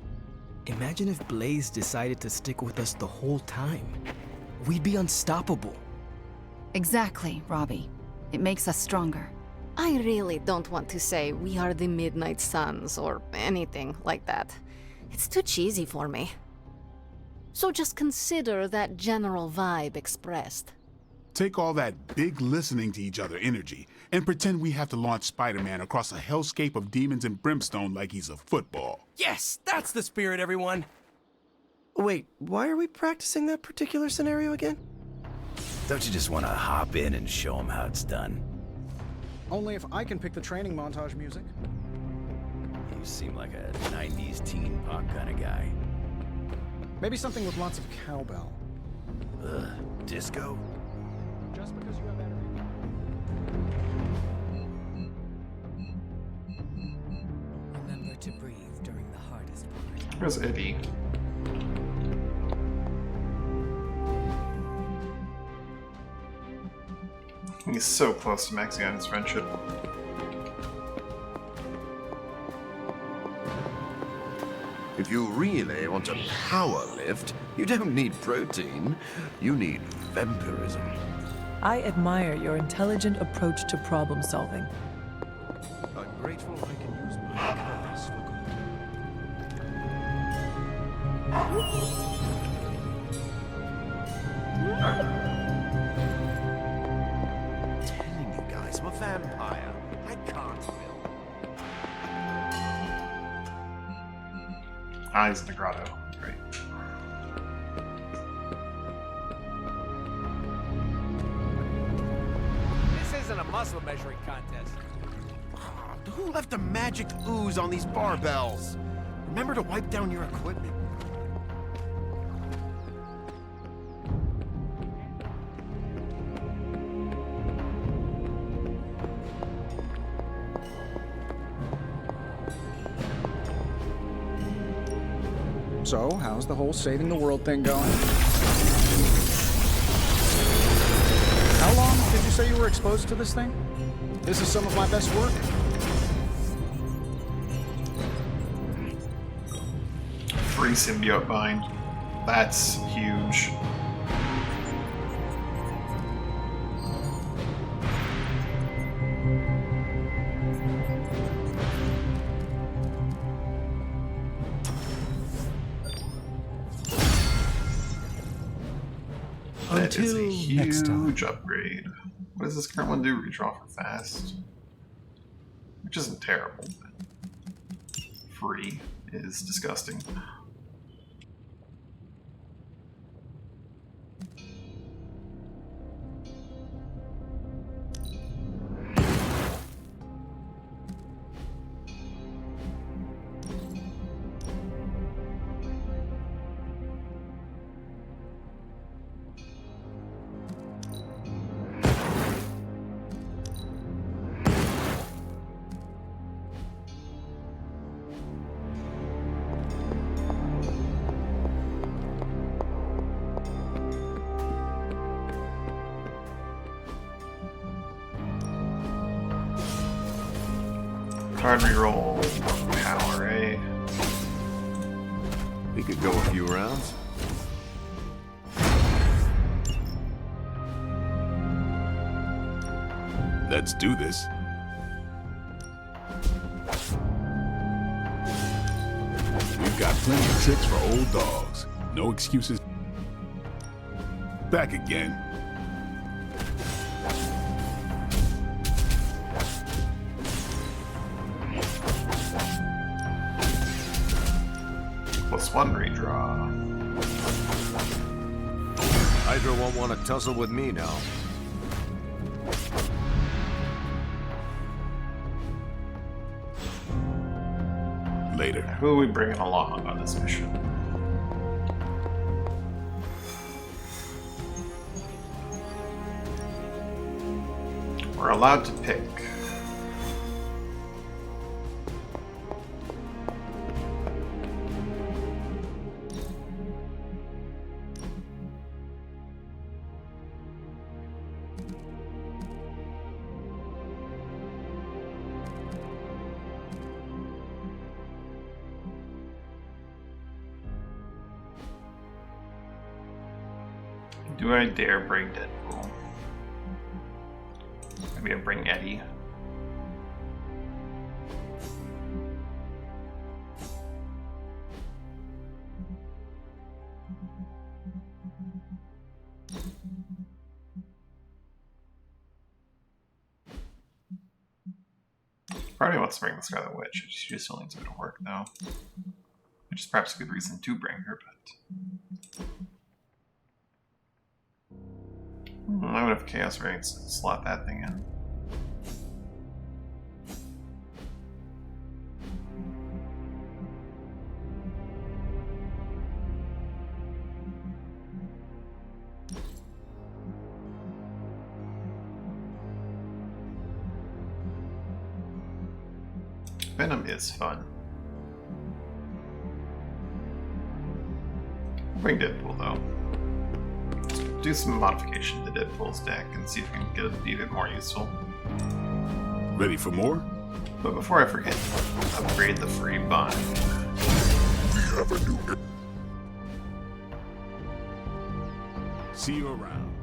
Imagine if Blaze decided to stick with us the whole time. We'd be unstoppable. Exactly, Robbie. It makes us stronger. I really don't want to say we are the Midnight Suns or anything like that. It's too cheesy for me. So just consider that general vibe expressed. Take all that big listening to each other energy and pretend we have to launch Spider-Man across a hellscape of demons and brimstone like he's a football. Yes, that's the spirit, everyone. Wait, why are we practicing that particular scenario again? Don't you just want to hop in and show them how it's done? Only if I can pick the training montage music. You seem like a 90s teen pop kind of guy. Maybe something with lots of cowbell. Disco? Just because you have energy. Remember to breathe during the hardest part. Where's Eddie? He's so close to maxing out his friendship. If you really want to power lift, you don't need protein. You need vampirism. I admire your intelligent approach to problem solving. I'm grateful I can use my curse for telling you guys, I'm a vampire. I can't will. Eyes in the grotto. Great. This isn't a muscle measuring contest. Who left a magic ooze on these barbells? Remember to wipe down your equipment. So, how's the whole saving the world thing going? How long did you say you were exposed to this thing? This is some of my best work. Free symbiote bind. That's huge. That is a huge upgrade. What does this current one do? Redraw for fast. Which isn't terrible, but free is disgusting. Card reroll, power, eh? We could go a few rounds. Let's do this. We've got plenty of tricks for old dogs. No excuses. Back again. +1 redraw. Hydra won't want to tussle with me now. Later. Who are we bringing along on this mission? We're allowed to pick. Do I dare bring Deadpool? Maybe I bring Eddie. Part of me wants to bring the Scarlet Witch. She just still needs a bit of work, though. Which is perhaps a good reason to bring her, but... I would have Chaos Raids slot that thing in. Venom is fun. We'll bring Deadpool though. Let's do some modification to Deadpool's deck and see if we can get it to be a bit more useful. Ready for more? But before I forget, upgrade the free bind. We have a new... See you around.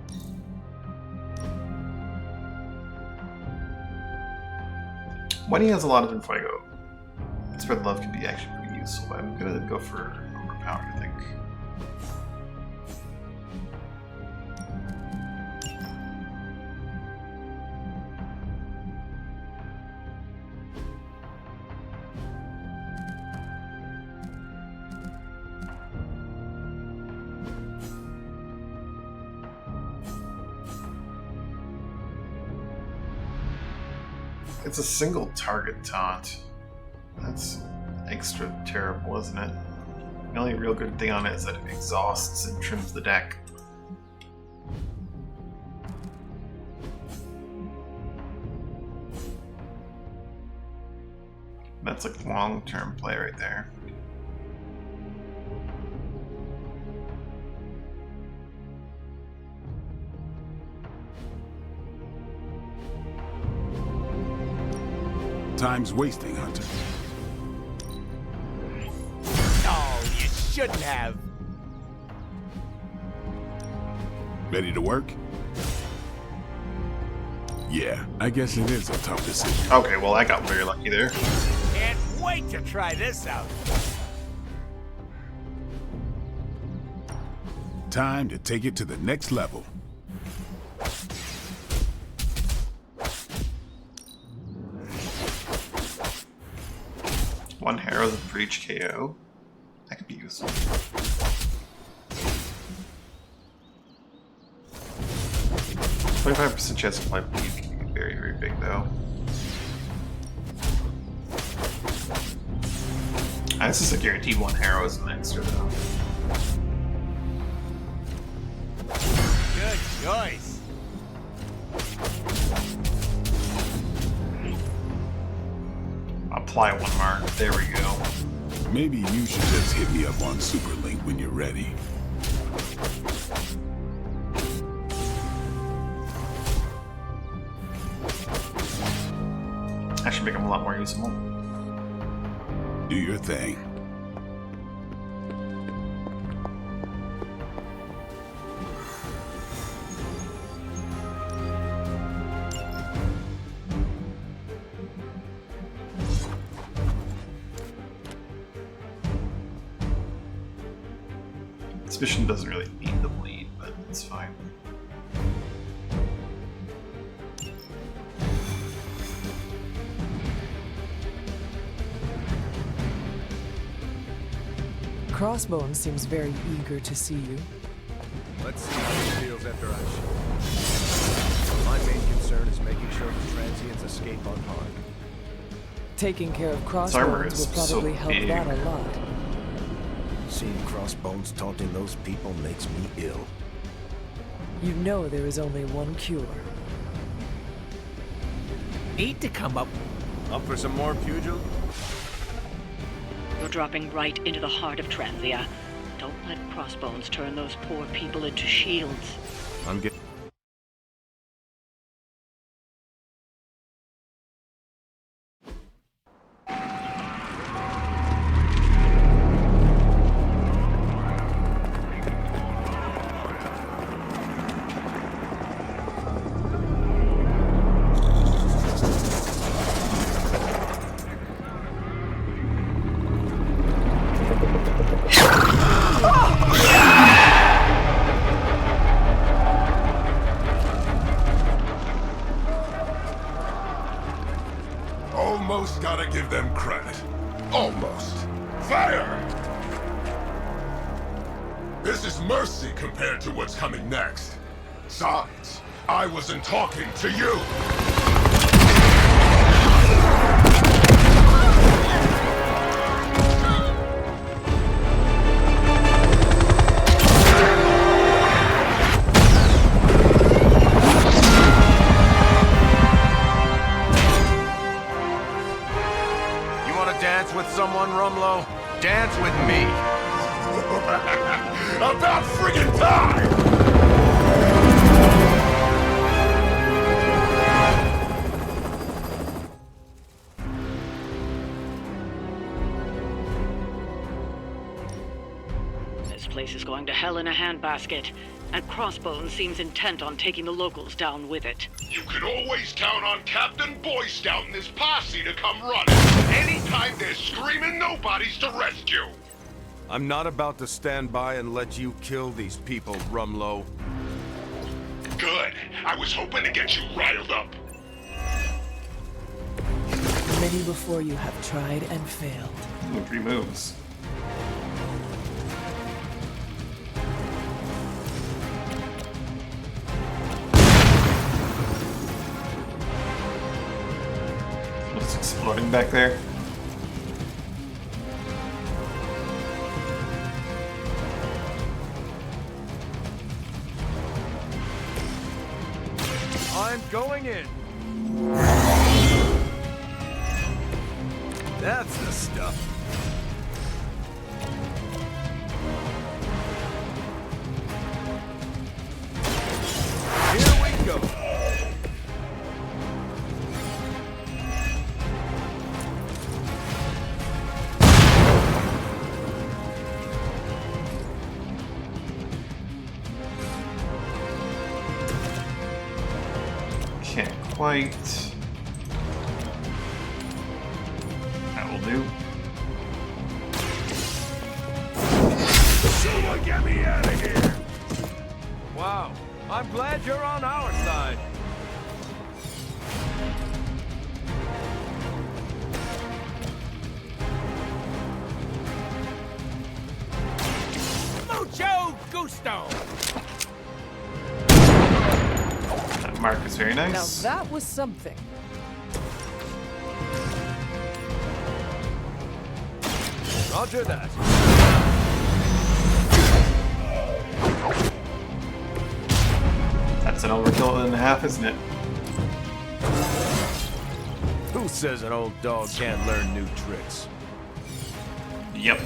When he has a lot of Infuego, Spread Love can be actually pretty useful, but I'm gonna go for Overpowered, I think. It's a single target taunt. That's extra terrible, isn't it? The only real good thing on it is that it exhausts and trims the deck. That's like long-term play right there. Time's wasting, Hunter. Oh, you shouldn't have. Ready to work? Yeah, I guess it is a tough decision. Okay, well I got very lucky there. Can't wait to try this out. Time to take it to the next level. One Harrow of Breach KO. That could be useful. 25% chance to play bleed can be very, very big though. This is a guaranteed one Harrow as an extra though. Good choice. Apply one mark. There we go. Maybe you should just hit me up on Superlink when you're ready. I should make them a lot more usable. Do your thing. This mission doesn't really need the bleed, but it's fine. Crossbones seems very eager to see you. Let's see how he feels after I shoot. My main concern is making sure the transients escape unharmed. Taking care of armor Crossbones is will probably so help big. that a lot. Seeing Crossbones taunting those people makes me ill. You know there is only one cure. Need to come up. Up for some more pugil? You're dropping right into the heart of Transia. Don't let Crossbones turn those poor people into shields. I'm getting... almost gotta give them credit. Almost. Fire! This is mercy compared to what's coming next. Besides, I wasn't talking to you. You want to dance with someone, Rumlow? Dance with me. About friggin' time! This place is going to hell in a handbasket, and Crossbones seems intent on taking the locals down with it. You can always count on Captain Boy Scout and his posse to come running. Anytime there's screaming nobodies to rescue. I'm not about to stand by and let you kill these people, Rumlow. Good. I was hoping to get you riled up. Many before you have tried and failed. Ooh, 3 moves. What's exploding back there? I'm going in. That's the stuff. Here we go. Can't quite. That will do. Someone get me out of here! Wow, I'm glad you're on our side. Mucho gusto! That mark is very nice. Now that was something. Roger that. That's an overkill and a half, isn't it? Who says an old dog can't learn new tricks? Yep.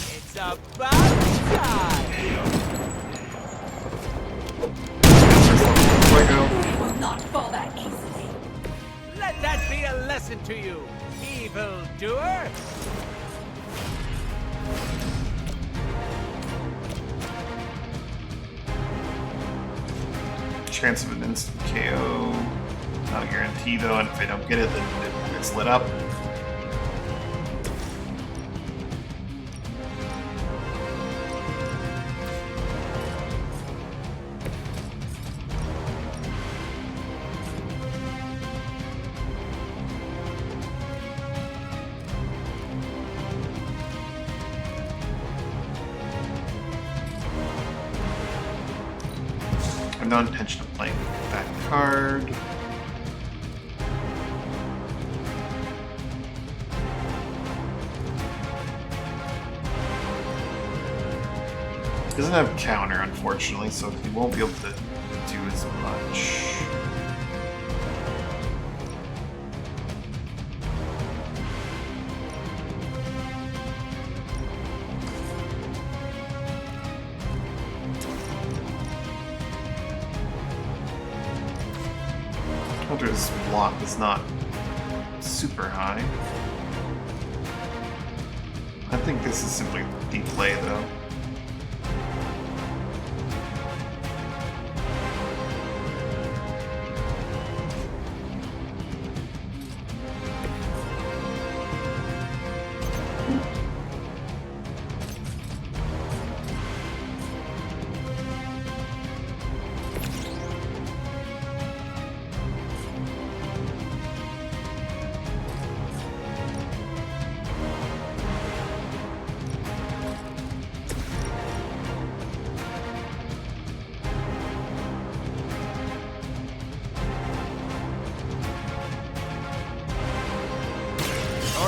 It's about time! We will not fall that easily. Let that be a lesson to you, evil doer! Chance of an instant KO. Not a guarantee though, and if I don't get it, then it gets lit up. I have no intention of playing that card. He doesn't have counter, unfortunately, so he won't be able to do as much. Hunter's block is not super high. I think this is simply deep play, though.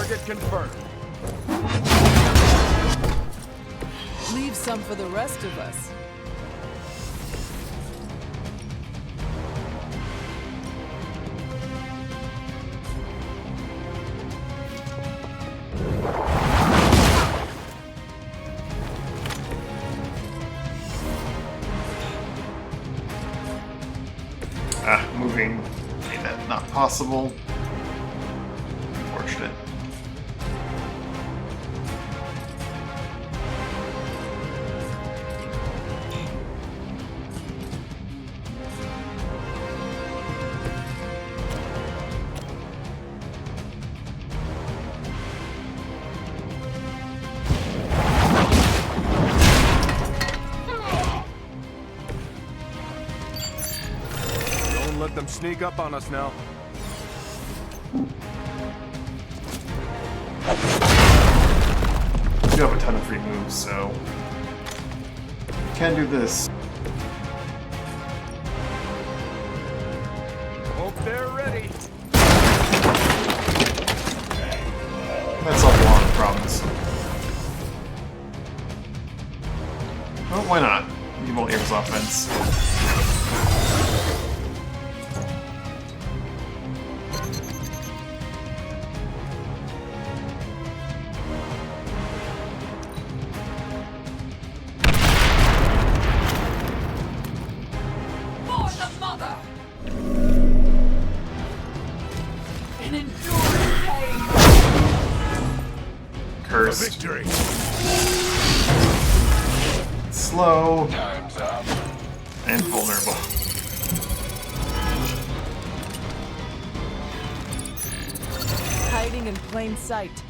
Target confirmed. Leave some for the rest of us. Moving made that not possible. Unfortunate. Let them sneak up on us now. We do have a ton of free moves, so can do this. Hope they're ready. That solved a lot of problems. Well, why not? Evil Air's offense. Cursed. Victory. Slow. And vulnerable. Hiding in plain sight.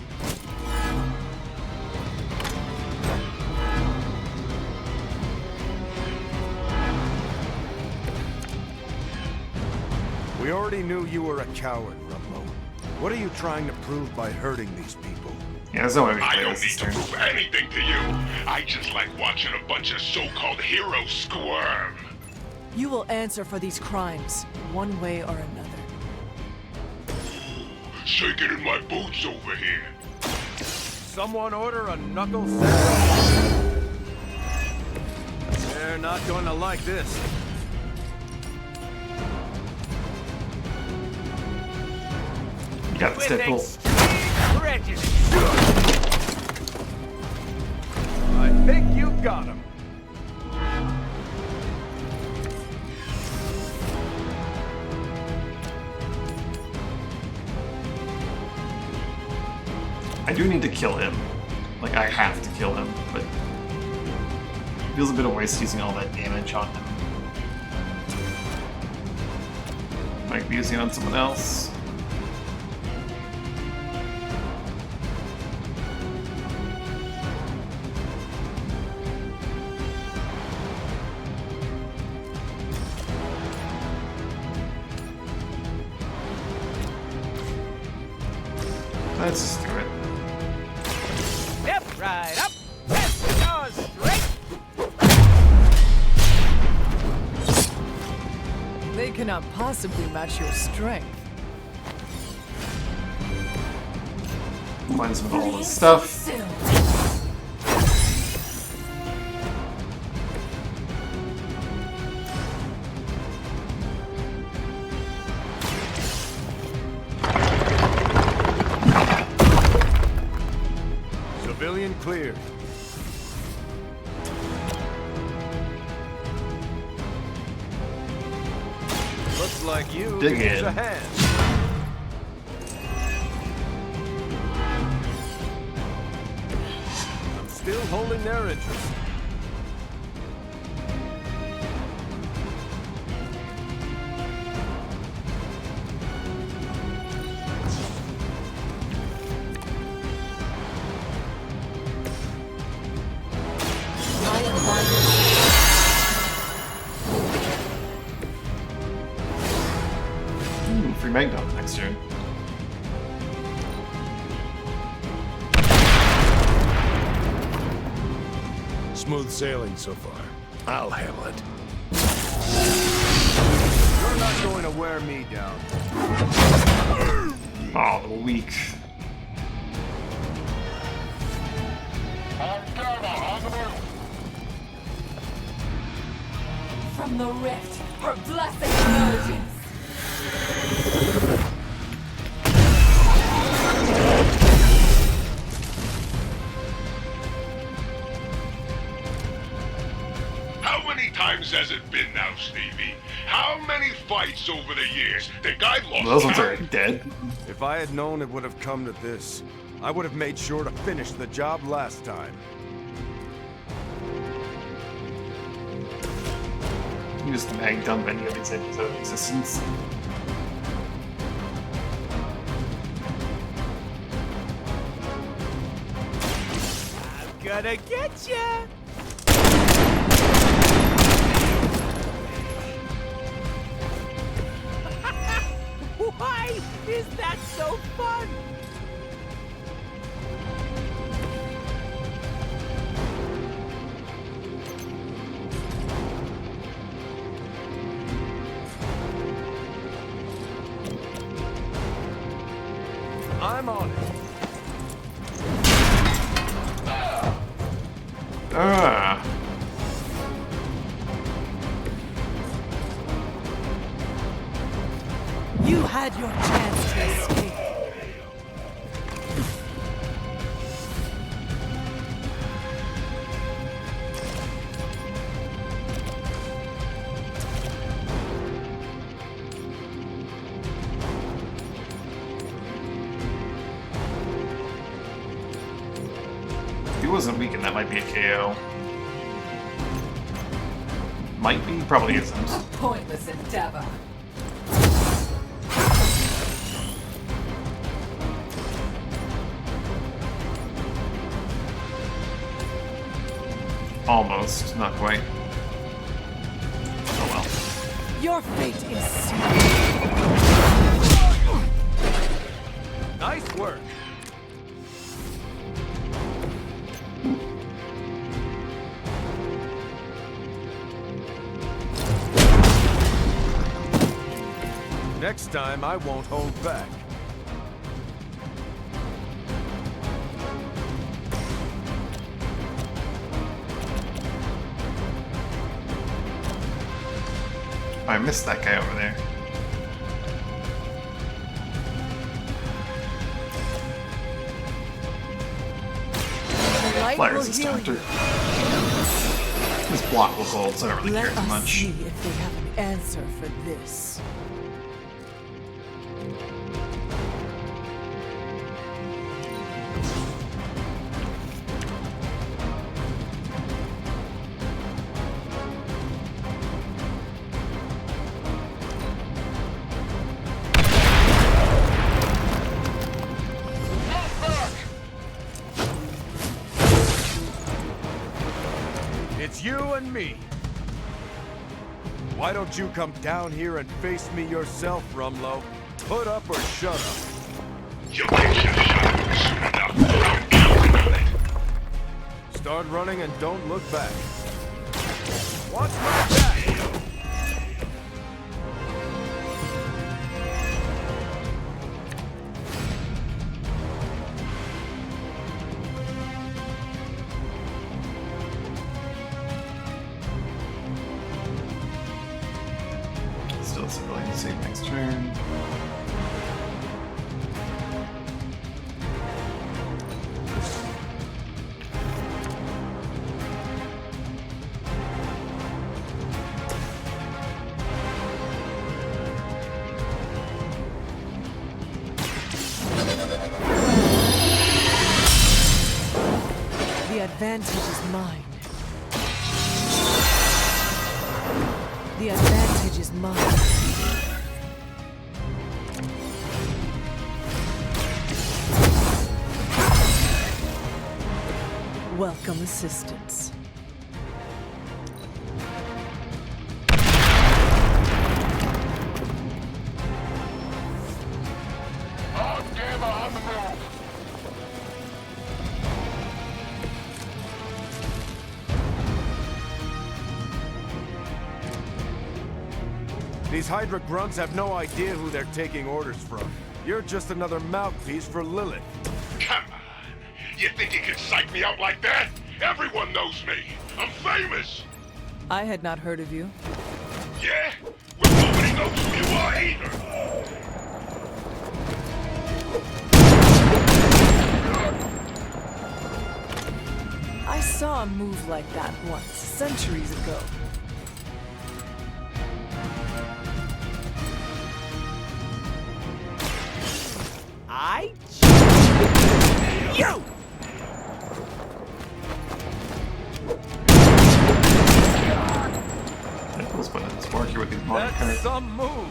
We already knew you were a coward, Rumlow. What are you trying to prove by hurting these people? Yeah, there's no way we I can play don't this need to turn. prove anything to you. I just like watching a bunch of so-called heroes squirm. You will answer for these crimes, one way or another. Shaking in my boots over here. Someone order a knuckle sandwich. They're not going to like this. You got the stipple. I think you got him. I do need to kill him. Like, I have to kill him, but it feels a bit of waste using all that damage on him. Might be using it on someone else. Let's just do it. Step right up. Let's go straight. They cannot possibly match your strength. Cleanse with all this stuff. Civilian cleared. Looks like you Dig could use in. a hand. I'm still holding their interest. Free Magnum next turn. Smooth sailing so far. I'll handle it. You're not going to wear me down. Oh, the weak. from the rift, her blessed emergence. How many times has it been now, Stevie? How many fights over the years? Think I lost Those ones count? are dead. If I had known it would have come to this, I would have made sure to finish the job last time. You just mag dump any of these engines out of existence. I'm gonna get ya! Why is that so fun? I'm on it. Ah. You had your chance to escape. If he wasn't weakened, that might be a KO. Might be, probably isn't. Pointless endeavor. Almost, not quite. Oh well. Your fate is sealed. Nice work. Next time, I won't hold back. I missed that guy over there. The light Fire will resist heal after. you. This block will hold, so I don't really Let care too us much. see if they have an answer for this. It's you and me. Why don't you come down here and face me yourself, Rumlow? Put up or shut up. You'll get your shot soon enough. I'm counting on it. Start running and don't look back. Watch my back! Still a civilian save next turn. The advantage is mine. The advantage is mine. Welcome assistance. These Hydra grunts have no idea who they're taking orders from. You're just another mouthpiece for Lilith. Come on. You think you can psych me out like that? Everyone knows me. I'm famous. I had not heard of you. Yeah? Well, nobody knows who you are either. I saw a move like that once, centuries ago. You! Nicholas put in spark here with these modern characters. Some move.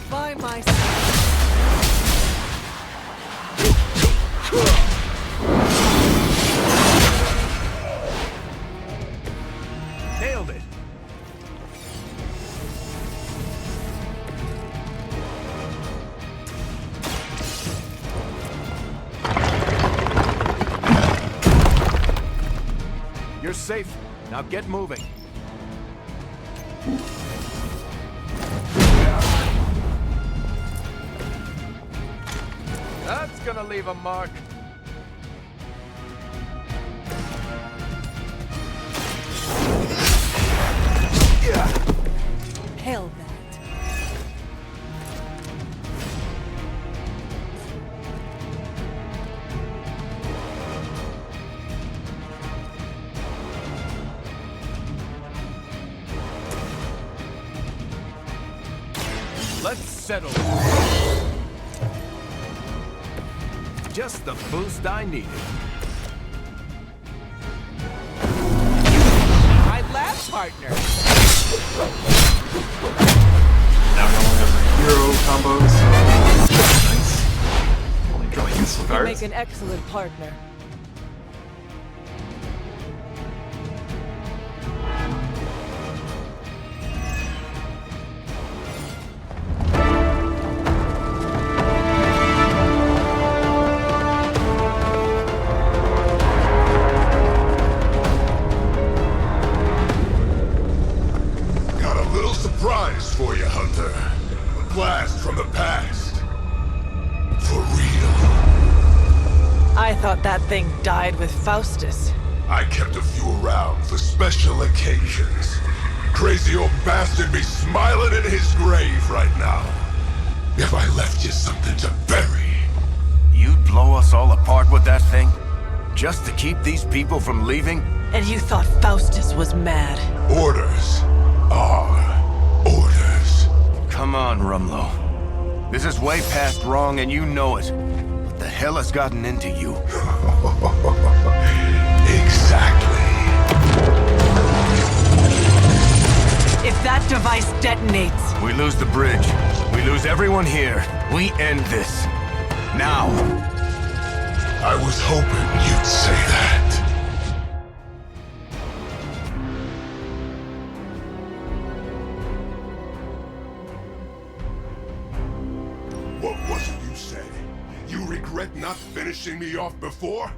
By my side. Nailed it. You're safe. Now get moving. That's gonna leave a mark. Hell that. Let's settle. Just the boost I needed. My lab partner. Now we only have the hero combos. Nice. Only drawing useful You cards. make an excellent partner. Got a little surprise for you, Hunter. A blast from the past. For real. I thought that thing died with Faustus. I kept a few around for special occasions. Crazy old bastard be smiling in his grave right now. If I left you something to bury. You'd blow us all apart with that thing? Just to keep these people from leaving? And you thought Faustus was mad. Orders are orders. Come on, Rumlow. This is way past wrong and you know it. What the hell has gotten into you? Exactly. If that device detonates... We lose the bridge. We lose everyone here. We end this. Now. I was hoping you'd say that. What was it you said? You regret not finishing me off before?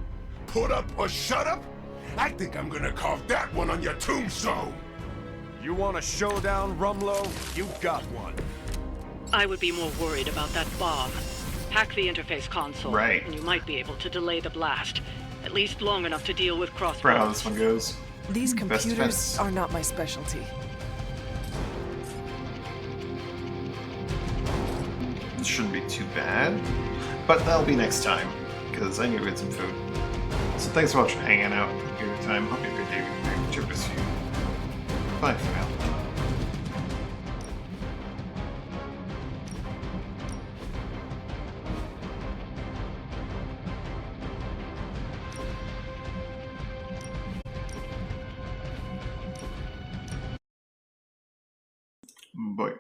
Put up or shut up? I think I'm gonna carve that one on your tombstone. You want a showdown, Rumlow? You got one. I would be more worried about that bomb. Hack the interface console, Right. and you might be able to delay the blast. At least long enough to deal with That's how crossbones. this one goes. These Best computers defense. are not my specialty. It shouldn't be too bad, but that'll be next time, because I need to get some food. So thanks so much for hanging out your time. Hope you have a good day. Cheers to you. Bye for now. Bye.